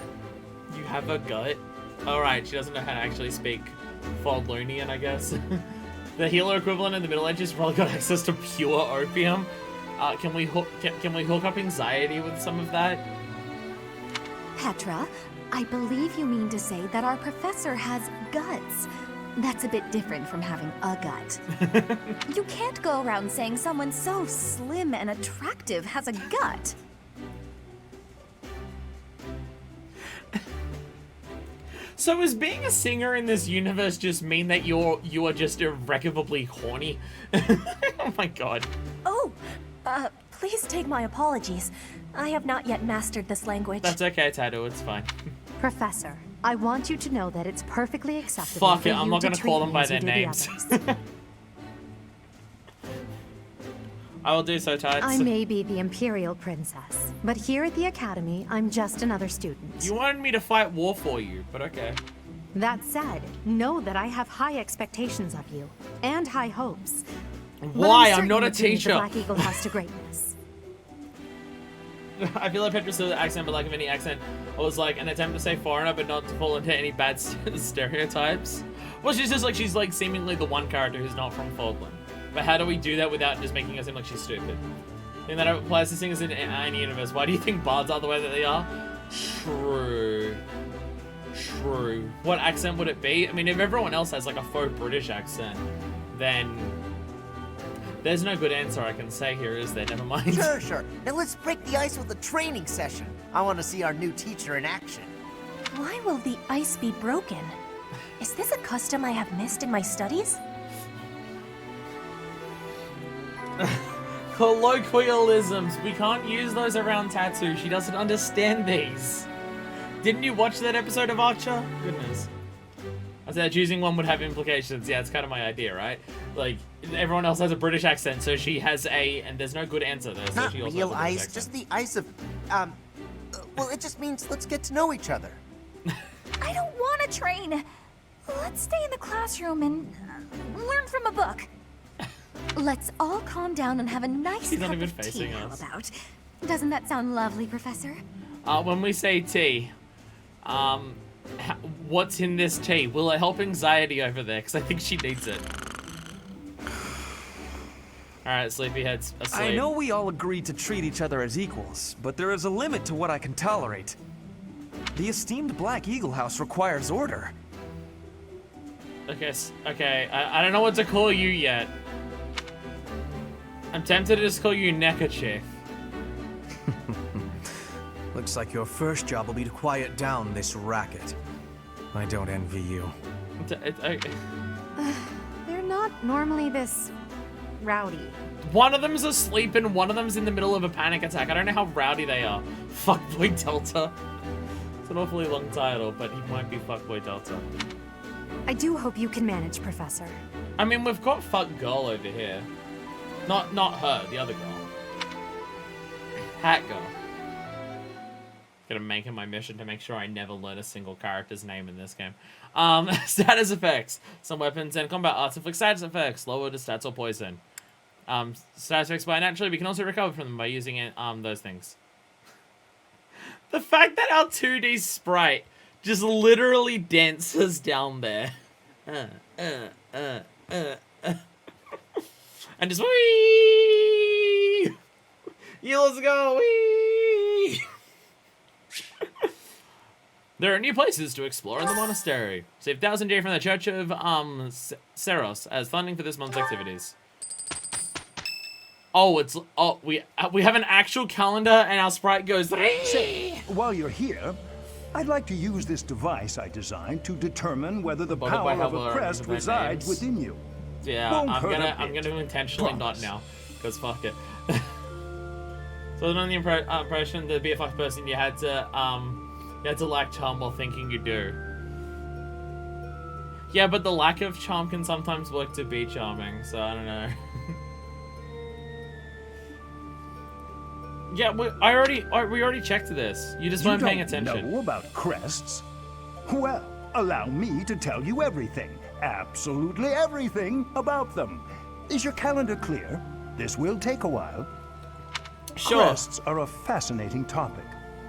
You have a gut? Alright, she doesn't know how to actually speak Faldlonian, I guess. The healer equivalent in the Middle Ages probably got access to pure opium. Can we hook up anxiety with some of that? Petra, I believe you mean to say that our professor has guts. That's a bit different from having a gut. You can't go around saying someone so slim and attractive has a gut. So is being a singer in this universe just mean that you are just irrecoverably horny? Oh my god. Oh, please take my apologies. I have not yet mastered this language. That's okay, Tattoo, it's fine. Professor, I want you to know that it's perfectly acceptable Fuck for it, I'm you not to gonna treat call them me by as you their do the names. others. I will do so, Tides. I may be the Imperial Princess, but here at the Academy, I'm just another student. You wanted me to fight war for you, but okay. That said, know that I have high expectations of you, and high hopes. Why? But I'm not a certain you'll bring teacher. The Black Eagle House to greatness. I feel like Petra still the accent, but like of any accent, it was like an attempt to say foreigner, but not to fall into any bad stereotypes. Well, she's like seemingly the one character who's not from Falkland. But how do we do that without just making her seem like she's stupid? And that applies to singers in any universe. Why do you think bards are the way that they are? True. What accent would it be? I mean, if everyone else has like a faux British accent, then there's no good answer I can say here, is there? Never mind. Sure. Now let's break the ice with a training session. I want to see our new teacher in action. Why will the ice be broken? Is this a custom I have missed in my studies? Colloquialisms. We can't use those around Tattoo. She doesn't understand these. Didn't you watch that episode of Archer? Goodness. I said choosing one would have implications. Yeah, it's kind of my idea, right? Like, everyone else has a British accent, so she has and there's no good answer there. So Not she also real has a British ice, accent. just the ice of, well, it just means let's get to know each other. I don't want to train. Let's stay in the classroom and learn from a book. Let's all calm down and have a nice She's not cup even of tea, facing how us. about? Doesn't that sound lovely, Professor? When we say tea, what's in this tea? Will it help anxiety over there? Because I think she needs it. Alright, sleepyhead's asleep. I know we all agreed to treat each other as equals, but there is a limit to what I can tolerate. The esteemed Black Eagle House requires order. Okay, I don't know what to call you yet. I'm tempted to just call you Neckerchief. Looks like your first job will be to quiet down this racket. I don't envy you. They're not normally this rowdy. One of them's asleep and one of them's in the middle of a panic attack. I don't know how rowdy they are. Fuckboy Delta. It's an awfully long title, but he might be Fuckboy Delta. I do hope you can manage, Professor. I mean, we've got Fuck Girl over here. Not her, the other girl. Hat Girl. gonna make it my mission to make sure I never learn a single character's name in this game. Status effects. Some weapons and combat arts inflict status effects. Lower to stats or poison. Status effects by naturally, we can also recover from them by using it, those things. The fact that our 2D sprite just literally dances down there. And just wee. Yeah, let's go. Wee. There are new places to explore in the monastery. Save 1,000 J from the Church of Seros as funding for this month's activities. Oh, we have an actual calendar and our sprite goes. Say, while you're here, I'd like to use this device I designed to determine whether the power of a crest resides within you. Yeah, I'm gonna intentionally not now, because fuck it. So on the impression to be a fucked person, you had to lack charm while thinking you do. Yeah, but the lack of charm can sometimes work to be charming, so I don't know. Yeah, we already checked this. You just weren't paying attention. You don't know about crests? Well, allow me to tell you everything. Absolutely everything about them. Is your calendar clear? This will take a while. Sure. Crests are a fascinating topic.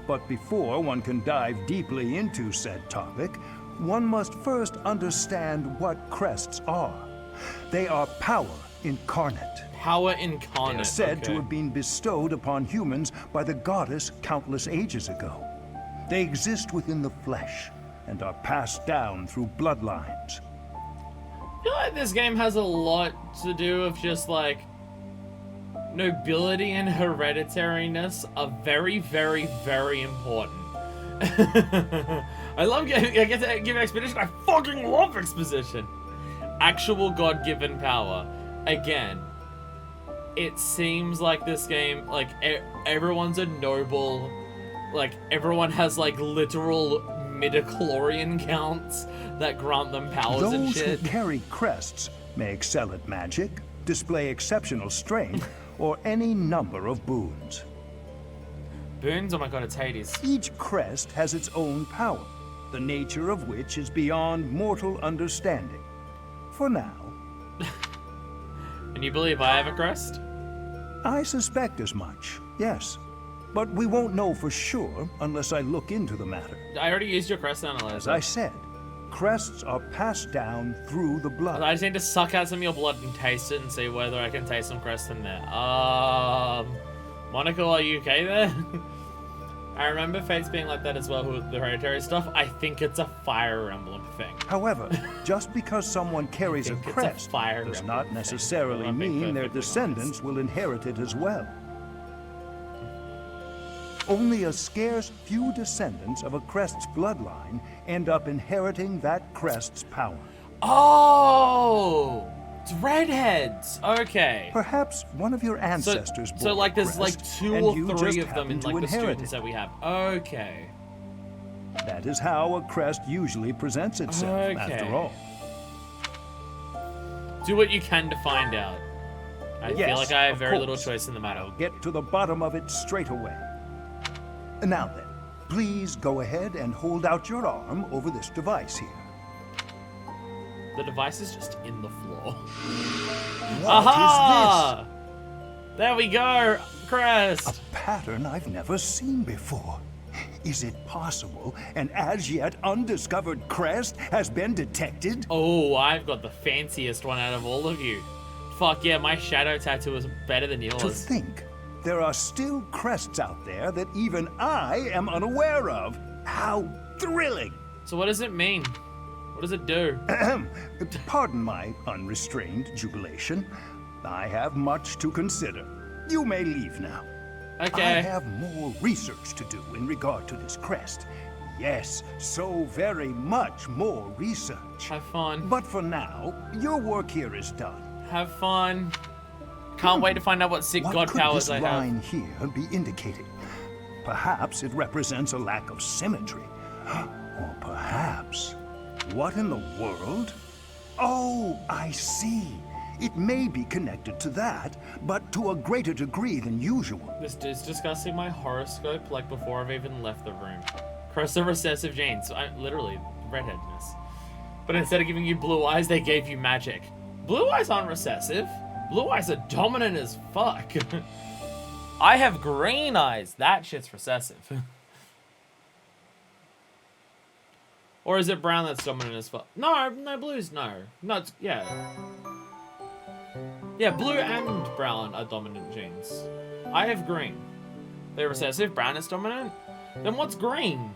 But before one can dive deeply into said topic, one must first understand what crests are. They are power incarnate. Power incarnate. They are said to have been bestowed upon humans by the goddess countless ages ago. They exist within the flesh and are passed down through bloodlines. I feel like this game has a lot to do with just like nobility and hereditariness are very, very, very important. I get to give exposition. I fucking love exposition. Actual God-given power. Again, it seems like this game, like everyone's a noble, like everyone has like literal midichlorian counts that grant them powers and shit. Those who carry crests may excel at magic, display exceptional strength, or any number of boons. Boons? Oh my god, it's Hades. Each crest has its own power, the nature of which is beyond mortal understanding. For now. And you believe I have a crest? I suspect as much, yes. But we won't know for sure unless I look into the matter. I already used your crest analyzer. As I said, crests are passed down through the blood. I just need to suck out some of your blood and taste it and see whether I can taste some crest in there. Monica, are you okay there? I remember Fates being like that as well with the hereditary stuff. I think it's a Fire Emblem thing. However, just because someone carries a crest does not necessarily mean their descendants will inherit it as well. Only a scarce few descendants of a crest's bloodline end up inheriting that crest's power. Oh! It's redheads! Okay. Perhaps one of your ancestors bore so like there's like 2 or 3 of them in like the students that we have. Okay. That is how a crest usually presents itself, after all. Do what you can to find out. I feel like I have very little choice in the matter. I'll get to the bottom of it straight away. Now then, please go ahead and hold out your arm over this device here. The device is just in the floor. What is this? There we go! Crest! A pattern I've never seen before. Is it possible an as yet undiscovered crest has been detected? Oh, I've got the fanciest one out of all of you. Fuck yeah, my shadow tattoo is better than yours. To think, there are still crests out there that even I am unaware of. How thrilling! So what does it mean? What does it do? Pardon my unrestrained jubilation. I have much to consider. You may leave now. Okay. I have more research to do in regard to this crest. Yes, so very much more research. Have fun. But for now, your work here is done. Have fun. Can't wait to find out what sick god powers I have. What could this line here be indicating? Perhaps it represents a lack of symmetry. Or perhaps... What in the world? Oh, I see. It may be connected to that, but to a greater degree than usual. This is discussing my horoscope like before I've even left the room. Crest of recessive genes. Literally, redheadness. But instead of giving you blue eyes, they gave you magic. Blue eyes aren't recessive. Blue eyes are dominant as fuck. I have green eyes. That shit's recessive. Or is it brown that's dominant as fuck? No, blues, no. No, it's, yeah. Yeah, blue and brown are dominant genes. I have green. They're recessive, brown is dominant? Then what's green?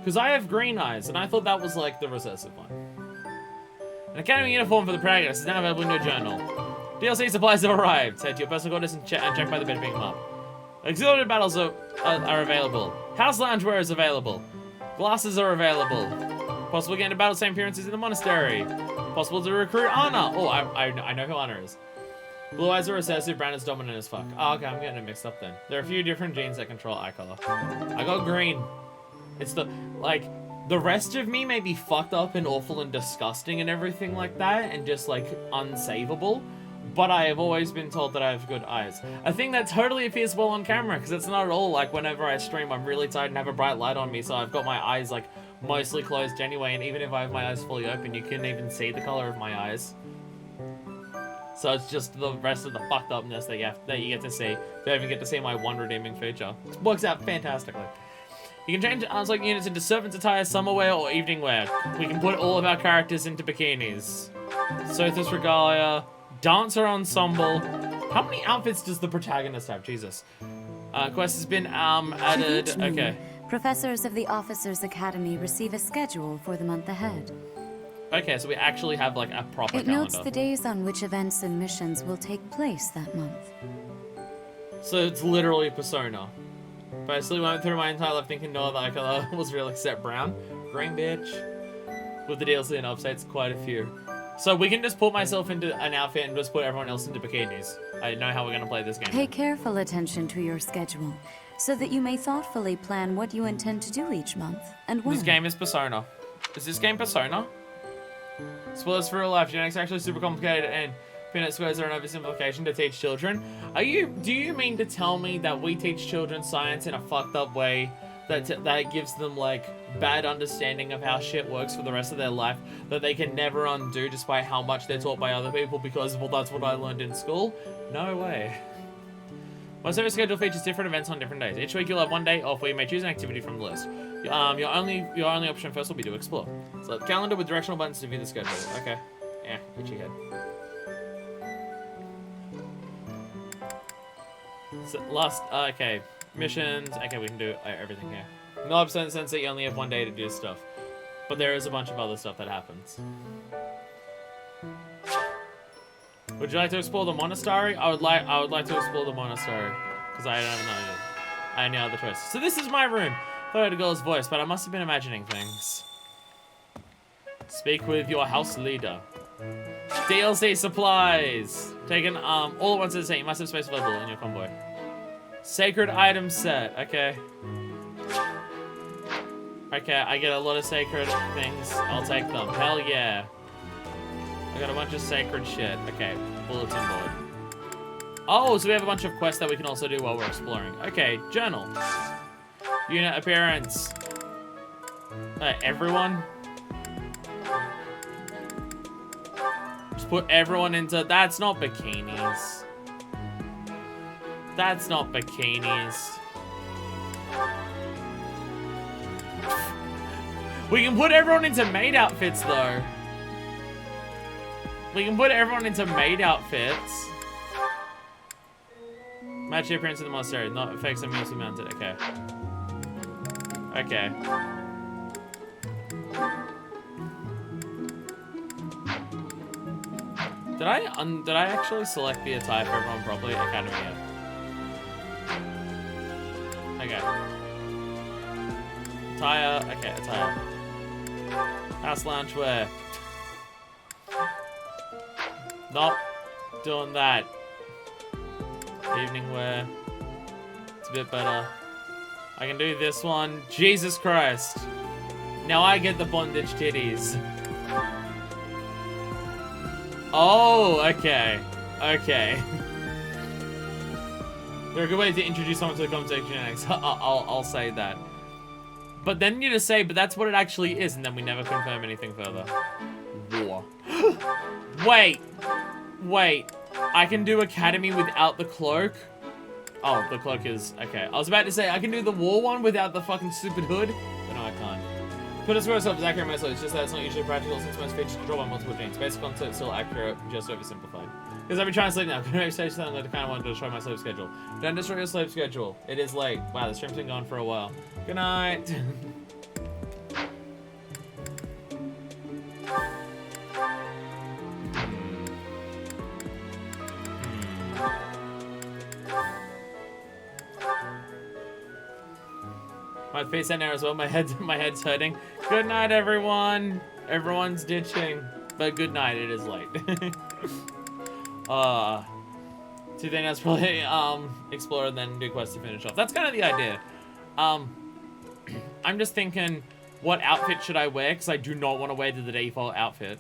Because I have green eyes, and I thought that was like the recessive one. An academy uniform for the protagonist is now available in your journal. DLC supplies have arrived. Head to your personal quarters and check by the bed to pick them up. Auxiliary battles are available. House loungewear is available. Glasses are available. Possible to get into battle same appearances in the monastery. Possible to recruit Anna. Oh, I know who Anna is. Blue eyes are recessive, brown is dominant as fuck. Oh, okay, I'm getting it mixed up then. There are a few different genes that control eye color. I got green. It's the, like, the rest of me may be fucked up and awful and disgusting and everything like that, and just, like, unsavable. But I have always been told that I have good eyes. A thing that totally appears well on camera, because it's not at all like whenever I stream, I'm really tired and have a bright light on me, so I've got my eyes, like, mostly closed anyway, and even if I have my eyes fully open, you couldn't even see the color of my eyes. So it's just the rest of the fucked upness that you get to see. You don't even get to see my one redeeming feature. It works out fantastically. You can change unselect units into servant's attire, summer wear, or evening wear. We can put all of our characters into bikinis. Sothis regalia, dancer ensemble. How many outfits does the protagonist have? Jesus. Quest has been added. Okay. Professors of the Officers' Academy receive a schedule for the month ahead. Okay, so we actually have like a proper calendar. It notes the days on which events and missions will take place that month. So it's literally Persona. Basically went through my entire life thinking no other eye color was real except brown. Green bitch. With the DLC and updates, quite a few. So we can just put myself into an outfit and just put everyone else into bikinis. I know how we're going to play this game. Pay careful attention to your schedule, so that you may thoughtfully plan what you intend to do each month, and when. This game is Persona. Is this game Persona? Spoilers for real life. Genetics are actually super complicated, and Punnett squares are an oversimplification to teach children. Do you mean to tell me that we teach children science in a fucked up way that gives them, like, bad understanding of how shit works for the rest of their life that they can never undo despite how much they're taught by other people because, well, that's what I learned in school? No way. My service schedule features different events on different days. Each week you'll have one day off where you may choose an activity from the list. Your only option first will be to explore. So calendar with directional buttons to view the schedule. Okay. Yeah, itchy head. So okay. Missions. Okay, we can do everything here. No sense that you only have one day to do stuff. But there is a bunch of other stuff that happens. Would you like to explore the monastery? I would like to explore the monastery. Because I don't have any other choice. So this is my room. I thought I had a girl's voice, but I must have been imagining things. Speak with your house leader. DLC supplies. Taken all at once at the same. You must have space available in your convoy. Sacred item set. Okay. Okay, I get a lot of sacred things. I'll take them. Hell yeah. I got a bunch of sacred shit. Okay, bulletin board. Oh, so we have a bunch of quests that we can also do while we're exploring. Okay, journal. Unit appearance. Everyone. Just put everyone into... That's not bikinis. That's not bikinis. We can put everyone into maid outfits, though. We can put everyone into maid outfits. Match the appearance of the monastery. Not effects are mostly mounted. Okay. Okay. Did I actually select the attire for everyone properly? Academy, yeah. Okay. Attire. Okay, attire. House loungewear. Not doing that. Evening wear. It's a bit better. I can do this one. Jesus Christ. Now I get the bondage titties. Oh, okay. Okay. They're a good way to introduce someone to the conversation next. I'll say that. But then you just say, but that's what it actually is, and then we never confirm anything further. War. Wait. I can do Academy without the cloak? Oh, the cloak is... Okay. I was about to say, I can do the war one without the fucking stupid hood, but no, I can't. Put us for ourselves is accurate mostly. It's just that it's not usually practical since most features control by multiple genes. Basic concept still accurate, just oversimplified. Because I've been trying to sleep now. Can I say something that I kind of wanted to destroy my sleep schedule? Don't destroy your sleep schedule. It is late. Wow, the stream's been gone for a while. Good night. My face and there as well. My head's hurting. Good night, everyone. Everyone's ditching, but good night. It is late. So then that's probably explore and then do quests to finish off. That's kind of the idea. I'm just thinking, what outfit should I wear? Because I do not want to wear the default outfit.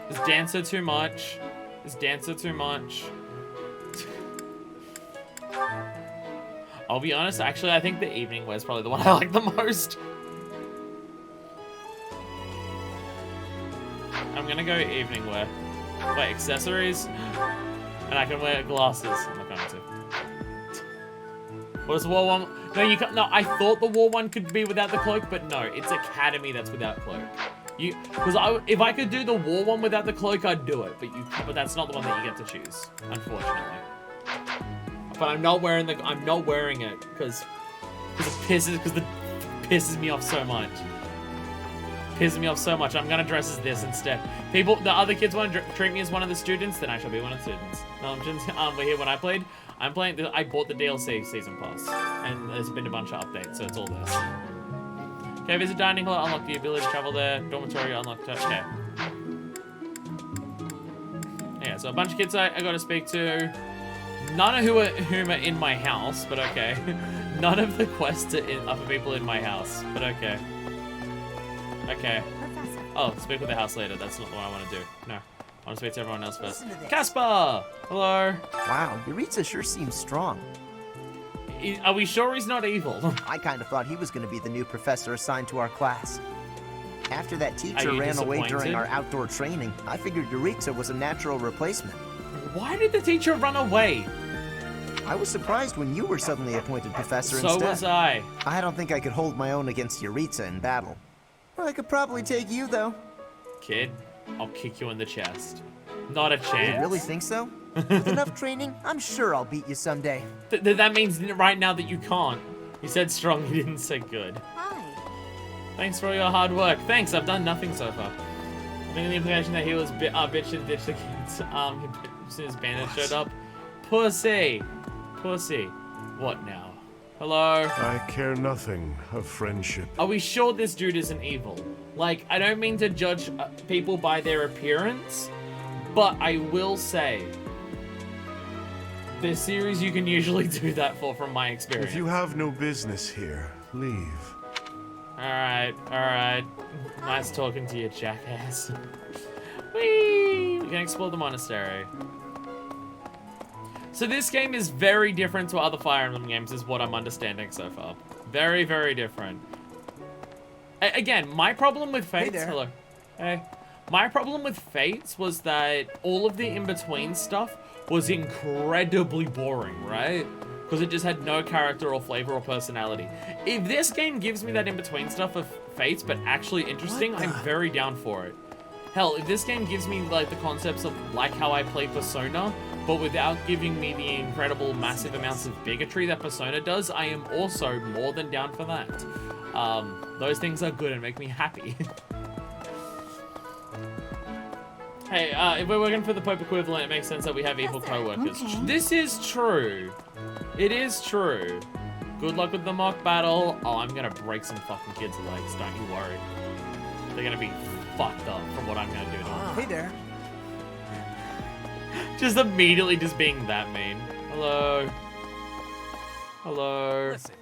Is Dancer too much? Is Dancer too much? I'll be honest, actually, I think the evening wear is probably the one I like the most. I'm gonna go evening wear. Wait, accessories? And I can wear glasses. I'm not going to. What is the war one? No, you can't. No, I thought the war one could be without the cloak, but no, it's Academy that's without cloak. Because if I could do the war one without the cloak, I'd do it. But that's not the one that you get to choose, unfortunately. But I'm not wearing it because it pisses me off so much. I'm gonna dress as this instead. The other kids want to treat me as one of the students, then I shall be one of the students. No, we're here when I bought the DLC season pass, and there's been a bunch of updates, so it's all this. Okay, visit dining hall, unlock the ability to travel there. Dormitory, unlocked. Okay. Yeah, so a bunch of kids I got to speak to. None of whom are in my house, but okay. None of the quests are for people in my house, but okay. Okay. Professor. Oh, speak with the house later. That's not what I want to do. No. I want to speak to everyone else first. Casper! Hello. Wow, Yuritsa sure seems strong. Are we sure he's not evil? I kind of thought he was going to be the new professor assigned to our class. After that teacher ran away during our outdoor training, I figured Yuritsa was a natural replacement. Why did the teacher run away? I was surprised when you were suddenly appointed professor instead. So was I. I don't think I could hold my own against Yuritsa in battle. I could probably take you, though. Kid, I'll kick you in the chest. Not a chance. You really think so? With enough training, I'm sure I'll beat you someday. That means right now that you can't. You said strong, you didn't say good. Hi. Thanks for all your hard work. Thanks, I've done nothing so far. I think the implication that he was bitch and ditched the kids as soon as Bandit showed up. Pussy. Pussy. What now? Hello? I care nothing of friendship. Are we sure this dude isn't evil? Like, I don't mean to judge people by their appearance, but I will say, this series you can usually do that for, from my experience. If you have no business here, leave. Alright. Nice talking to you, jackass. Whee! We can explore the monastery. So this game is very different to other Fire Emblem games, is what I'm understanding so far. Very, very different. Again, my problem with Fates... Hey there. Hello. Hey. My problem with Fates was that all of the in-between stuff was incredibly boring, right? Because it just had no character or flavor or personality. If this game gives me that in-between stuff of Fates, but actually interesting, I'm very down for it. Hell, if this game gives me like the concepts of like how I play Persona, but without giving me the incredible massive amounts of bigotry that Persona does, I am also more than down for that. Those things are good and make me happy. Hey, if we're working for the Pope equivalent, it makes sense that we have evil co-workers. Okay. This is true. It is true. Good luck with the mock battle. Oh, I'm gonna break some fucking kids' legs, don't you worry. They're gonna be fucked up from what I'm gonna do to them. Hey there. Just immediately just being that mean. Hello. Hello. Listen.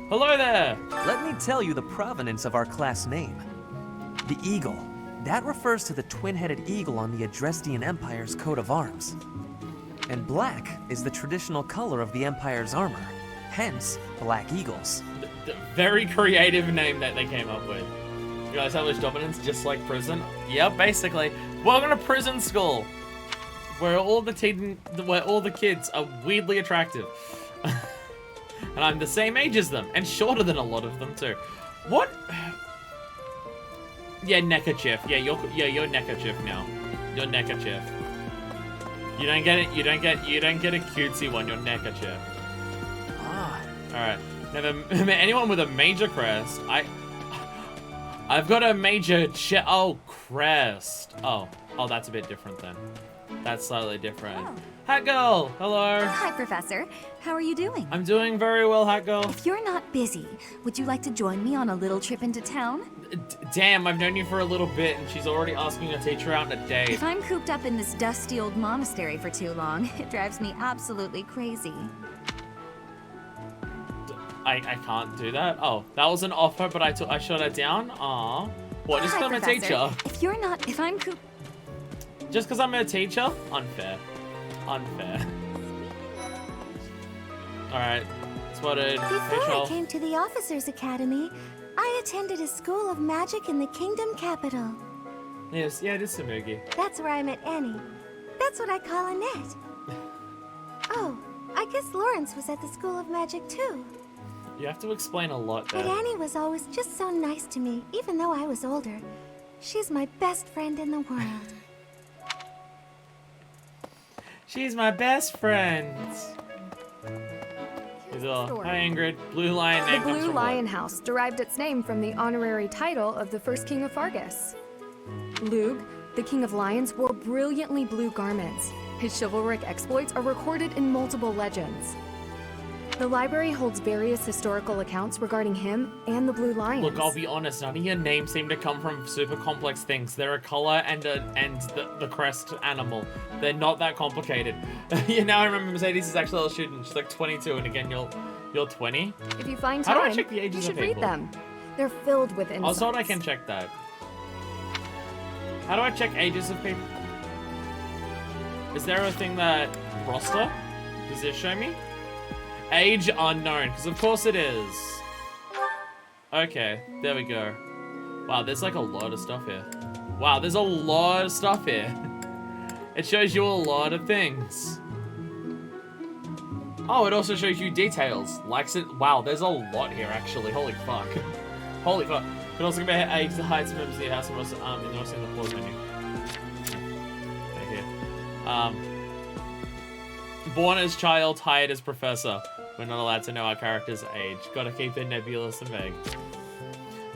Hello there. Let me tell you the provenance of our class name. The eagle. That refers to the twin-headed eagle on the Adrestian Empire's coat of arms. And black is the traditional color of the Empire's armor, hence Black Eagles. Very creative name that they came up with. You guys establish dominance just like prison? Yep, basically. Welcome to prison school, where all the kids are weirdly attractive. And I'm the same age as them, and shorter than a lot of them too. What? Yeah, neckerchief. Yeah, you're neckerchief now. You're neckerchief. You don't get it. You don't get a cutesy one. You're neckerchief. Ah. All right. Never anyone with a major crest. I've got a major crest. Oh, that's a bit different then. That's slightly different. Oh. Hat girl, hello. Hi, Professor. How are you doing? I'm doing very well, Hat girl. If you're not busy, would you like to join me on a little trip into town? Damn, I've known you for a little bit, and she's already asking a teacher out on a date. If I'm cooped up in this dusty old monastery for too long, it drives me absolutely crazy. I can't do that. Oh, that was an offer, but I shut her down. Aw. What? Just because I'm a teacher? If I'm cooped. Just because I'm a teacher? Unfair. Unfair. Alright. Spotted. Before I came to the Officers Academy, I attended a school of magic in the Kingdom Capital. Yes, yeah, it is Samugi. That's where I met Annie. That's what I call Annette. Oh, I guess Lawrence was at the School of Magic too. You have to explain a lot there. But Annie was always just so nice to me, even though I was older. She's my best friend in the world. She's my best friend. Hi, Ingrid. Blue Lion name The comes Blue from Lion House derived its name from the honorary title of the first king of Fargus. Lug, the king of lions, wore brilliantly blue garments. His chivalric exploits are recorded in multiple legends. The library holds various historical accounts regarding him and the Blue Lions. Look, I'll be honest, none of your names seem to come from super complex things. They're a color and the crest animal. They're not that complicated. Yeah, now I remember Mercedes is actually a student. She's like 22, and again, you're 20. If you find How time, do I check the ages you should of people? read them. They're filled with I insights. was told I can check that. How do I check ages of people? Is there a thing that roster? Does it show me? Age unknown, because of course it is. Okay, there we go. Wow, there's like a lot of stuff here. Wow, there's a lot of stuff here. It shows you a lot of things. Oh, it also shows you details. Wow, there's a lot here actually. Holy fuck. Holy fuck. But also compare age, the heights, members of the house, and also in the pause menu. Okay, here. Born as child, hired as professor. We're not allowed to know our character's age. Gotta keep it nebulous and vague.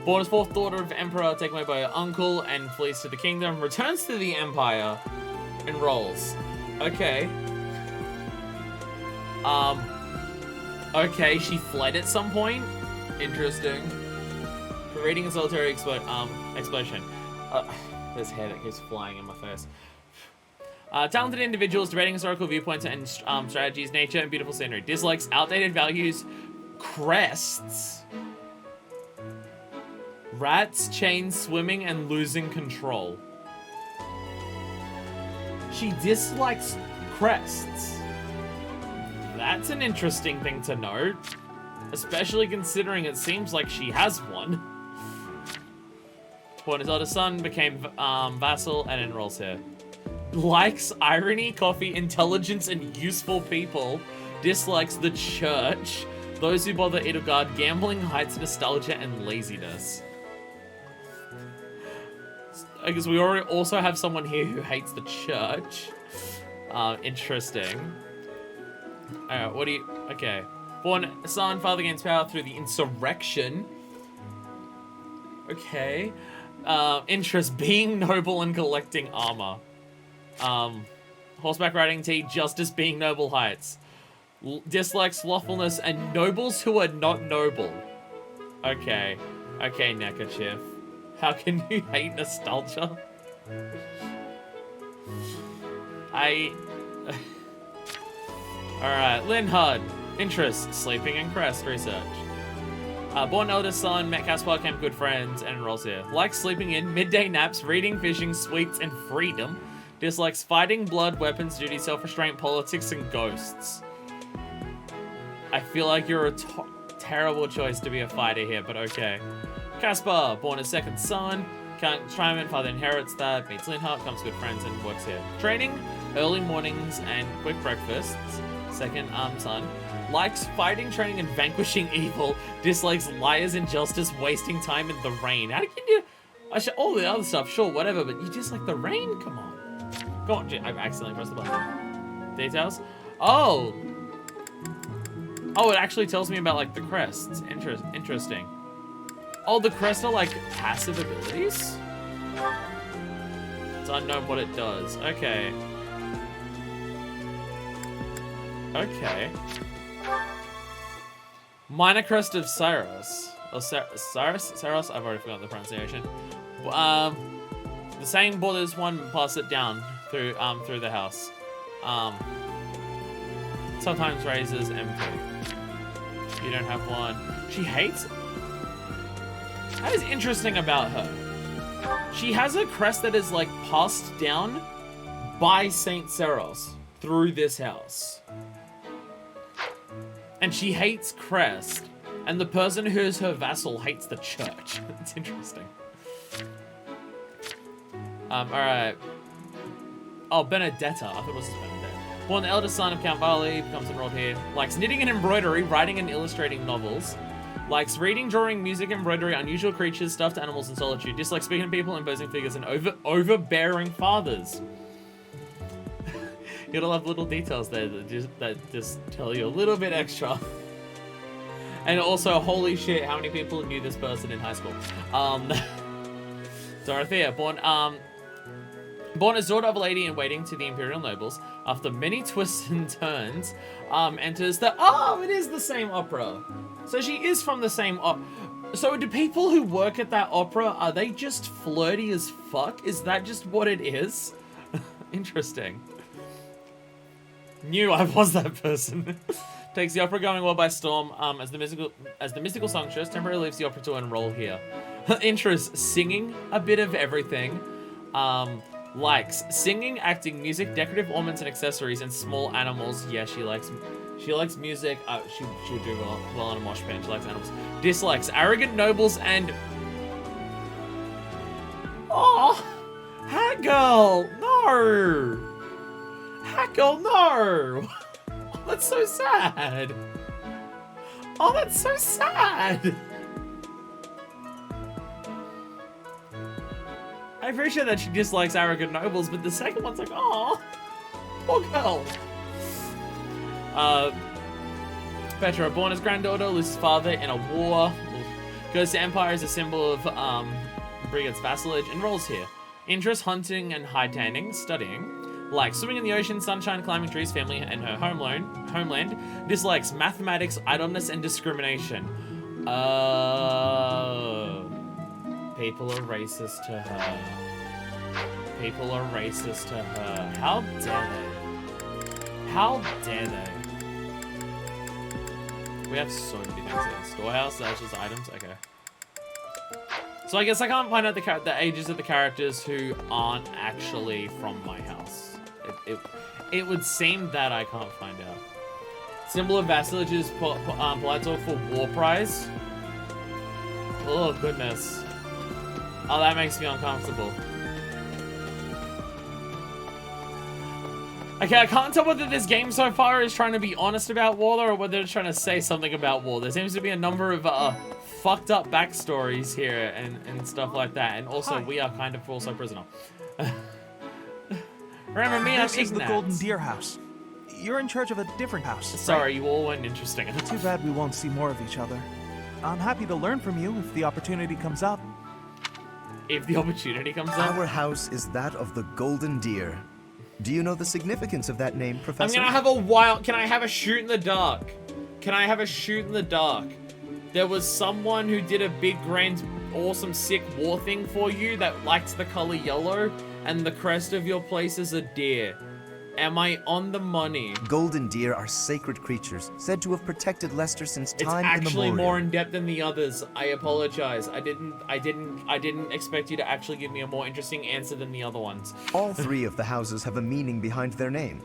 Born as fourth daughter of Emperor, taken away by her uncle and flees to the kingdom. Returns to the Empire. Enrolls. Okay. Okay, she fled at some point. Interesting. Creating a solitary explosion. There's hair that keeps flying in my face. Talented individuals, debating historical viewpoints and strategies, nature, and beautiful scenery. Dislikes outdated values, crests, rats, chains, swimming, and losing control. She dislikes crests. That's an interesting thing to note, especially considering it seems like she has one. Born his eldest son, became vassal, and enrolls here. Likes irony, coffee, intelligence, and useful people. Dislikes the church. Those who bother Edelgard, gambling, heights, nostalgia, and laziness. I guess we already also have someone here who hates the church. Interesting. Alright, what do you... Okay. Born son, father gains power through the insurrection. Okay. Interest, being noble and collecting armor. Horseback riding tea, justice, being noble heights. Dislikes slothfulness and nobles who are not noble. Okay. Okay, neckerchief. How can you hate nostalgia? Alright, Linhard. Interest, sleeping and crest research. Born eldest son, met Caspar, became good friends, and enrolls here. Likes sleeping in, midday naps, reading, fishing, sweets, and freedom. Dislikes fighting, blood, weapons, duty, self-restraint, politics, and ghosts. I feel like you're a terrible choice to be a fighter here, but okay. Caspar, born as second son, can't Triumph, father inherits that, meets Linhardt, becomes good friends, and works here. Training, early mornings, and quick breakfasts. Second son. Likes fighting, training, and vanquishing evil. Dislikes liars, injustice, wasting time in the rain. How can you do all the other stuff? Sure, whatever, but you just like the rain? Come on. Go on, I've accidentally pressed the button. Details? Oh! Oh, it actually tells me about, like, the crests. Interesting. Oh, the crests are, like, passive abilities? It's unknown what it does. Okay. Okay. Minor Crest of Cyrus. Or Cyrus? I've already forgotten the pronunciation. The same borders one, pass it down through the house. Sometimes raises empty. You don't have one. She hates it. That is interesting about her. She has a crest that is like passed down by Saint Seros through this house. And she hates crest. And the person who is her vassal hates the church. It's interesting. Alright. Oh, Benedetta. I thought it was just Benedetta. Born the eldest son of Count Barley, becomes enrolled here. Likes knitting and embroidery, writing and illustrating novels. Likes reading, drawing, music, embroidery, unusual creatures, stuffed animals, and solitude. Dislikes speaking to people, imposing figures, and overbearing fathers. You gotta love little details there that just tell you a little bit extra. And also, holy shit, how many people knew this person in high school? Dorothea, born as daughter of a lady in waiting to the imperial nobles, after many twists and turns, enters the... Oh, it is the same opera. So she is from the same opera. So do people who work at that opera, are they just flirty as fuck? Is that just what it is? Interesting. Knew I was that person. Takes the opera going well by storm, as the mystical songstress, temporarily leaves the opera to enroll here. Interests, singing, a bit of everything. Likes singing, acting, music, decorative ornaments and accessories, and small animals. Yeah, she likes music. She would do well on a mosh pit. She likes animals. Dislikes arrogant nobles and... Oh, Hagel, no. Hagel, no. Oh, that's so sad. Oh, that's so sad. I appreciate that she dislikes arrogant nobles, but the second one's like, oh, poor girl. Petra, born as granddaughter, loses father in a war. Goes to Empire as a symbol of Brigade's vassalage. Enrolls here. Interest, hunting and high-tanning, studying. Likes swimming in the ocean, sunshine, climbing trees, family, and her homeland. Dislikes mathematics, idleness, and discrimination. People are racist to her. People are racist to her. How dare they? How dare they? We have so many things here. Storehouse, that's just items. Okay. So I guess I can't find out the ages of the characters who aren't actually from my house. It would seem that I can't find out. Symbol of vassalage is polite talk for war prize. Oh, goodness. Oh, that makes me uncomfortable. Okay, I can't tell whether this game so far is trying to be honest about war or whether it's trying to say something about war. There seems to be a number of fucked up backstories here and stuff like that. And also, we are kind of also prisoner. Remember me, I'm This is the Golden Deer House. You're in charge of a different house. Sorry, right? you all weren't interesting enough. Too bad we won't see more of each other. I'm happy to learn from you if the opportunity comes up. If the opportunity comes up? Our house is that of the Golden Deer. Do you know the significance of that name, Professor? I'm gonna have a wild... Can I have a shoot in the dark? Can I have a shoot in the dark? There was someone who did a big, grand, awesome, sick war thing for you that likes the color yellow, and the crest of your place is a deer. Am I on the money? Golden deer are sacred creatures, said to have protected Leicester since It's time actually immemorial. more in depth than the others. I apologize. I didn't expect you to actually give me a more interesting answer than the other ones. All three of the houses have a meaning behind their name.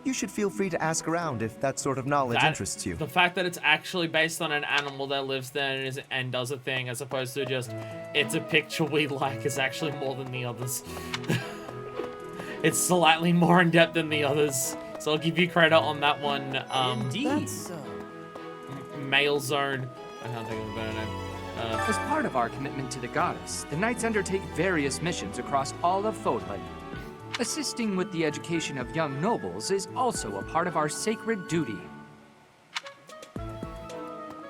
You should feel free to ask around if that sort of knowledge interests you. The fact that it's actually based on an animal that lives there and does a thing, as opposed to just, it's a picture we like, is actually more than the others. It's slightly more in depth than the others, so I'll give you credit on that one. Indeed. Male Zone. I can't think of a better name. As part of our commitment to the goddess, the knights undertake various missions across all of Fodland. Assisting with the education of young nobles is also a part of our sacred duty.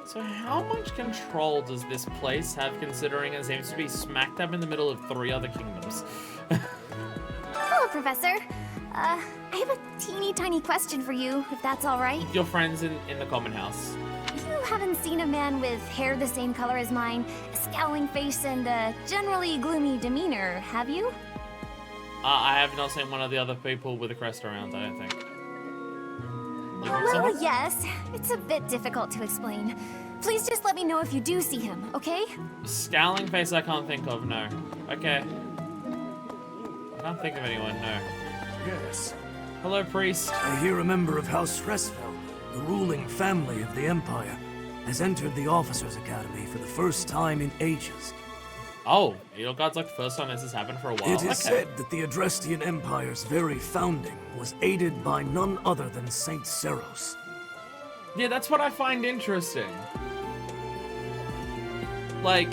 So how much control does this place have, considering it seems to be smack dab in the middle of 3 other kingdoms? Hello, Professor. I have a teeny tiny question for you, if that's all right. Your friends in the common house. You haven't seen a man with hair the same color as mine, a scowling face, and a generally gloomy demeanor, have you? I have not seen one of the other people with a crest around, I don't think. Well, yes. It's a bit difficult to explain. Please just let me know if you do see him, okay? Scowling face I can't think of, no. Okay. I can't think of anyone, no. Yes. Hello, priest. I hear a member of House Restfeld, the ruling family of the Empire, has entered the Officers' Academy for the first time in ages. Oh, Edelgard's like the first time this has happened for a while. It is said that the Adrestian Empire's very founding was aided by none other than Saint Seros. Yeah, that's what I find interesting. Like,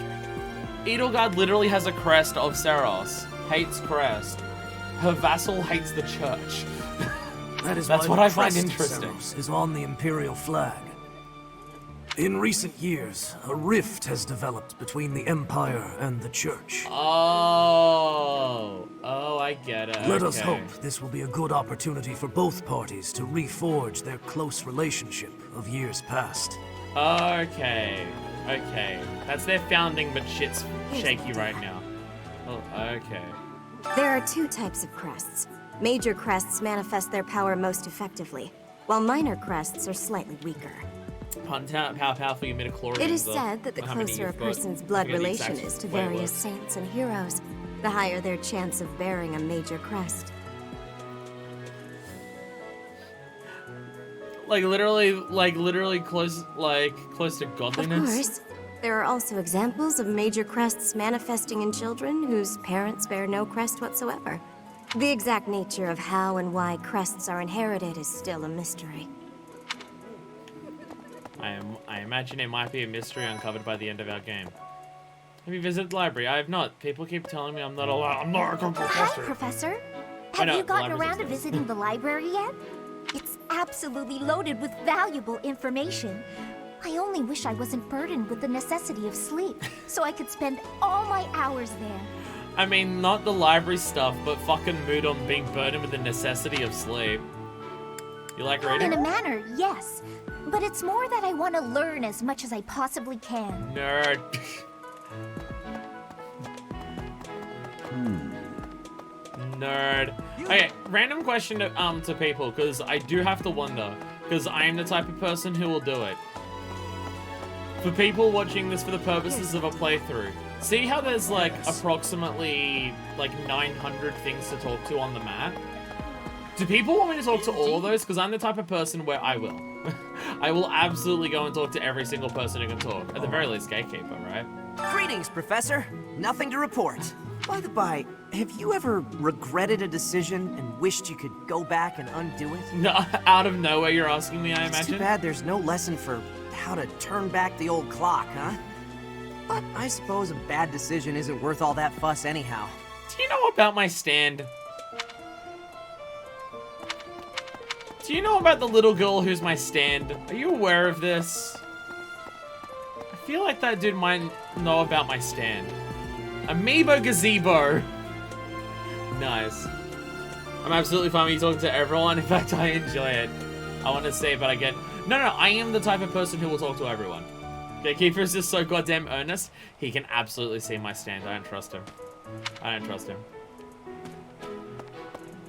Edelgard literally has a crest of Seros. Hates crest. Her vassal hates the church. That is That's why what the I find crest interesting. Seros is on the Imperial flag. In recent years, a rift has developed between the Empire and the Church. Oh, I get it. Let us okay. hope this will be a good opportunity for both parties to reforge their close relationship of years past. Okay. That's their founding, but shit's shaky right now. Oh, okay. There are 2 types of crests. Major crests manifest their power most effectively, while minor crests are slightly weaker. How powerful your midichlorians It is are. said that the How many closer a you've got. person's blood I forget the relation exact is to way it various works. saints and heroes, the higher their chance of bearing a major crest. Like literally close to Of godliness. course, there are also examples of major crests manifesting in children whose parents bear no crest whatsoever. The exact nature of how and why crests are inherited is still a mystery. I imagine it might be a mystery uncovered by the end of our game. Have you visited the library? I have not. People keep telling me I'm not allowed. I'm not a good Hi, professor. Professor. I Have know, you the gotten library's around to upstairs. visiting the library yet? It's absolutely loaded with valuable information. I only wish I wasn't burdened with the necessity of sleep, so I could spend all my hours there. I mean, not the library stuff, but fucking mood on being burdened with the necessity of sleep. You like reading? In a manner, yes. But it's more that I want to learn as much as I possibly can. Nerd. Nerd. Okay, random question to people, because I do have to wonder, because I am the type of person who will do it. For people watching this for the purposes of a playthrough, see how there's like approximately like 900 things to talk to on the map? Do people want me to talk to all of those? Because I'm the type of person where I will. I will absolutely go and talk to every single person who can talk. At the very least, Gatekeeper, right? Greetings, Professor. Nothing to report. By the by, have you ever regretted a decision and wished you could go back and undo it? No, out of nowhere you're asking me, I It's too imagine? bad there's no lesson for how to turn back the old clock, huh? But I suppose a bad decision isn't worth all that fuss anyhow. Do you know about my stand? Do you know about the little girl who's my stand? Are you aware of this? I feel like that dude might know about my stand. Amiibo Gazebo. Nice. I'm absolutely fine with you talking to everyone. In fact, I enjoy it. I want to say, but I get... No, I am the type of person who will talk to everyone. Gatekeeper is just so goddamn earnest. He can absolutely see my stand. I don't trust him. I don't trust him.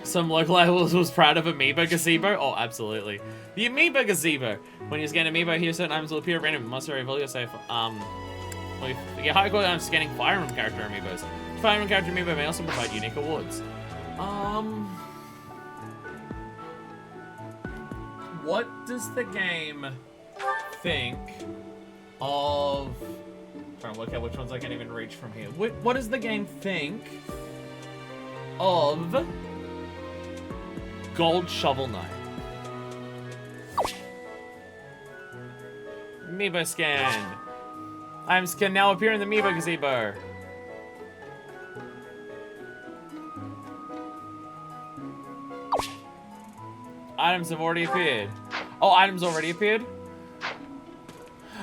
Some local was proud of Amiibo Gazebo? Oh, absolutely. The Amiibo Gazebo. When you scan Amiibo, here certain items will appear random in Monastery of safe. We get high quality items scanning Fire Emblem character Amiibos. Fire Emblem character Amiibo may also provide unique awards. What does the game think of... I'm trying to look at which ones I can even reach from here. What does the game think of Gold Shovel Knight? Amiibo scan. Items can now appear in the Amiibo Gazebo. Items have already appeared. Oh, items already appeared?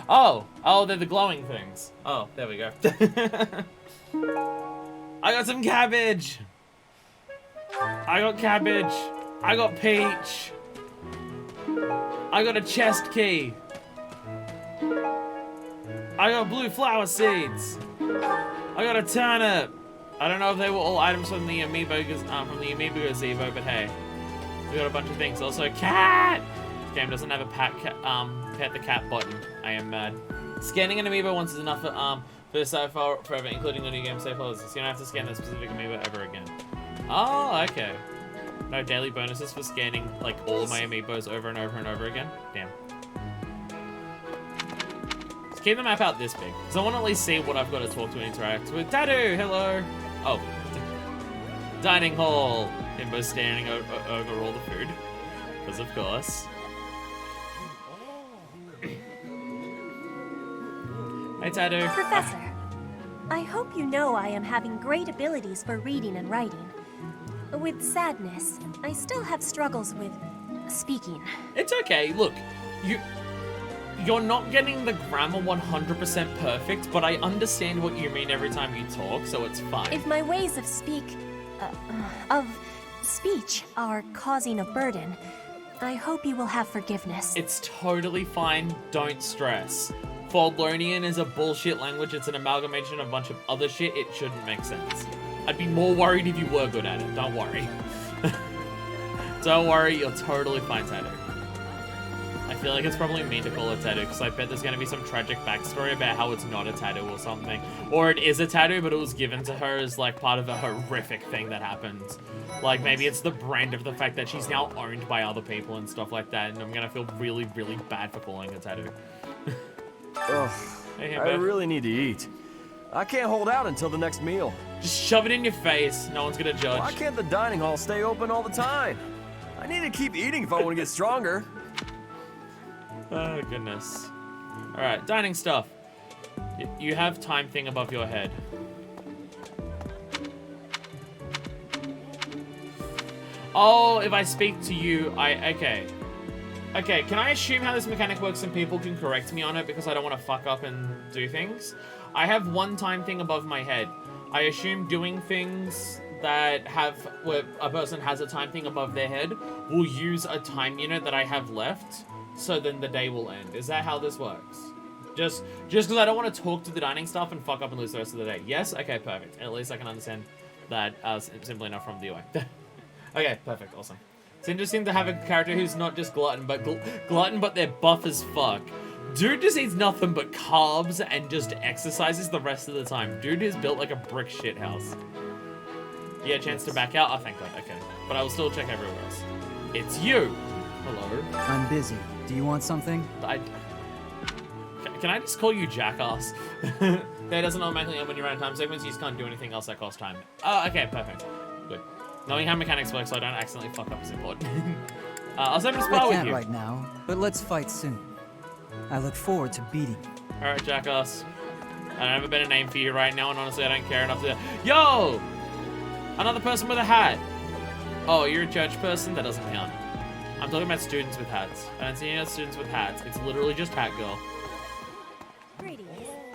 Oh, they're the glowing things. Oh, there we go. I got some cabbage. I got cabbage. I got peach. I got a chest key. I got blue flower seeds. I got a turnip. I don't know if they were all items from the Amiibo Gazebo, but hey, we got a bunch of things. Also, cat. This game doesn't have a pet the cat button. I am mad. Scanning an Amiibo once is enough for this save file forever, including the new game save files. So you don't have to scan the specific Amiibo ever again. Oh, okay. No daily bonuses for scanning like all of my Amiibos over and over and over again. Damn. Let's keep the map out this big, because I want to at least see what I've got to talk to and interact with. Tattoo, hello. Oh, dining hall. Himbo's standing over all the food, because of course. Hey, Tattoo. Professor, I hope you know I am having great abilities for reading and writing. With sadness, I still have struggles with speaking. It's okay. Look, you're not getting the grammar 100% perfect, but I understand what you mean every time you talk, so it's fine. If my ways of speech are causing a burden, I hope you will have forgiveness. It's totally fine. Don't stress. Faultlonian is a bullshit language. It's an amalgamation of a bunch of other shit. It shouldn't make sense. I'd be more worried if you were good at it. Don't worry. Don't worry, you're totally fine, Tattoo. I feel like it's probably mean to call it tattoo, because I bet there's going to be some tragic backstory about how it's not a tattoo or something. Or it is a tattoo, but it was given to her as, like, part of a horrific thing that happened. Like, maybe it's the brand of the fact that she's now owned by other people and stuff like that, and I'm going to feel really, really bad for calling it a tattoo. Ugh, Hey, I really need to eat. I can't hold out until the next meal. Just shove it in your face. No one's gonna judge. Why can't the dining hall stay open all the time? I need to keep eating if I want to get stronger. Oh, goodness. Alright, dining stuff. You have time thing above your head. Oh, if I speak to you, okay. Okay, can I assume how this mechanic works and people can correct me on it because I don't want to fuck up and do things? I have one time thing above my head. I assume doing things that have, where a person has a time thing above their head will use a time unit that I have left, so then the day will end. Is that how this works? Just because I don't want to talk to the dining staff and fuck up and lose the rest of the day. Yes? Okay, perfect. At least I can understand that simply enough from the UI. Okay, perfect, awesome. It's interesting to have a character who's not just glutton, but glutton, but they're buff as fuck. Dude just eats nothing but carbs and just exercises the rest of the time. Dude is built like a brick shit house. You get a chance to back out? Oh, thank God. Okay. But I will still check everywhere else. It's you. Hello. I'm busy. Do you want something? Can I just call you Jackass? That doesn't automatically end when you run time segments. You just can't do anything else that costs time. Oh, okay. Perfect. Good. Knowing how mechanics work so I don't accidentally fuck up is important. I was having to spar with I you. can't right now, but let's fight soon. I look forward to beating you. Alright, Jackass. I don't have a better name for you right now, and honestly, I don't care enough to... Yo! Another person with a hat. Oh, you're a church person? That doesn't count. I'm talking about students with hats. I don't see any other students with hats. It's literally just Hat Girl.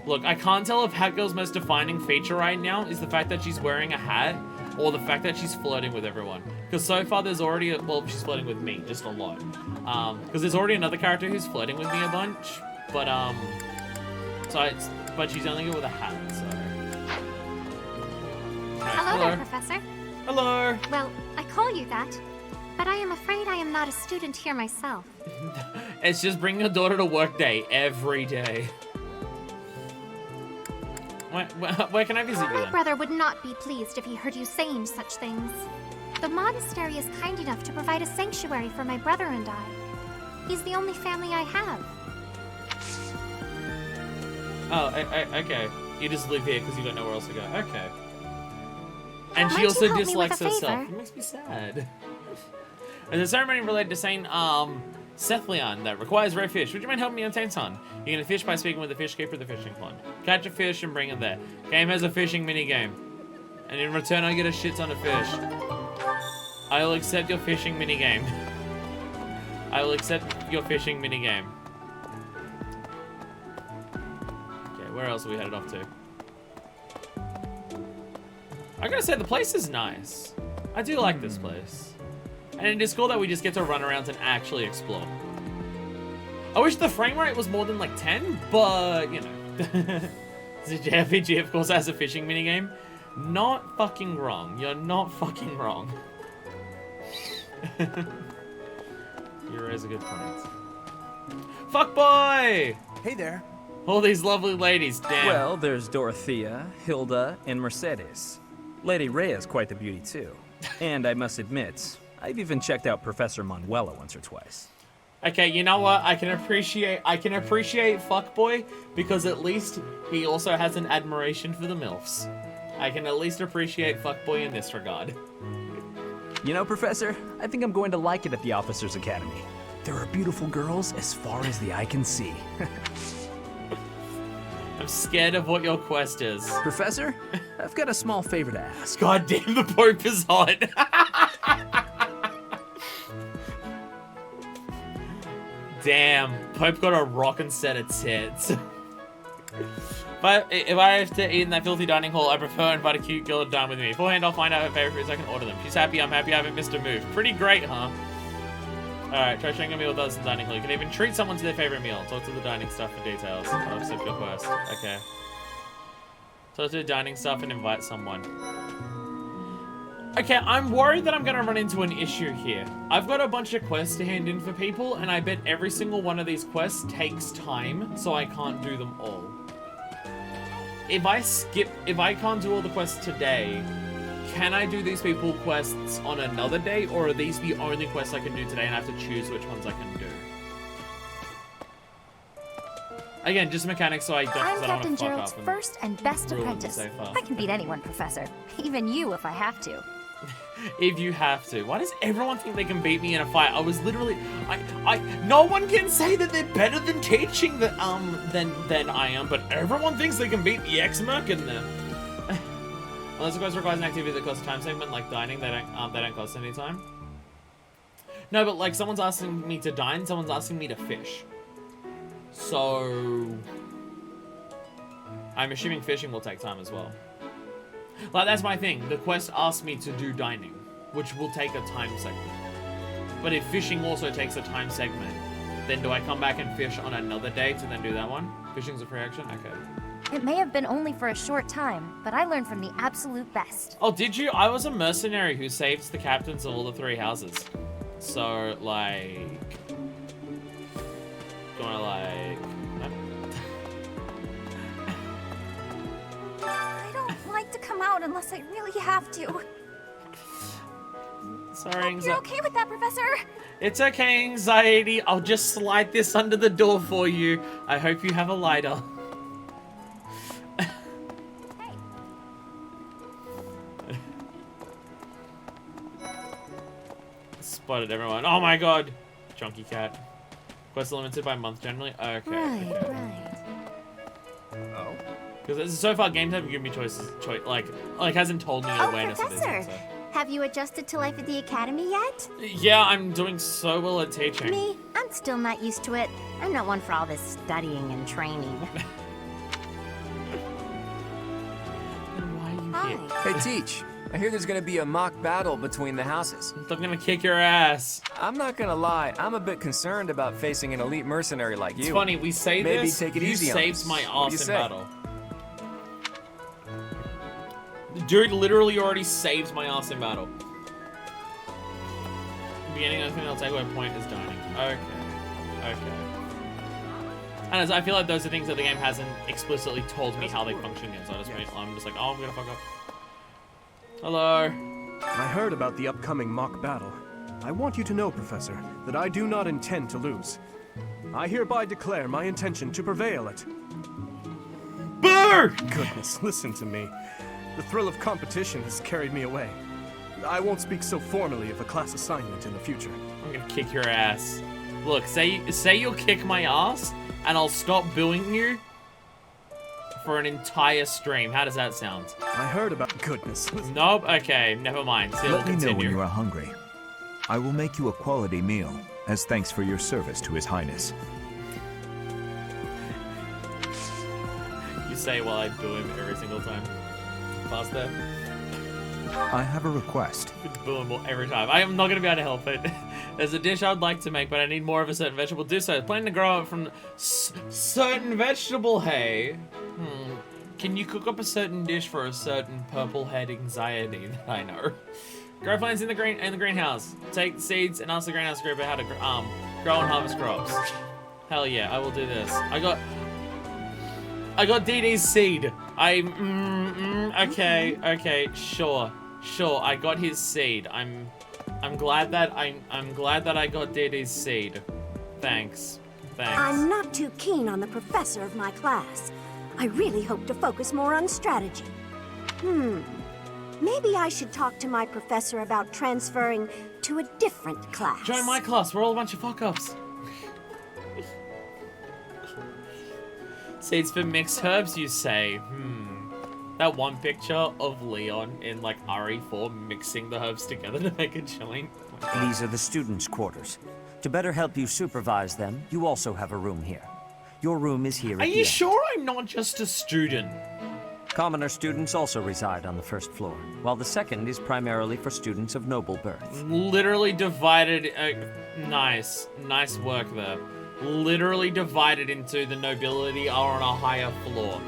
Look, I can't tell if Hat Girl's most defining feature right now is the fact that she's wearing a hat, or the fact that she's flirting with everyone. Because so far there's already, well, she's flirting with me, just a lot. Because there's already another character who's flirting with me a bunch, but but she's only good with a hat, so. Right, Hello there, Professor. Hello. Well, I call you that, but I am afraid I am not a student here myself. It's just bring your daughter to work day every day. Where can I visit you My then? brother would not be pleased if he heard you saying such things. The monastery is kind enough to provide a sanctuary for my brother and I. He's the only family I have. Oh, okay. You just live here because you got nowhere else to go. Okay. And she Might you also help me dislikes with a herself. favor? It makes me sad. There's a ceremony related to Saint Sylvain that requires rare fish. Would you mind helping me obtain some? You can fish by speaking with the fish keeper of the fishing pond. Catch a fish and bring it there. Game has a fishing mini game, and in return I get a shit ton of fish. I'll accept your fishing mini game. I will accept your fishing mini game. Okay, where else are we headed off to? I gotta say, the place is nice. I do like this place. And it is cool that we just get to run around and actually explore. I wish the frame rate was more than like 10, but, you know. The JRPG, of course, has a fishing minigame. Not fucking wrong. You're not fucking wrong. You raise a good point. Fuck boy! Hey there. All these lovely ladies, damn. Well, there's Dorothea, Hilda, and Mercedes. Lady Rhea's quite the beauty too. And I must admit, I've even checked out Professor Manuela once or twice. Okay, you know what? I can appreciate Fuckboy because at least he also has an admiration for the MILFs. I can at least appreciate Fuckboy in this regard. You know, Professor, I think I'm going to like it at the Officers Academy. There are beautiful girls as far as the eye can see. I'm scared of what your quest is. Professor, I've got a small favor to ask. God damn, the Pope is hot. Damn, Pope got a rockin' set of tits. But if I have to eat in that filthy dining hall, I prefer invite a cute girl to dine with me. Beforehand, I'll find out her favorite foods. I can order them. She's happy, I'm happy, I haven't missed a move. Pretty great, huh? Alright, try sharing a meal with us in the dining hall. You can even treat someone to their favorite meal. Talk to the dining staff for details. I'll accept your quest. Okay. Talk to the dining staff and invite someone. Okay, I'm worried that I'm gonna run into an issue here. I've got a bunch of quests to hand in for people, and I bet every single one of these quests takes time, so I can't do them all. If I can't do all the quests today, can I do these people quests on another day, or are these the only quests I can do today and I have to choose which ones I can do? Again, just mechanics so I don't I'm want Captain to fuck Gerald's up and first and best ruin the apprentice. safe house. I can beat anyone, Professor. Even you if I have to. If you have to. Why does everyone think they can beat me in a fight? I was literally, no one can say that they're better than teaching than I am, but everyone thinks they can beat the ex-merc in there. Unless the quest requires an activity that costs a time segment, like dining, they don't cost any time. No, but like someone's asking me to dine, someone's asking me to fish. So I'm assuming fishing will take time as well. Like, that's my thing. The quest asks me to do dining, which will take a time segment. But if fishing also takes a time segment, then do I come back and fish on another day to then do that one? Fishing's a free action? Okay. It may have been only for a short time, but I learned from the absolute best. Oh, did you? I was a mercenary who saves the captains of all the 3 houses. So, like... Gonna, like... I don't like to come out unless I really have to. Sorry, Hope you're okay with that, Professor? It's okay, anxiety. I'll just slide this under the door for you. I hope you have a lighter. Spotted everyone. Oh my god. Chunky cat. Quest limited by month generally? Okay. Right. Oh. Because so far games haven't given me choices. Like hasn't told me awareness of this. Professor, have you adjusted to life at the academy yet? Yeah, I'm doing so well at teaching. Me, I'm still not used to it. I'm not one for all this studying and training. Hi. Hey, Teach. I hear there's gonna be a mock battle between the houses. I'm gonna kick your ass. I'm not gonna lie, I'm a bit concerned about facing an elite mercenary like you. It's funny, we say Maybe this, take it you easy on saved us. my What do you ass in say? battle. Dude literally already saved my ass in battle. Beginning of the thing I'll take away point is dining. Okay. And as I feel like those are things that the game hasn't explicitly told me how they function yet, so I'm just like, oh, I'm gonna fuck up. Hello. I heard about the upcoming mock battle. I want you to know, Professor, that I do not intend to lose. I hereby declare my intention to prevail at... Burr! Goodness, listen to me. The thrill of competition has carried me away. I won't speak so formally of a class assignment in the future. I'm gonna kick your ass. Look, say you'll kick my ass, and I'll stop booing you for an entire stream. How does that sound? I heard about... Goodness. Nope, okay, never mind. Let me know when you are hungry. I will make you a quality meal, as thanks for your service to His Highness. You say while I boo him every single time. Pause there. I have a request. Boo him every time. I am not going to be able to help it. There's a dish I would like to make, but I need more of a certain vegetable to do so. Planning to grow up from certain vegetable, hey. Can you cook up a certain dish for a certain purple head anxiety that I know? Grow plants in the greenhouse. Take the seeds and ask the greenhouse group how to grow and harvest crops. Hell yeah, I will do this. I got DD's seed. Okay, sure. I got his seed. I'm glad that I got DD's seed. Thanks. I'm not too keen on the professor of my class. I really hope to focus more on strategy. Maybe I should talk to my professor about transferring to a different class. Join my class. We're all a bunch of fuck-ups. Seeds for mixed herbs, you say? That one picture of Leon in, like, RE4 mixing the herbs together to make a joint. These are the students' quarters. To better help you supervise them, you also have a room here. Your room is here at the Are you end. sure I'm not just a student? Commoner students also reside on the first floor, while the second is primarily for students of noble birth. Literally divided... nice work there. Literally divided into the nobility are on a higher floor.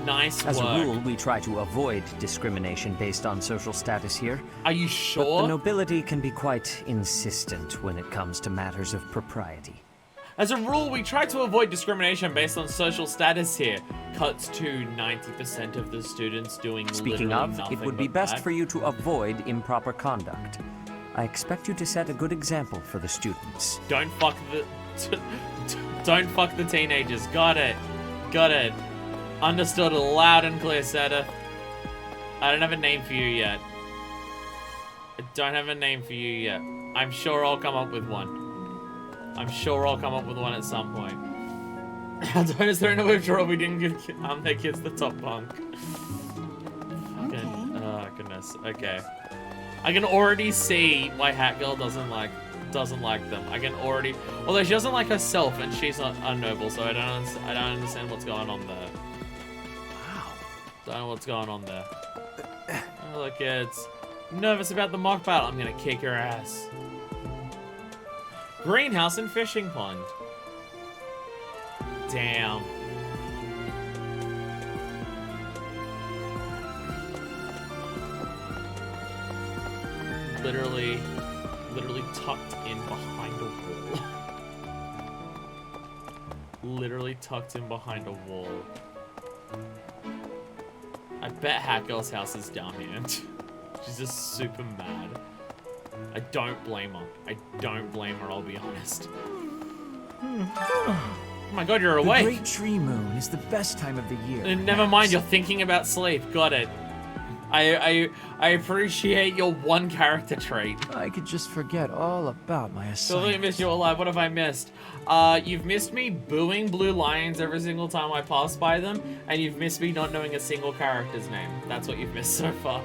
Nice work. As a rule, we try to avoid discrimination based on social status here. Are you sure? But the nobility can be quite insistent when it comes to matters of propriety. As a rule, we try to avoid discrimination based on social status here. Cuts to 90% of the students doing Speaking of, it would be best for you to avoid improper conduct. I expect you to set a good example for the students. Don't fuck the teenagers. Got it. Understood loud and clear, Seta. I don't have a name for you yet. I'm sure I'll come up with one. At some point. Is there no withdrawal? We didn't give their kids the top bunk. Oh goodness. Okay. I can already see why Hat Girl doesn't like them. I can already, although she doesn't like herself and she's not a noble, so I don't understand what's going on there. Wow. Don't know what's going on there. Oh, look, kids. Nervous about the mock battle. I'm gonna kick her ass. Greenhouse and fishing pond. Damn. Literally tucked in behind a wall. I bet Hat Girl's house is down here. She's just super mad. I don't blame her. I'll be honest. Oh my god, you're awake. The Great Tree Moon is the best time of the year. Never mind, you're thinking about sleep. Got it. I appreciate your one character trait. I could just forget all about my assignment. Sylvain, miss you alive. What have I missed? You've missed me booing blue lions every single time I pass by them, and you've missed me not knowing a single character's name. That's what you've missed so far.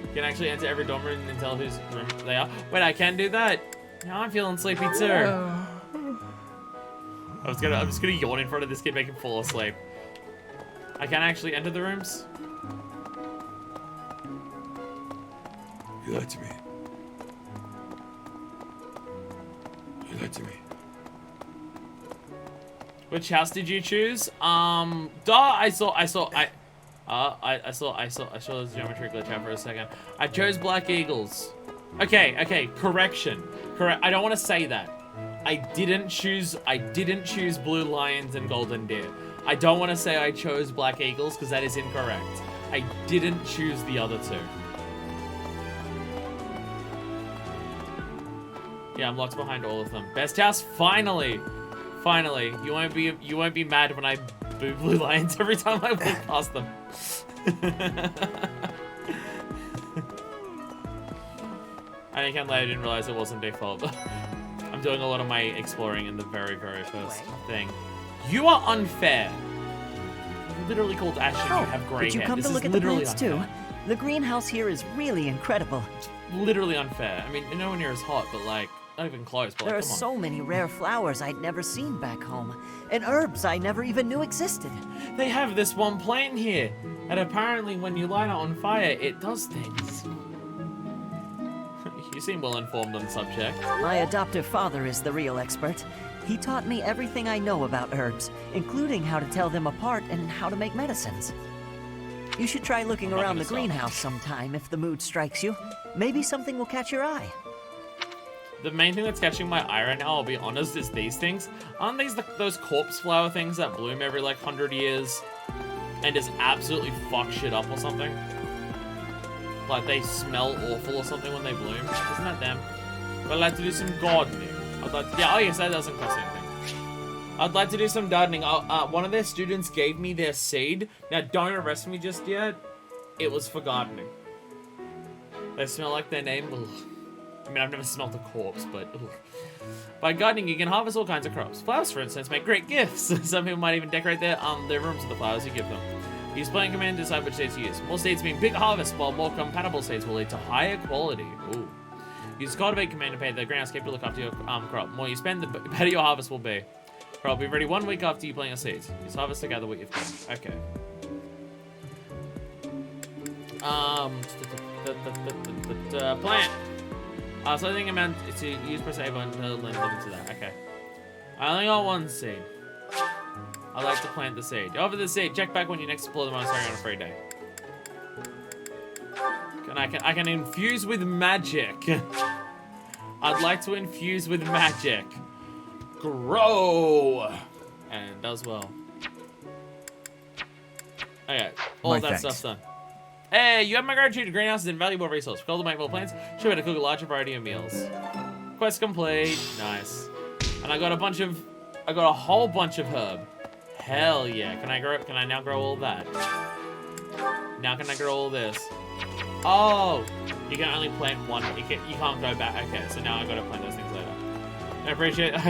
You can actually enter every dorm room and tell whose room they are. Wait, I can do that? Now I'm feeling sleepy too. I'm just gonna yawn in front of this kid, make him fall asleep. I can actually enter the rooms. You lied to me. Which house did you choose? I saw this geometry glitch out for a second. I chose black eagles. Okay, correction. I don't want to say that. I didn't choose blue lions and golden deer. I don't want to say I chose black eagles because that is incorrect. I didn't choose the other two. Yeah, I'm locked behind all of them. Best house, finally. You won't be mad when I boo blue lions every time I walk past them. I can't lie, I didn't realize it wasn't default. I'm doing a lot of my exploring in the very, very first thing. You are unfair. You literally called Ashton, you have gray hair. Did you come to look at the plants too? The greenhouse here is really incredible. It's literally unfair. I mean, nowhere near as hot, but like, not even close, but There like, are come on. so many rare flowers I'd never seen back home, and herbs I never even knew existed. They have this one plant here, and apparently when you light it on fire, it does things. You seem well informed on the subject. My adoptive father is the real expert. He taught me everything I know about herbs, including how to tell them apart and how to make medicines. You should try looking around the greenhouse sometime if the mood strikes you. Maybe something will catch your eye. The main thing that's catching my eye right now, I'll be honest, is these things. Aren't these those corpse flower things that bloom every like 100 years and just absolutely fuck shit up or something? Like they smell awful or something when they bloom. Isn't that them? But I'd like to do some gardening. Yeah, oh yes, that doesn't cost anything. I'd like to do some gardening. One of their students gave me their seed. Now don't arrest me just yet. It was for gardening. They smell like their name. Ugh. I mean, I've never smelled a corpse, but ugh. By gardening, you can harvest all kinds of crops. Flowers, for instance, make great gifts. Some people might even decorate their rooms with the flowers you give them. Use plant command to decide which seeds to use. More seeds mean big harvest, while more compatible seeds will lead to higher quality. Ooh. Use cultivate command to pay the groundscape to look after your crop. The more you spend, the better your harvest will be. Crop will be ready 1 week after you plant your seeds. Use harvest to gather what you've got. Okay. Plant. So I think I meant to use press A button to lend them to that. Okay. I only got one seed. I like to plant the seed. Over the seed. Check back when you next explore the monastery on a free day. I can infuse with magic. I'd like to infuse with magic. Grow. And it does well. Okay. All that stuff's done. Hey, you have my gratitude. Greenhouse is an invaluable resource. For cultivate more plants, should be able to cook a larger variety of meals. Quest complete. Nice. And I got a whole bunch of herb. Hell yeah. Can I now grow all that? Now can I grow all this? Oh, you can only plant one. You can't go back. Okay, so now I gotta plant those things later. I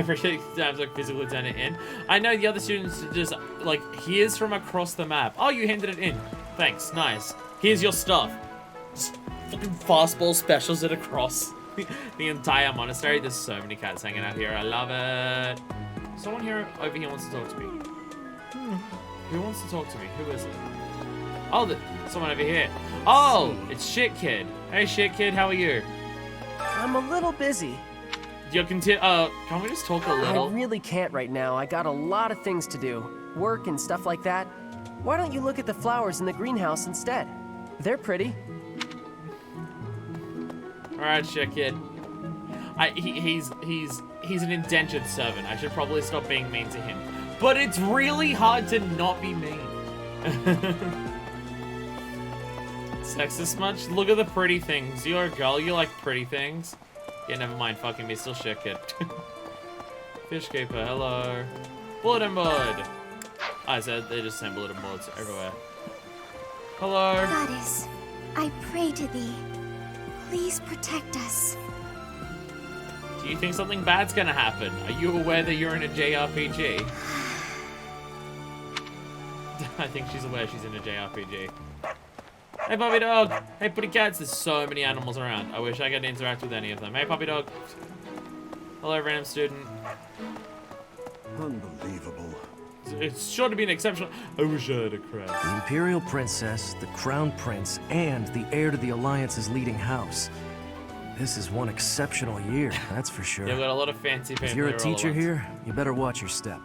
appreciate times like physically turn it in. I know the other students just like, here's from across the map. Oh, you handed it in. Thanks, nice. Here's your stuff. Just fucking fastball specials it across the entire monastery. There's so many cats hanging out here. I love it. Someone over here wants to talk to me. Who wants to talk to me? Who is it? Oh, someone over here. Oh, it's Shit Kid. Hey, Shit Kid, how are you? I'm a little busy. Can we just talk a little? I really can't right now. I got a lot of things to do. Work and stuff like that. Why don't you look at the flowers in the greenhouse instead? They're pretty. Alright, Shit Kid. He's an indentured servant. I should probably stop being mean to him. But it's really hard to not be mean. Sexist much? Look at the pretty things. You're a girl, you like pretty things. Yeah, never mind, fucking me, still Shit Kid. Fishkeeper, hello. Bulletin board. I said they just send bulletin boards everywhere. Hello. Goddess, I pray to thee. Please protect us. Do you think something bad's gonna happen? Are you aware that you're in a JRPG? I think she's aware she's in a JRPG. Hey, puppy dog. Hey, pretty cats. There's so many animals around. I wish I could interact with any of them. Hey, puppy dog. Hello, random student. Unbelievable. It's sure to be an exceptional. I wish I had a crest. The Imperial Princess, the Crown Prince, and the heir to the Alliance's leading house. This is one exceptional year, that's for sure. They've got a lot of fancy If family. you're a teacher here, you better watch your step.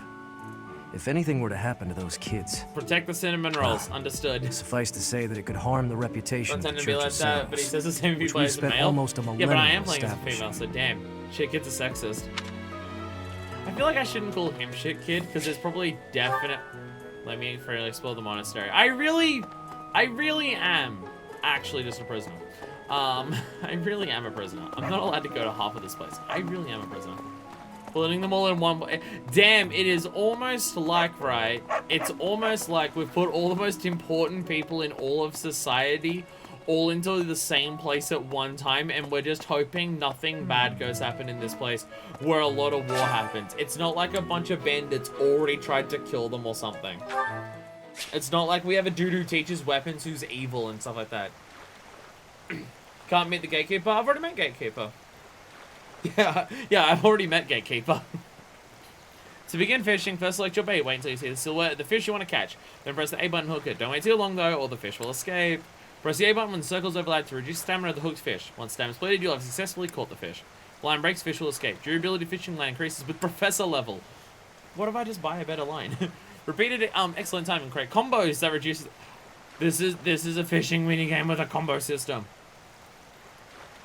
If anything were to happen to those kids... Protect the cinnamon rolls. Understood. Suffice to say that it could harm the reputation of the Pretend to be Church like of that, but he Saints, says the same if he which plays we've a spent male. almost a Yeah, but I millennium am playing as a establishing. female, so damn. Shit kid's a sexist. I feel like I shouldn't call him shit kid, because there's probably definite... Let me freely explore the monastery. I really am actually just a prisoner. I really am a prisoner. I'm not allowed to go to half of this place. I really am a prisoner. Putting them all in one... Damn, it is almost like, right? It's almost like we've put all the most important people in all of society all into the same place at one time, and we're just hoping nothing bad goes happen in this place where a lot of war happens. It's not like a bunch of bandits already tried to kill them or something. It's not like we have a dude who teaches weapons who's evil and stuff like that. Can't meet the gatekeeper? I've already met gatekeeper. Yeah, I've already met gatekeeper. To begin fishing, first select your bait. Wait until you see the silhouette of the fish you want to catch. Then press the A button hook it. Don't wait too long though, or the fish will escape. Press the A button when circles overlap to reduce stamina of the hooked fish. Once stamina is completed, you'll have successfully caught the fish. Line breaks, fish will escape. Durability fishing line increases with professor level. What if I just buy a better line? Repeated excellent time and create combos that reduces... This is a fishing minigame with a combo system.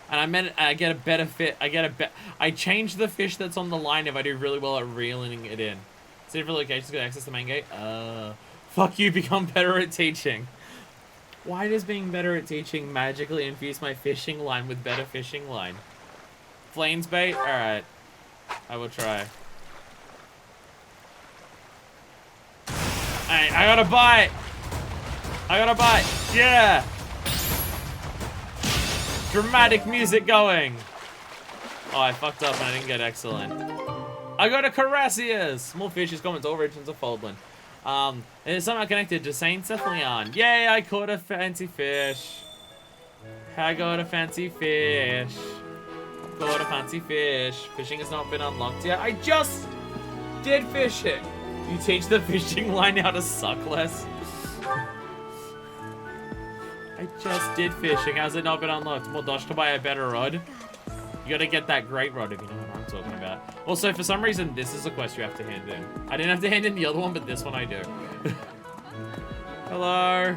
And I get a better fit. I change the fish that's on the line if I do really well at reeling it in. See if locations can access the main gate. Fuck you, become better at teaching. Why does being better at teaching magically infuse my fishing line with better fishing line? Flames bait? Alright. I will try. Hey, I got a bite! I got a bite! Yeah! Dramatic music going! Oh, I fucked up and I didn't get excellent. I got a Carassius! Small fish is common to all regions of Foldland. It is somehow connected to Saint Cephalion. Yay, I caught a fancy fish. I got a fancy fish. Caught a fancy fish. Fishing has not been unlocked yet. I just did fish it. You teach the fishing line how to suck less. I just did fishing. Has it not been unlocked? More dodge to buy a better rod. You gotta get that great rod if you know what I'm talking about. Also, for some reason, this is a quest you have to hand in. I didn't have to hand in the other one, but this one I do. Hello.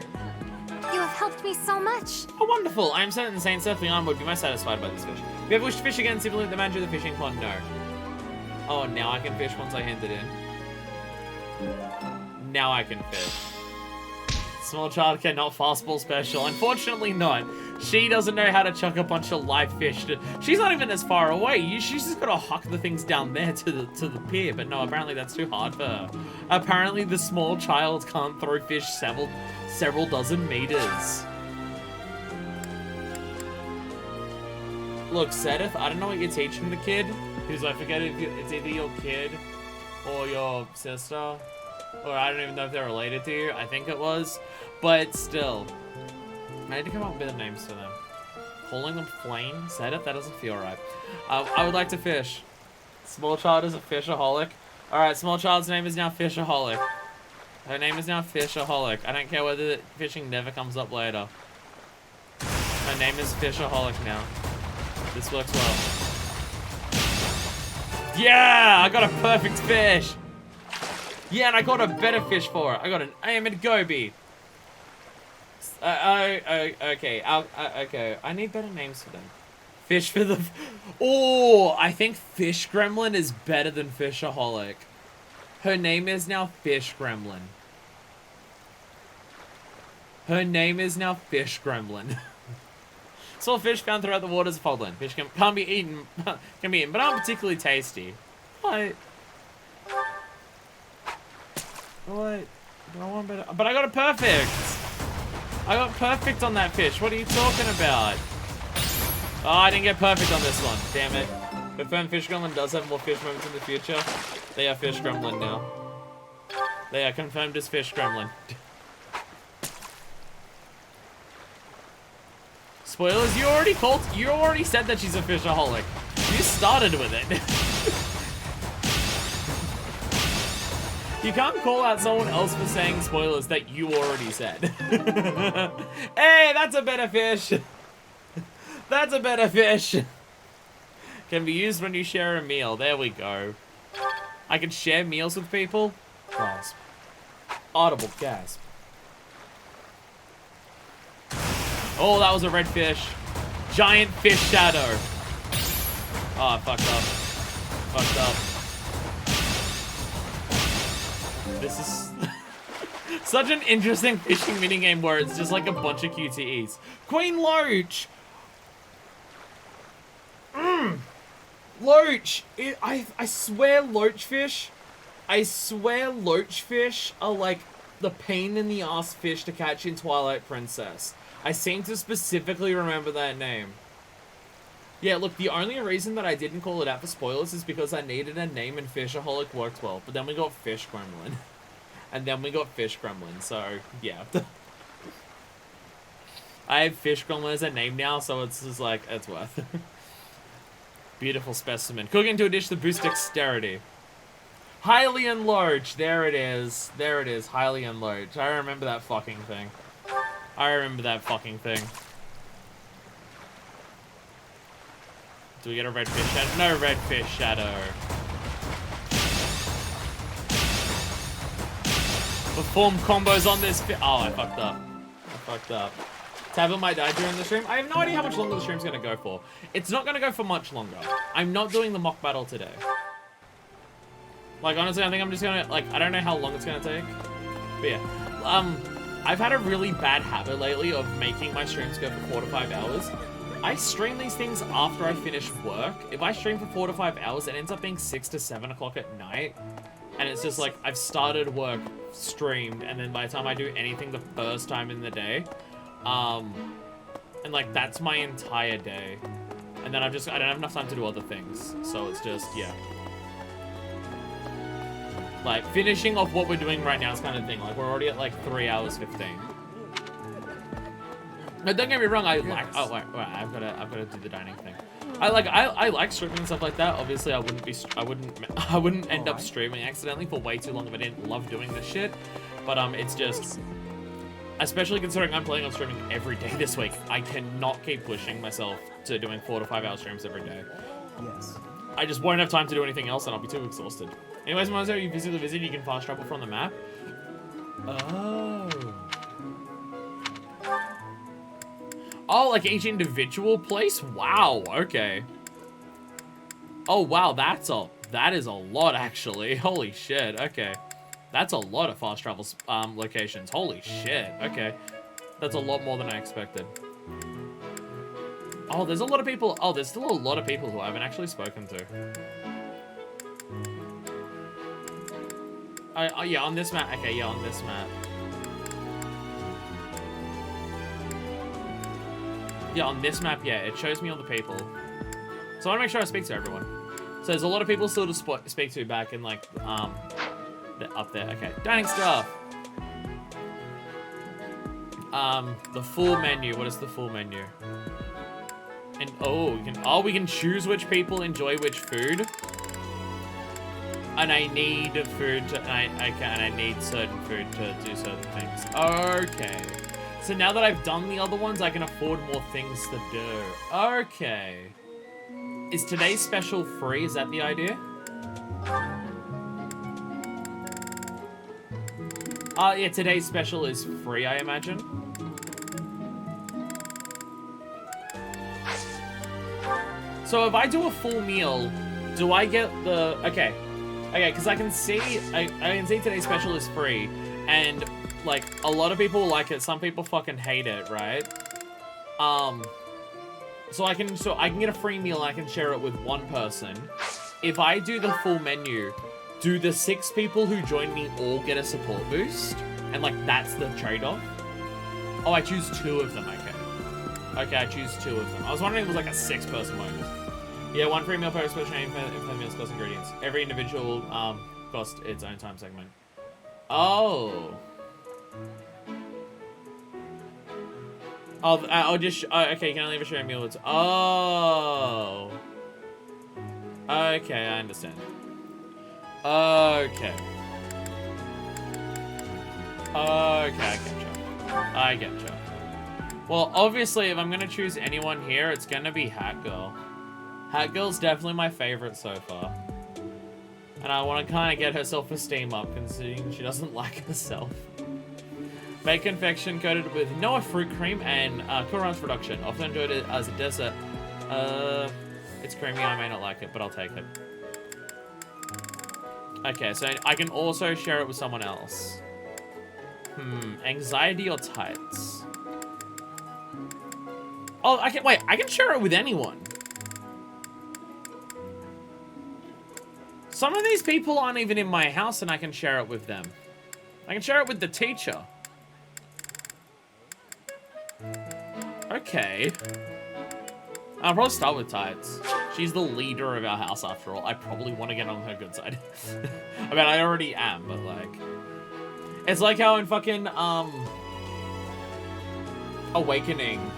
You have helped me so much. Oh, wonderful. I am certain Saint Cephalion would be most satisfied by this fish. If you ever wish to fish again, simply let the manager of the fishing pond know. Oh, now I can fish once I hand it in. Now I can fish. Small child cannot fastball special. Unfortunately not. She doesn't know how to chuck a bunch of live fish. She's not even as far away. She's just gotta huck the things down there to the pier. But no, apparently that's too hard for her. Apparently the small child can't throw fish several dozen meters. Look, Sedith, I don't know what you're teaching the kid. Because I forget if it's either your kid or your sister. Or I don't even know if they're related to you. I think it was. But still. I need to come up with better names for them. Calling them Flame? Sedith? That doesn't feel right. I would like to fish. Small child is a fishaholic. Alright, small child's name is now Fishaholic. Her name is now Fishaholic. I don't care whether fishing never comes up later. Her name is Fishaholic now. This works well. Yeah! I got a perfect fish! Yeah, and I got a better fish for it. I got an Ahmed Gobi. Okay. Okay. I need better names for them. Fish for the... Oh, I think Fish Gremlin is better than Fishaholic. Her name is now Fish Gremlin. Her name is now Fish Gremlin. Small fish found throughout the waters of Foldland. Fish can't be eaten, but aren't particularly tasty. What? What? Do I want better? But I got a perfect. I got perfect on that fish. What are you talking about? Oh, I didn't get perfect on this one. Damn it. Confirmed Fish Gremlin does have more fish moments in the future. They are Fish Gremlin now. They are confirmed as Fish Gremlin. Spoilers, you already said that she's a fishaholic. You started with it. You can't call out someone else for saying spoilers that you already said. Hey, that's a better fish. That's a better fish. Can be used when you share a meal. There we go. I can share meals with people. Gasp. Audible gasp. Oh, that was a red fish. Giant fish shadow. Oh, I fucked up. Fucked up. This is such an interesting fishing minigame where it's just like a bunch of QTEs. Queen Loach! Loach! I swear loachfish. I swear loachfish are like the pain in the ass fish to catch in Twilight Princess. I seem to specifically remember that name. Yeah, look, the only reason that I didn't call it out for spoilers is because I needed a name and Fishaholic worked well. But then we got Fish Gremlin. And then we got Fish Gremlin, so yeah. I have Fish Gremlin as a name now, so it's just like, it's worth it. Beautiful specimen. Cooking to a dish that boosts dexterity. Hylian Loach. There it is. There it is. Hylian Loach. I remember that fucking thing. I remember that fucking thing. Do we get a red fish shadow? No red fish shadow. Perform combos on this fish. Oh, I fucked up. I fucked up. Tabitha might die during the stream. I have no idea how much longer the stream's gonna go for. It's not gonna go for much longer. I'm not doing the mock battle today. Like, honestly, I think I'm just gonna, like, I don't know how long it's gonna take. But yeah. I've had a really bad habit lately of making my streams go for 4 to 5 hours. I stream these things after I finish work. If I stream for 4 to 5 hours, it ends up being 6 to 7 o'clock at night. And it's just like, I've started work, streamed, and then by the time I do anything the first time in the day, and like, that's my entire day. And then I don't have enough time to do other things. So it's just, yeah. Like, finishing off what we're doing right now is kind of thing. Like, we're already at like 3 hours 15. No, don't get me wrong. I like. Oh wait, I've got to do the dining thing. I like streaming and stuff like that. Obviously, I wouldn't end up streaming accidentally for way too long if I didn't love doing this shit. But it's just, especially considering I'm planning on streaming every day this week, I cannot keep pushing myself to doing 4 to 5 hour streams every day. Yes. I just won't have time to do anything else, and I'll be too exhausted. Anyways, Monastery, you physically visit, you can fast travel from the map. Oh. Oh, like each individual place? Wow, okay. Oh, wow, that is a lot, actually. Holy shit, okay. That's a lot of fast travel locations. Holy shit, okay. That's a lot more than I expected. Oh, there's a lot of people. Oh, there's still a lot of people who I haven't actually spoken to. Oh, yeah, on this map. Okay, yeah, on this map. Yeah, on this map, yeah, it shows me all the people. So I want to make sure I speak to everyone. So there's a lot of people still to speak to back in, like, up there. Okay, dining stuff. The full menu. What is the full menu? And we can choose which people enjoy which food. And I need food and I need certain food to do certain things. Okay. So now that I've done the other ones, I can afford more things to do. Okay. Is today's special free? Is that the idea? Yeah, today's special is free, I imagine. So if I do a full meal, do I get the... Okay, because I can see today's special is free, and like a lot of people like it. Some people fucking hate it, right? So I can get a free meal and I can share it with one person. If I do the full menu, do the 6 people who join me all get a support boost? And like that's the trade-off? Oh, I choose 2 of them. Okay, I choose 2 of them. I was wondering if it was like a 6-person bonus. Yeah, 1 free meal per special name for meals cost ingredients. Every individual cost its own time segment. Oh. I'll just... okay, you can only ever share a meal with... Oh. Okay, I understand. Okay. Okay, I get you. Well, obviously, if I'm gonna choose anyone here, it's gonna be Hat Girl. Hat Girl's definitely my favorite so far. And I want to kind of get her self-esteem up, considering she doesn't like herself. Baked confection coated with Noah fruit cream and cool ranch production. Often enjoyed it as a dessert. It's creamy, I may not like it, but I'll take it. Okay, so I can also share it with someone else. Anxiety or tights? Oh, I can share it with anyone. Some of these people aren't even in my house and I can share it with them. I can share it with the teacher. Okay. I'll probably start with tights. She's the leader of our house after all. I probably want to get on her good side. I mean, I already am, but like... It's like how in fucking, Awakening,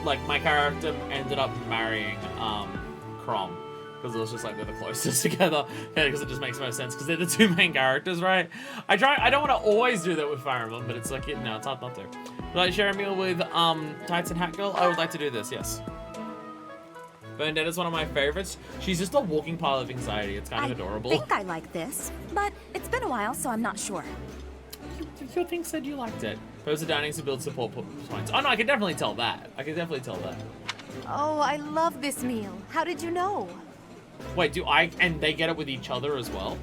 like, my character ended up marrying, Crom. Because it was just like they're the closest together. Yeah, because it just makes most sense. Because they're the two main characters, right? I don't want to always do that with Fire Emblem, but it's like, no, it's hard not to. Would you like to share a meal with Tights and Hat Girl? I would like to do this, yes. Bendetta's one of my favorites. She's just a walking pile of anxiety. It's kind of adorable. I think I like this, but it's been a while, so I'm not sure. Your thing said you liked it. Pose the dinings to build support points. Oh no, I can definitely tell that. I can definitely tell that. Oh, I love this meal. How did you know? Wait, and they get it with each other as well?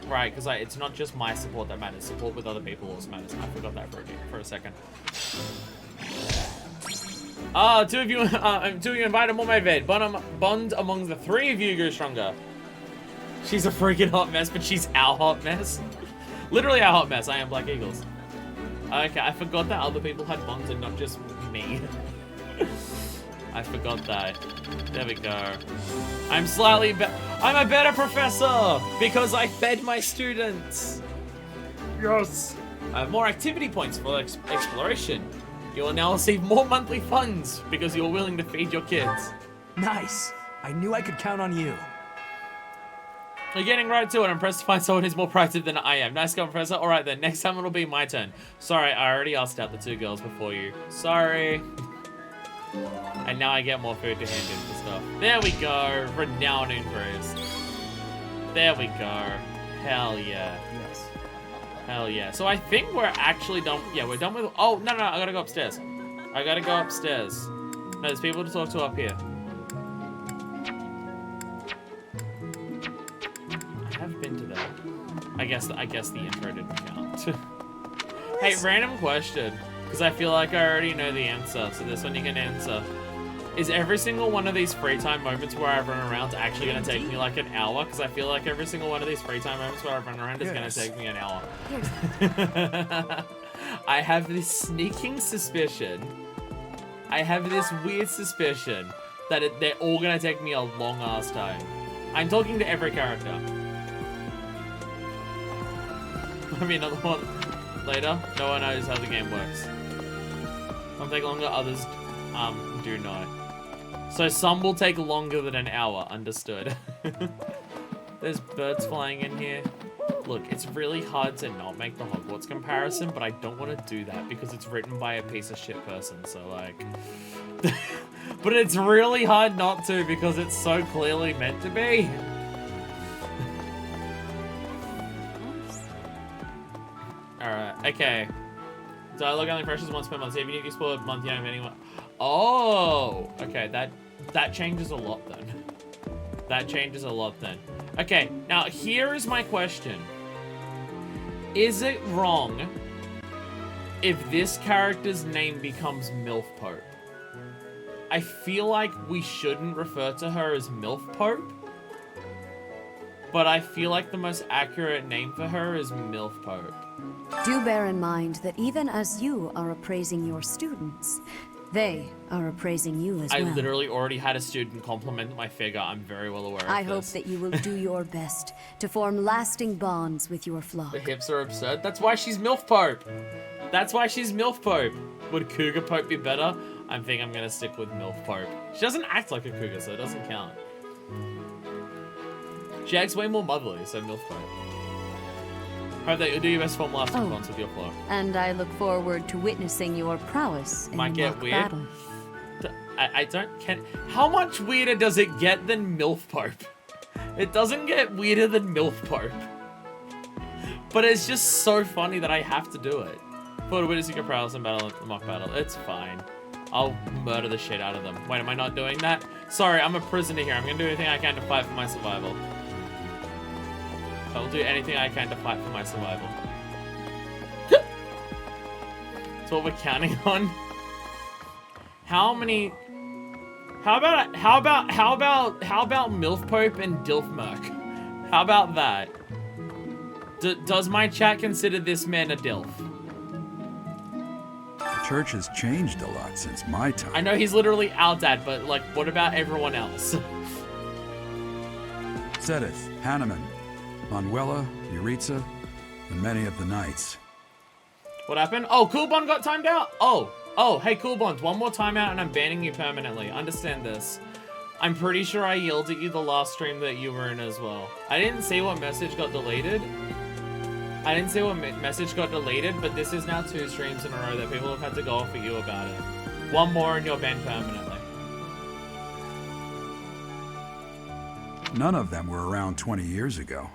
Right, because it's not just my support that matters. Support with other people also matters. I forgot that for a second. Two of you invited more my vid. Bond among the three of you grow stronger. She's a freaking hot mess, but she's our hot mess. Literally our hot mess. I am Black Eagles. Okay, I forgot that other people had bonds and not just me. I forgot that. There we go. I'm a better professor because I fed my students. Yes. I have more activity points for exploration. You will now receive more monthly funds because you're willing to feed your kids. Nice. I knew I could count on you. You're getting right to it. I'm impressed to find someone who's more proactive than I am. Nice going, Professor. All right then. Next time it'll be my turn. Sorry, I already asked out the two girls before you. Sorry. And now I get more food to hand in for stuff. There we go. Renown increased. There we go. Hell yeah. Yes. Hell yeah. So I think we're actually done. Yeah, we're done with... Oh, no. I gotta go upstairs. No, there's people to talk to up here. I have been to that. I guess the intro didn't count. Hey, random question. Because I feel like I already know the answer, so this one you can answer. Is every single one of these free time moments where I run around actually going to take me like an hour? Because I feel like every single one of these free time moments where I run around is going to take me an hour. I have this sneaking suspicion. I have this weird suspicion that they're all going to take me a long ass time. I'm talking to every character. Maybe another one later. No one knows how the game works. Some take longer, others do not. So some will take longer than an hour, understood. There's birds flying in here. Look, it's really hard to not make the Hogwarts comparison, but I don't want to do that because it's written by a piece of shit person, so like... But it's really hard not to because it's so clearly meant to be. Alright, okay. Dialogue only refreshes once per month. So if you need to explore a month, you don't have anyone. Oh! Okay, that changes a lot then. That changes a lot then. Okay, now here is my question. Is it wrong if this character's name becomes MILF Pope? I feel like we shouldn't refer to her as MILF Pope. But I feel like the most accurate name for her is MILF Pope. Do bear in mind that even as you are appraising your students, they are appraising you as well. I literally already had a student compliment my figure. I'm very well aware of this. I hope that you will do your best to form lasting bonds with your flock. The hips are absurd. That's why she's MILF Pope. That's why she's MILF Pope. Would Cougar Pope be better? I think I'm going to stick with MILF Pope. She doesn't act like a cougar, so it doesn't count. She acts way more motherly, so MILF Pope. Hope that you'll do your best to form lasting bonds with your flock. And I look forward to witnessing your prowess in Might the get mock weird. battle. I don't... How much weirder does it get than MILF Pope? It doesn't get weirder than MILF Pope. But it's just so funny that I have to do it. For witnessing a prowess and battle, mock battle. It's fine. I'll murder the shit out of them. Wait, am I not doing that? Sorry, I'm a prisoner here. I'm gonna do anything I can to fight for my survival. I'll do anything I can to fight for my survival. That's what we're counting on. How many? How about MILF Pope and Dilf Merc? How about that? Does my chat consider this man a Dilf? The church has changed a lot since my time. I know he's literally our dad, but like, what about everyone else? Sedith, Hanneman, Manuela, Yuritsa, and many of the knights. What happened? Oh, Coolbond got timed out? Oh, hey Coolbond, one more timeout and I'm banning you permanently. Understand this. I'm pretty sure I yelled at you the last stream that you were in as well. I didn't see what message got deleted. But this is now 2 streams in a row that people have had to go off at you about it. One more and you're banned permanently. None of them were around 20 years ago.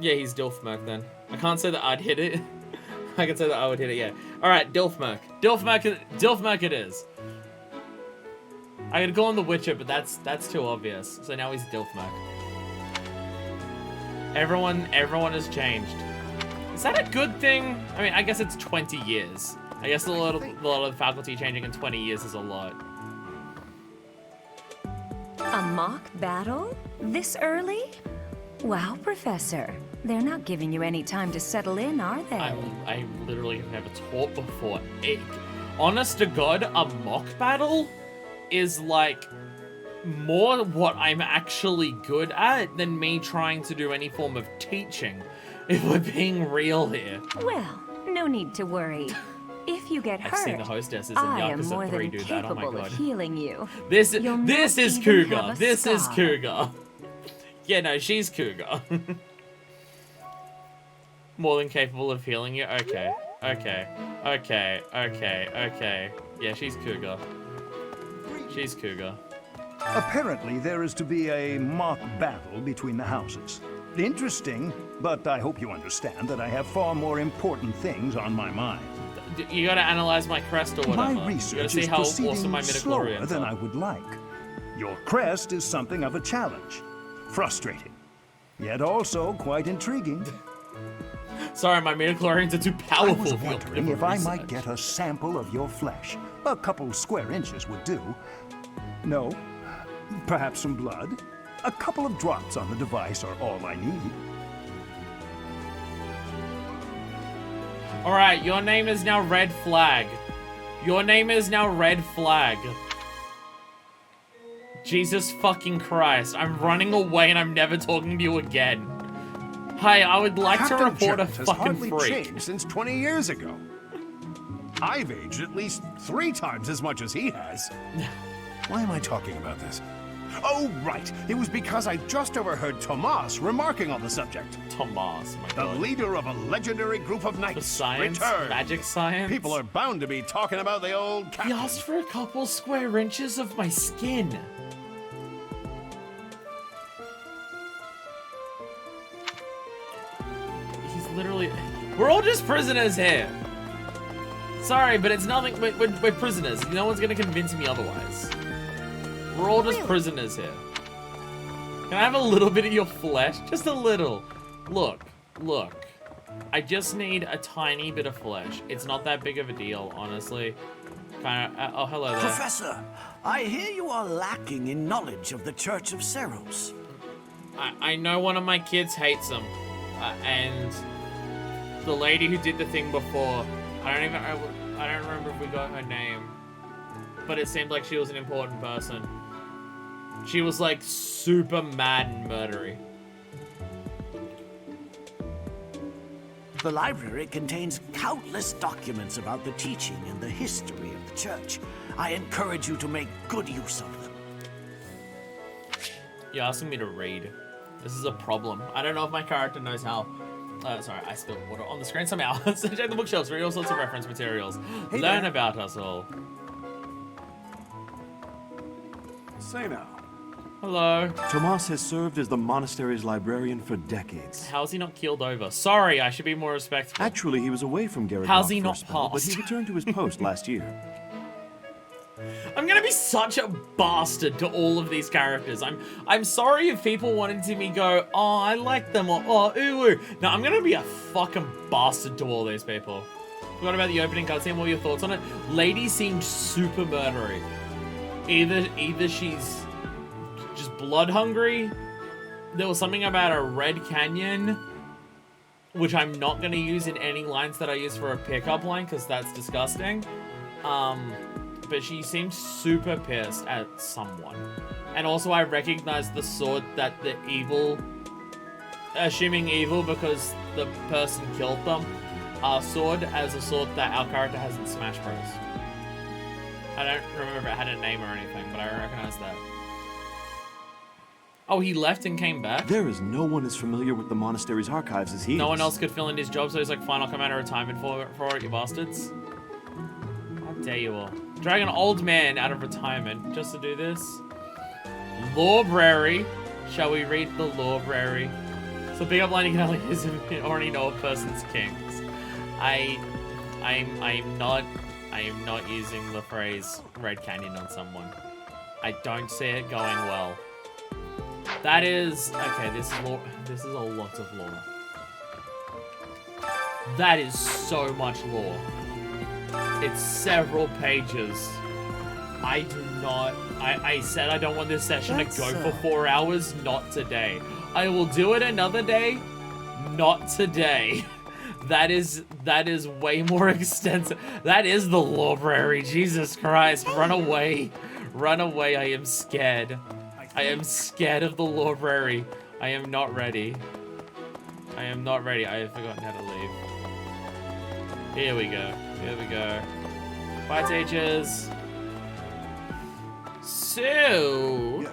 Yeah, he's Dilfmerk then. I can't say that I'd hit it. I can say that I would hit it, yeah. Alright, Dilfmerk. Dilfmerk it is. I could call him the Witcher, but that's too obvious. So now he's Dilfmerk. Everyone has changed. Is that a good thing? I mean, I guess it's 20 years. I guess a lot of the faculty changing in 20 years is a lot. A mock battle? This early? Wow, Professor. They're not giving you any time to settle in, are they? I literally have never taught before. Honest to God, a mock battle is like more what I'm actually good at than me trying to do any form of teaching, if we're being real here. Well, no need to worry. If you get hurt, I've seen the hostesses in I am more Yakuza 3 than do that, oh my capable god. of healing you. This is even Cougar. have a This is scar. Cougar. Yeah, no, she's Cougar. More than capable of healing you? Okay. Yeah, she's Cougar. She's Cougar. Apparently, there is to be a mock battle between the houses. Interesting, but I hope you understand that I have far more important things on my mind. You gotta analyze my crest or whatever. My You gotta research see is how awesome proceeding my slower midichlorians than are. I would like. Your crest is something of a challenge. Frustrating. Yet also quite intriguing. Sorry, my midichlorians are too powerful. I was wondering if I might get a sample of your flesh. A couple square inches would do. No? Perhaps some blood? A couple of drops on the device are all I need. Alright, your name is now Red Flag. Your name is now Red Flag. Jesus fucking Christ. I'm running away and I'm never talking to you again. Hi, I would like to report a Jones has fucking hardly freak. changed since 20 years ago. I've aged at least 3 times as much as he has. Why am I talking about this? Oh, right. It was because I just overheard Tomas remarking on the subject. Tomas, my The god. leader of a legendary group of knights. science? Returned. Magic science? People are bound to be talking about the old He captain. asked for a couple square inches of my skin. He's literally... We're all just prisoners here. Sorry, but it's nothing... We're prisoners. No one's gonna convince me otherwise. We're all just prisoners here. Can I have a little bit of your flesh? Just a little. Look. I just need a tiny bit of flesh. It's not that big of a deal, honestly. Kinda... oh, hello there. Professor, I hear you are lacking in knowledge of the Church of Seros. I know one of my kids hates them. And the lady who did the thing before, I don't remember if we got her name. But it seemed like she was an important person. She was like super mad and murdery. The library contains countless documents about the teaching and the history of the church. I encourage you to make good use of them. You're asking me to read. This is a problem. I don't know if my character knows how. Sorry, I spilled water on the screen somehow. So check the bookshelves, read all sorts of reference materials. Hey Learn there. about us all. Say now, Hello. Tomas has served as the monastery's librarian for decades. How's he not keeled over? Sorry, I should be more respectful. Actually, he was away from Garrett How's he for a not spell, but passed? he returned to his post last year. I'm gonna be such a bastard to all of these characters. I'm sorry if people wanted to me go, oh, I like them, or oh, ooh. No, I'm gonna be a fucking bastard to all these people. Forgot about the opening cutscene. What were your thoughts on it? Lady seemed super murdery. Either she's just blood hungry. There was something about a red canyon, which I'm not gonna use in any lines that I use for a pickup line because that's disgusting. But she seemed super pissed at someone. And also I recognized the sword that the evil, assuming evil because the person killed them, sword as a sword that our character has in Smash Bros. I don't remember if it had a name or anything, but I recognize that. Oh, he left and came back? There is no one as familiar with the monastery's archives as he is. No one else could fill in his job, so he's like, fine, I'll come out of retirement for it, you bastards. How dare you all. Drag an old man out of retirement just to do this. Library. Shall we read the library? So big up line you can only use if you already know a person's kings. I am not using the phrase Red Canyon on someone. I don't see it going well. That is okay, this is a lot of lore. That is so much lore. It's several pages. I do not... I said I don't want this session to go for 4 hours. Not today. I will do it another day. Not today. That is way more extensive. That is the library. Jesus Christ. Run away. Run away. I am scared. I am scared of the library. I am not ready. I am not ready. I have forgotten how to leave. Here we go. Here we go. Bye, teachers. So,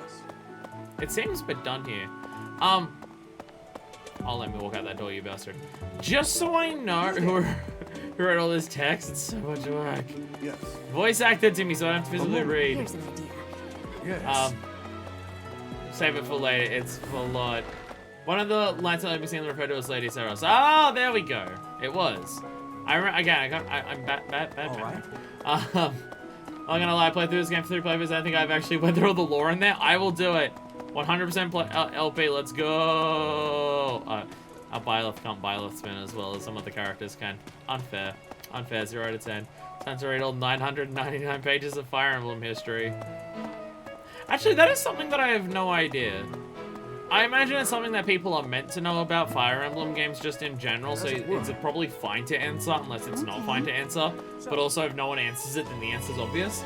it seems we're done here. Oh, let me walk out that door, you bastard. Just so I know who wrote all this text, it's so much work. Yes. Voice acted to me, so I don't have to physically read. Here's an idea. Yes. Save it for later. It's a lot. One of the lines that I've been seeing referred to as Lady Sarah. Oh, there we go. It was. I'm bad. I'm gonna lie, I played through this game for 3 playthroughs. I think I've actually went through all the lore in there. I will do it. 100% play LP, let's go. Our Byleth can't Byleth spin as well as some of the characters can. Unfair. Unfair, 0 out of 10. Time to read all 999 pages of Fire Emblem history. Actually, that is something that I have no idea. I imagine it's something that people are meant to know about Fire Emblem games just in general, so it's probably fine to answer, unless it's not fine to answer. But also, if no one answers it, then the answer's obvious.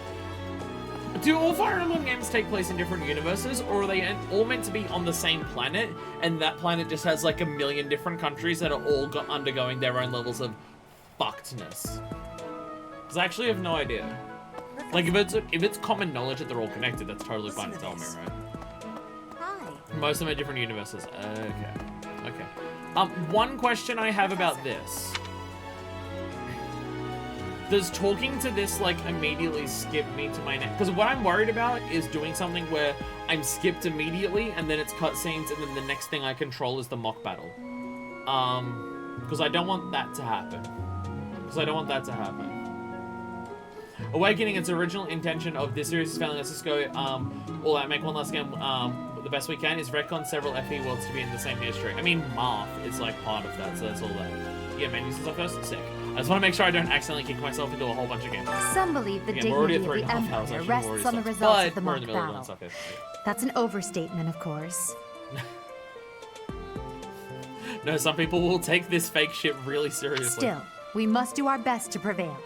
Do all Fire Emblem games take place in different universes, or are they all meant to be on the same planet, and that planet just has like a million different countries that are all undergoing their own levels of fuckedness? Because I actually have no idea. Like, if it's common knowledge that they're all connected, that's totally fine to tell me, right? Most of them are different universes. Okay. One question I have about this. Does talking to this, like, immediately skip me to my next? Because what I'm worried about is doing something where I'm skipped immediately, and then it's cutscenes, and then the next thing I control is the mock battle. Because I don't want that to happen. Awakening, its original intention of this series is failing. Let's just go all out, make one last game the best we can, is retcon several FE worlds to be in the same history. I mean, math is like part of that, so that's all that. Yeah, menus and stuff first? Sick. I just want to make sure I don't accidentally kick myself into a whole bunch of games. Some believe the Again, we're already dignity at of the 3.5 hours, Empire actually, rests on the results of the we're in mock the middle of doing battle. stuff here. That's an overstatement, of course. No, some people will take this fake shit really seriously. Still, we must do our best to prevail.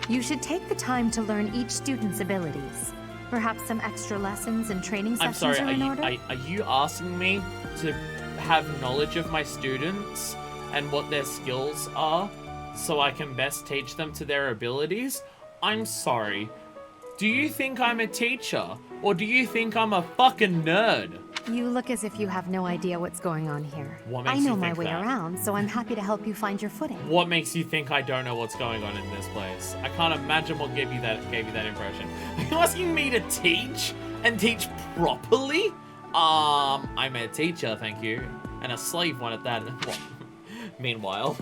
You should take the time to learn each student's abilities. Perhaps some extra lessons and training I'm sessions sorry, are in order? are you asking me to have knowledge of my students and what their skills are so I can best teach them to their abilities? I'm sorry. Do you think I'm a teacher? Or do you think I'm a fucking nerd? You look as if you have no idea what's going on here. What makes I know you my think way that? around, so I'm happy to help you find your footing. What makes you think I don't know what's going on in this place? I can't imagine what gave you that impression. Are you asking me to teach? And teach properly? I'm a teacher, thank you. And a slave one at that. Meanwhile.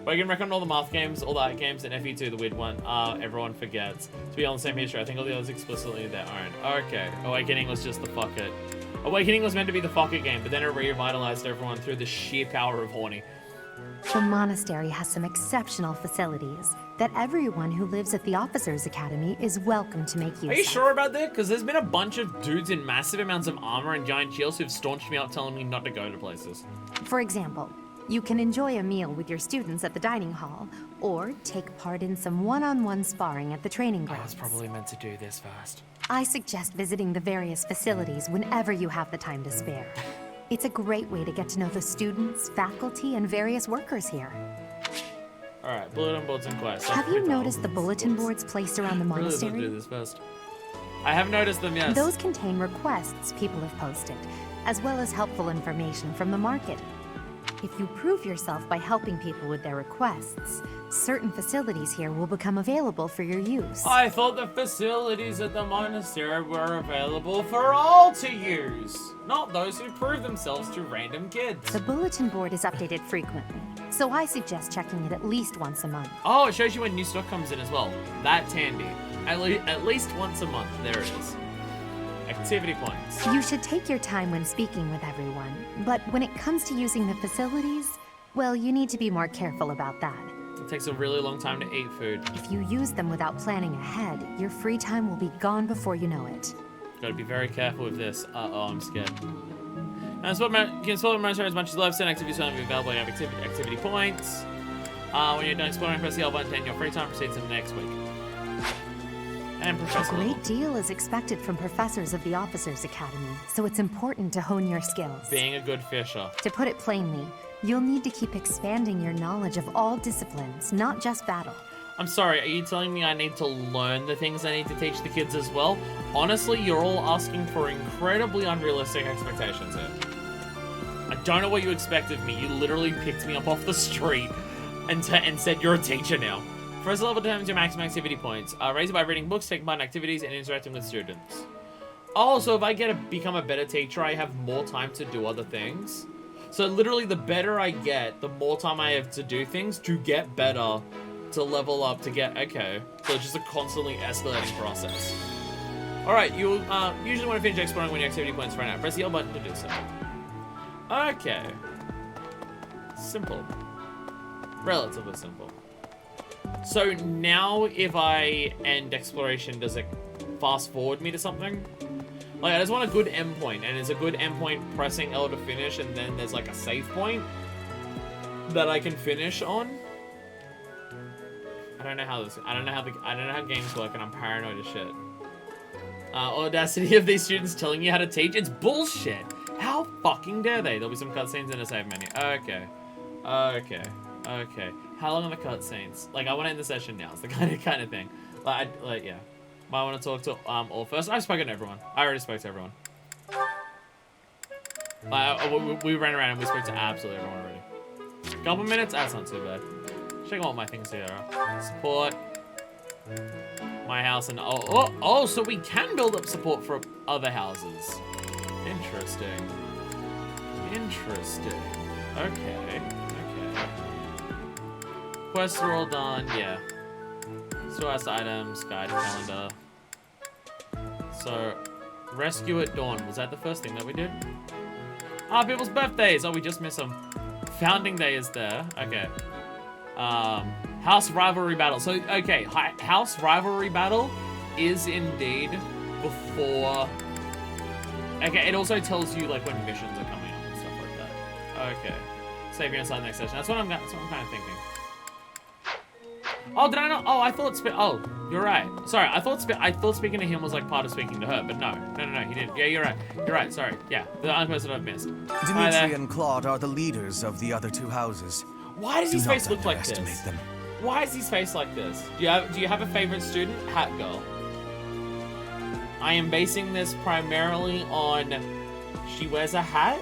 But I can reckon all the math games, all the art games, and FE2, the weird one, everyone forgets. To be on the same history, I think all the others explicitly their own. Okay, Awakening was just the fuck it. Awakening was meant to be the fuck it game, but then it revitalized everyone through the sheer power of horny. The monastery has some exceptional facilities that everyone who lives at the Officers Academy is welcome to make use of. Are you sure about that? Because there's been a bunch of dudes in massive amounts of armor and giant shields who've staunched me out telling me not to go to places. For example, you can enjoy a meal with your students at the dining hall, or take part in some one-on-one sparring at the training grounds. I was probably meant to do this first. I suggest visiting the various facilities whenever you have the time to spare. It's a great way to get to know the students, faculty, and various workers here. Alright, bulletin boards and quests. Have you noticed the bulletin boards placed around the monastery? Really do this first. I have noticed them, yes. Those contain requests people have posted, as well as helpful information from the market. If you prove yourself by helping people with their requests, certain facilities here will become available for your use. I thought the facilities at the monastery were available for all to use, not those who prove themselves to random kids. The bulletin board is updated frequently, so I suggest checking it at least once a month. Oh, it shows you when new stock comes in as well. That's handy. At least once a month. There it is. Activity points. You should take your time when speaking with everyone, but when it comes to using the facilities, well, you need to be more careful about that. It takes a really long time to eat food. If you use them without planning ahead, your free time will be gone before you know it. Gotta be very careful with this. Oh, I'm scared. And you can explore the monastery as much as you love. Certain activities will be available. You have activity points. When you're done exploring, press the L button, and your free time proceeds to the next week. And Professor. A great deal is expected from professors of the Officers Academy, so it's important to hone your skills. Being a good fisher. To put it plainly, you'll need to keep expanding your knowledge of all disciplines, not just battle. I'm sorry, are you telling me I need to learn the things I need to teach the kids as well? Honestly, you're all asking for incredibly unrealistic expectations here. I don't know what you expect of me. You literally picked me up off the street and said you're a teacher now. First level determines your maximum activity points. Raise it by reading books, taking part in activities, and interacting with students. Also, if I become a better teacher, I have more time to do other things. So literally, the better I get, the more time I have to do things to get better, to level up, to get... Okay. So it's just a constantly escalating process. Alright, you usually want to finish exploring when your activity points run out. Press the L button to do so. Okay. Simple. Relatively simple. So now if I end exploration, does it fast forward me to something? Like, I just want a good endpoint, and is a good endpoint pressing L to finish, and then there's like a save point that I can finish on? I don't know how games work, and I'm paranoid as shit. Audacity of these students telling you how to teach? It's bullshit! How fucking dare they? There'll be some cutscenes in a save menu. Okay. How long are the cutscenes? Like, I want to end the session now. It's the kind of thing. Yeah. Might want to talk to all first. I've spoken to everyone. I already spoke to everyone. We ran around and we spoke to absolutely everyone already. Couple minutes? That's not too bad. Check out my things here. Support. My house and... Oh, so we can build up support for other houses. Interesting. Okay. Quests are all done, yeah. Source items, guide, calendar. So, rescue at dawn. Was that the first thing that we did? People's birthdays! Oh, we just missed them. Founding day is there. Okay. House rivalry battle. So, okay, house rivalry battle is indeed before... Okay, it also tells you, like, when missions are coming up and stuff like that. Okay. Save your inside next session. That's what I'm kind of thinking. Oh, did I not? Oh, I thought oh, you're right. Sorry, I thought speaking to him was like part of speaking to her, but no, he didn't. Yeah, you're right. Sorry. Yeah, the only person I've missed. Dimitri and Claude are the leaders of the other two houses. Why does his face look like this? Why is his face like this? Do you have a favorite student? Hat girl. I am basing this primarily on she wears a hat.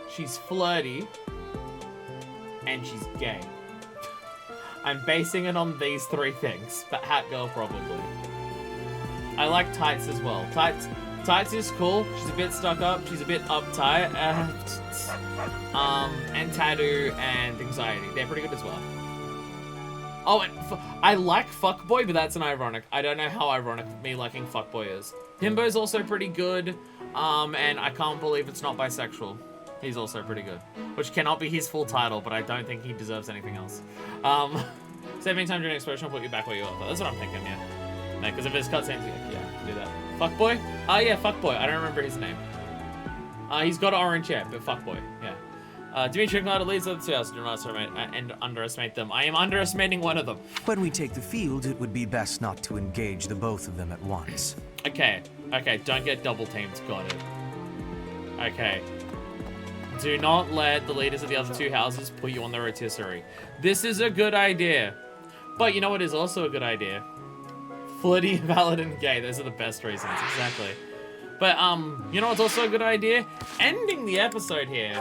She's flirty. And she's gay. I'm basing it on these 3 things, but Hat Girl probably. I like Tights as well. Tights is cool. She's a bit stuck up. She's a bit uptight. And Tattoo and Anxiety. They're pretty good as well. Oh, and I like Fuckboy, but that's an ironic. I don't know how ironic me liking Fuckboy is. Himbo's also pretty good. And I can't believe it's not bisexual. He's also pretty good. Which cannot be his full title, but I don't think he deserves anything else. Saving time during explosion will put you back where you are. That's what I'm thinking, yeah. No, because if it's cutscenes, yeah, do that. Fuckboy? Oh, yeah, Fuckboy. I don't remember his name. He's got an orange hair, but Fuckboy, yeah. Dimitri and Claude leads the 2 houses. Do not underestimate them. I am underestimating one of them. When we take the field, it would be best not to engage the both of them at once. Okay, don't get double teamed. Got it. Okay. Do not let the leaders of the other 2 houses put you on the rotisserie. This is a good idea. But you know what is also a good idea? Flirty, valid, and gay. Those are the best reasons, exactly. But, you know what's also a good idea? Ending the episode here.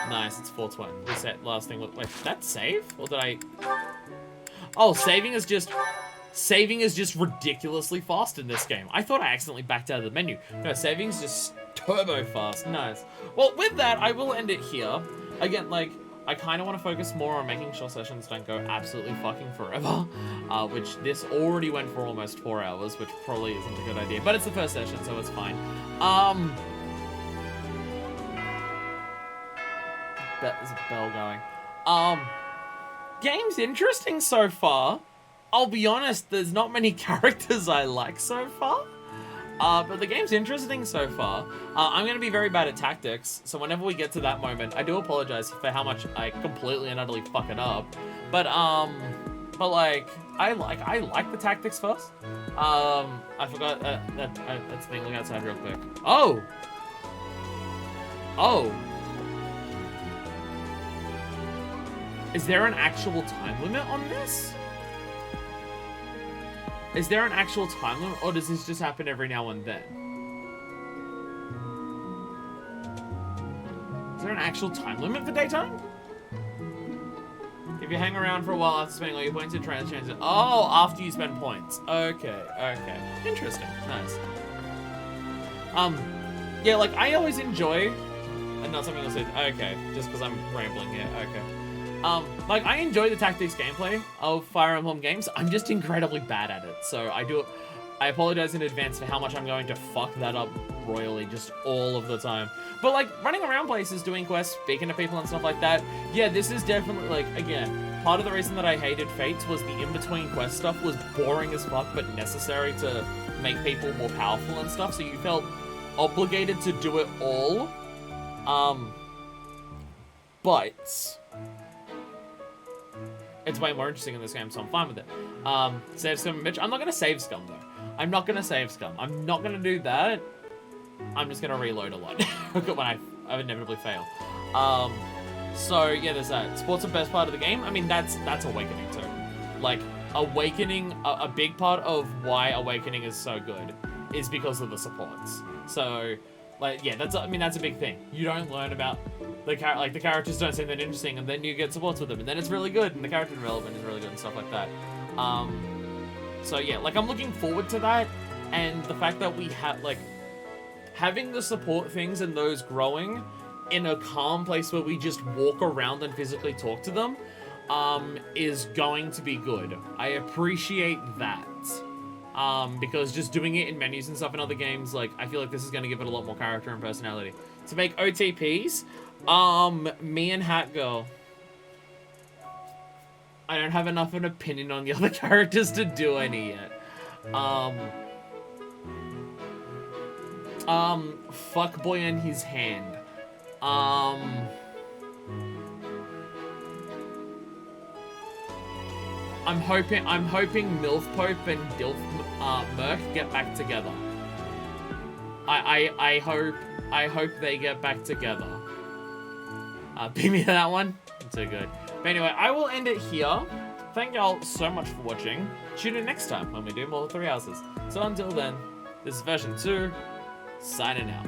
Nice, it's 420. Reset, last thing. Wait, that's save? Or did I... Oh, saving is just ridiculously fast in this game. I thought I accidentally backed out of the menu. No, saving's just turbo fast. Nice. Well, with that, I will end it here. Again, like, I kind of want to focus more on making sure sessions don't go absolutely fucking forever. Which this already went for almost 4 hours, which probably isn't a good idea. But it's the first session, so it's fine. There's a bell going. Game's interesting so far. I'll be honest, there's not many characters I like so far. But the game's interesting so far. I'm going to be very bad at tactics, so whenever we get to that moment, I do apologize for how much I completely and utterly fuck it up. But like, I like the tactics first. I forgot that's the thing. Look outside real quick. Oh! Is there an actual time limit on this? Is there an actual time limit, or does this just happen every now and then? Is there an actual time limit for daytime? If you hang around for a while after spending all your points, it changes. Oh, after you spend points. Okay. Interesting. Nice. Yeah, like, I always enjoy... And not something else. Okay, just because I'm rambling here. Okay. Like, I enjoy the tactics gameplay of Fire Emblem games. I'm just incredibly bad at it. So I apologize in advance for how much I'm going to fuck that up royally just all of the time. But like, running around places, doing quests, speaking to people and stuff like that, yeah, this is definitely, like, again, part of the reason that I hated Fates was the in-between quest stuff was boring as fuck, but necessary to make people more powerful and stuff, so you felt obligated to do it all. But it's way more interesting in this game, so I'm fine with it. Save scum, bitch. I'm not gonna save scum though. I'm not gonna save scum. I'm not gonna do that. I'm just gonna reload a lot when I inevitably fail. So yeah, there's that. Sport's the best part of the game. I mean, that's Awakening too. Like, Awakening, a big part of why Awakening is so good is because of the supports. So, like, yeah, that's a big thing. You don't learn about the characters don't seem that interesting, and then you get supports with them, and then it's really good, and the character development is really good and stuff like that. So yeah, like, I'm looking forward to that, and the fact that we have, like, having the support things and those growing in a calm place where we just walk around and physically talk to them, is going to be good. I appreciate that. Because just doing it in menus and stuff in other games, like, I feel like this is going to give it a lot more character and personality. To make OTPs, me and Hat Girl. I don't have enough of an opinion on the other characters to do any yet. Fuckboy and his hand. I'm hoping MILF Pope and DILF Merc get back together. I hope they get back together. Beat me to that one. Too good. But anyway, I will end it here. Thank y'all so much for watching. Tune in next time when we do more 3 houses. So until then, this is version 2, signing out.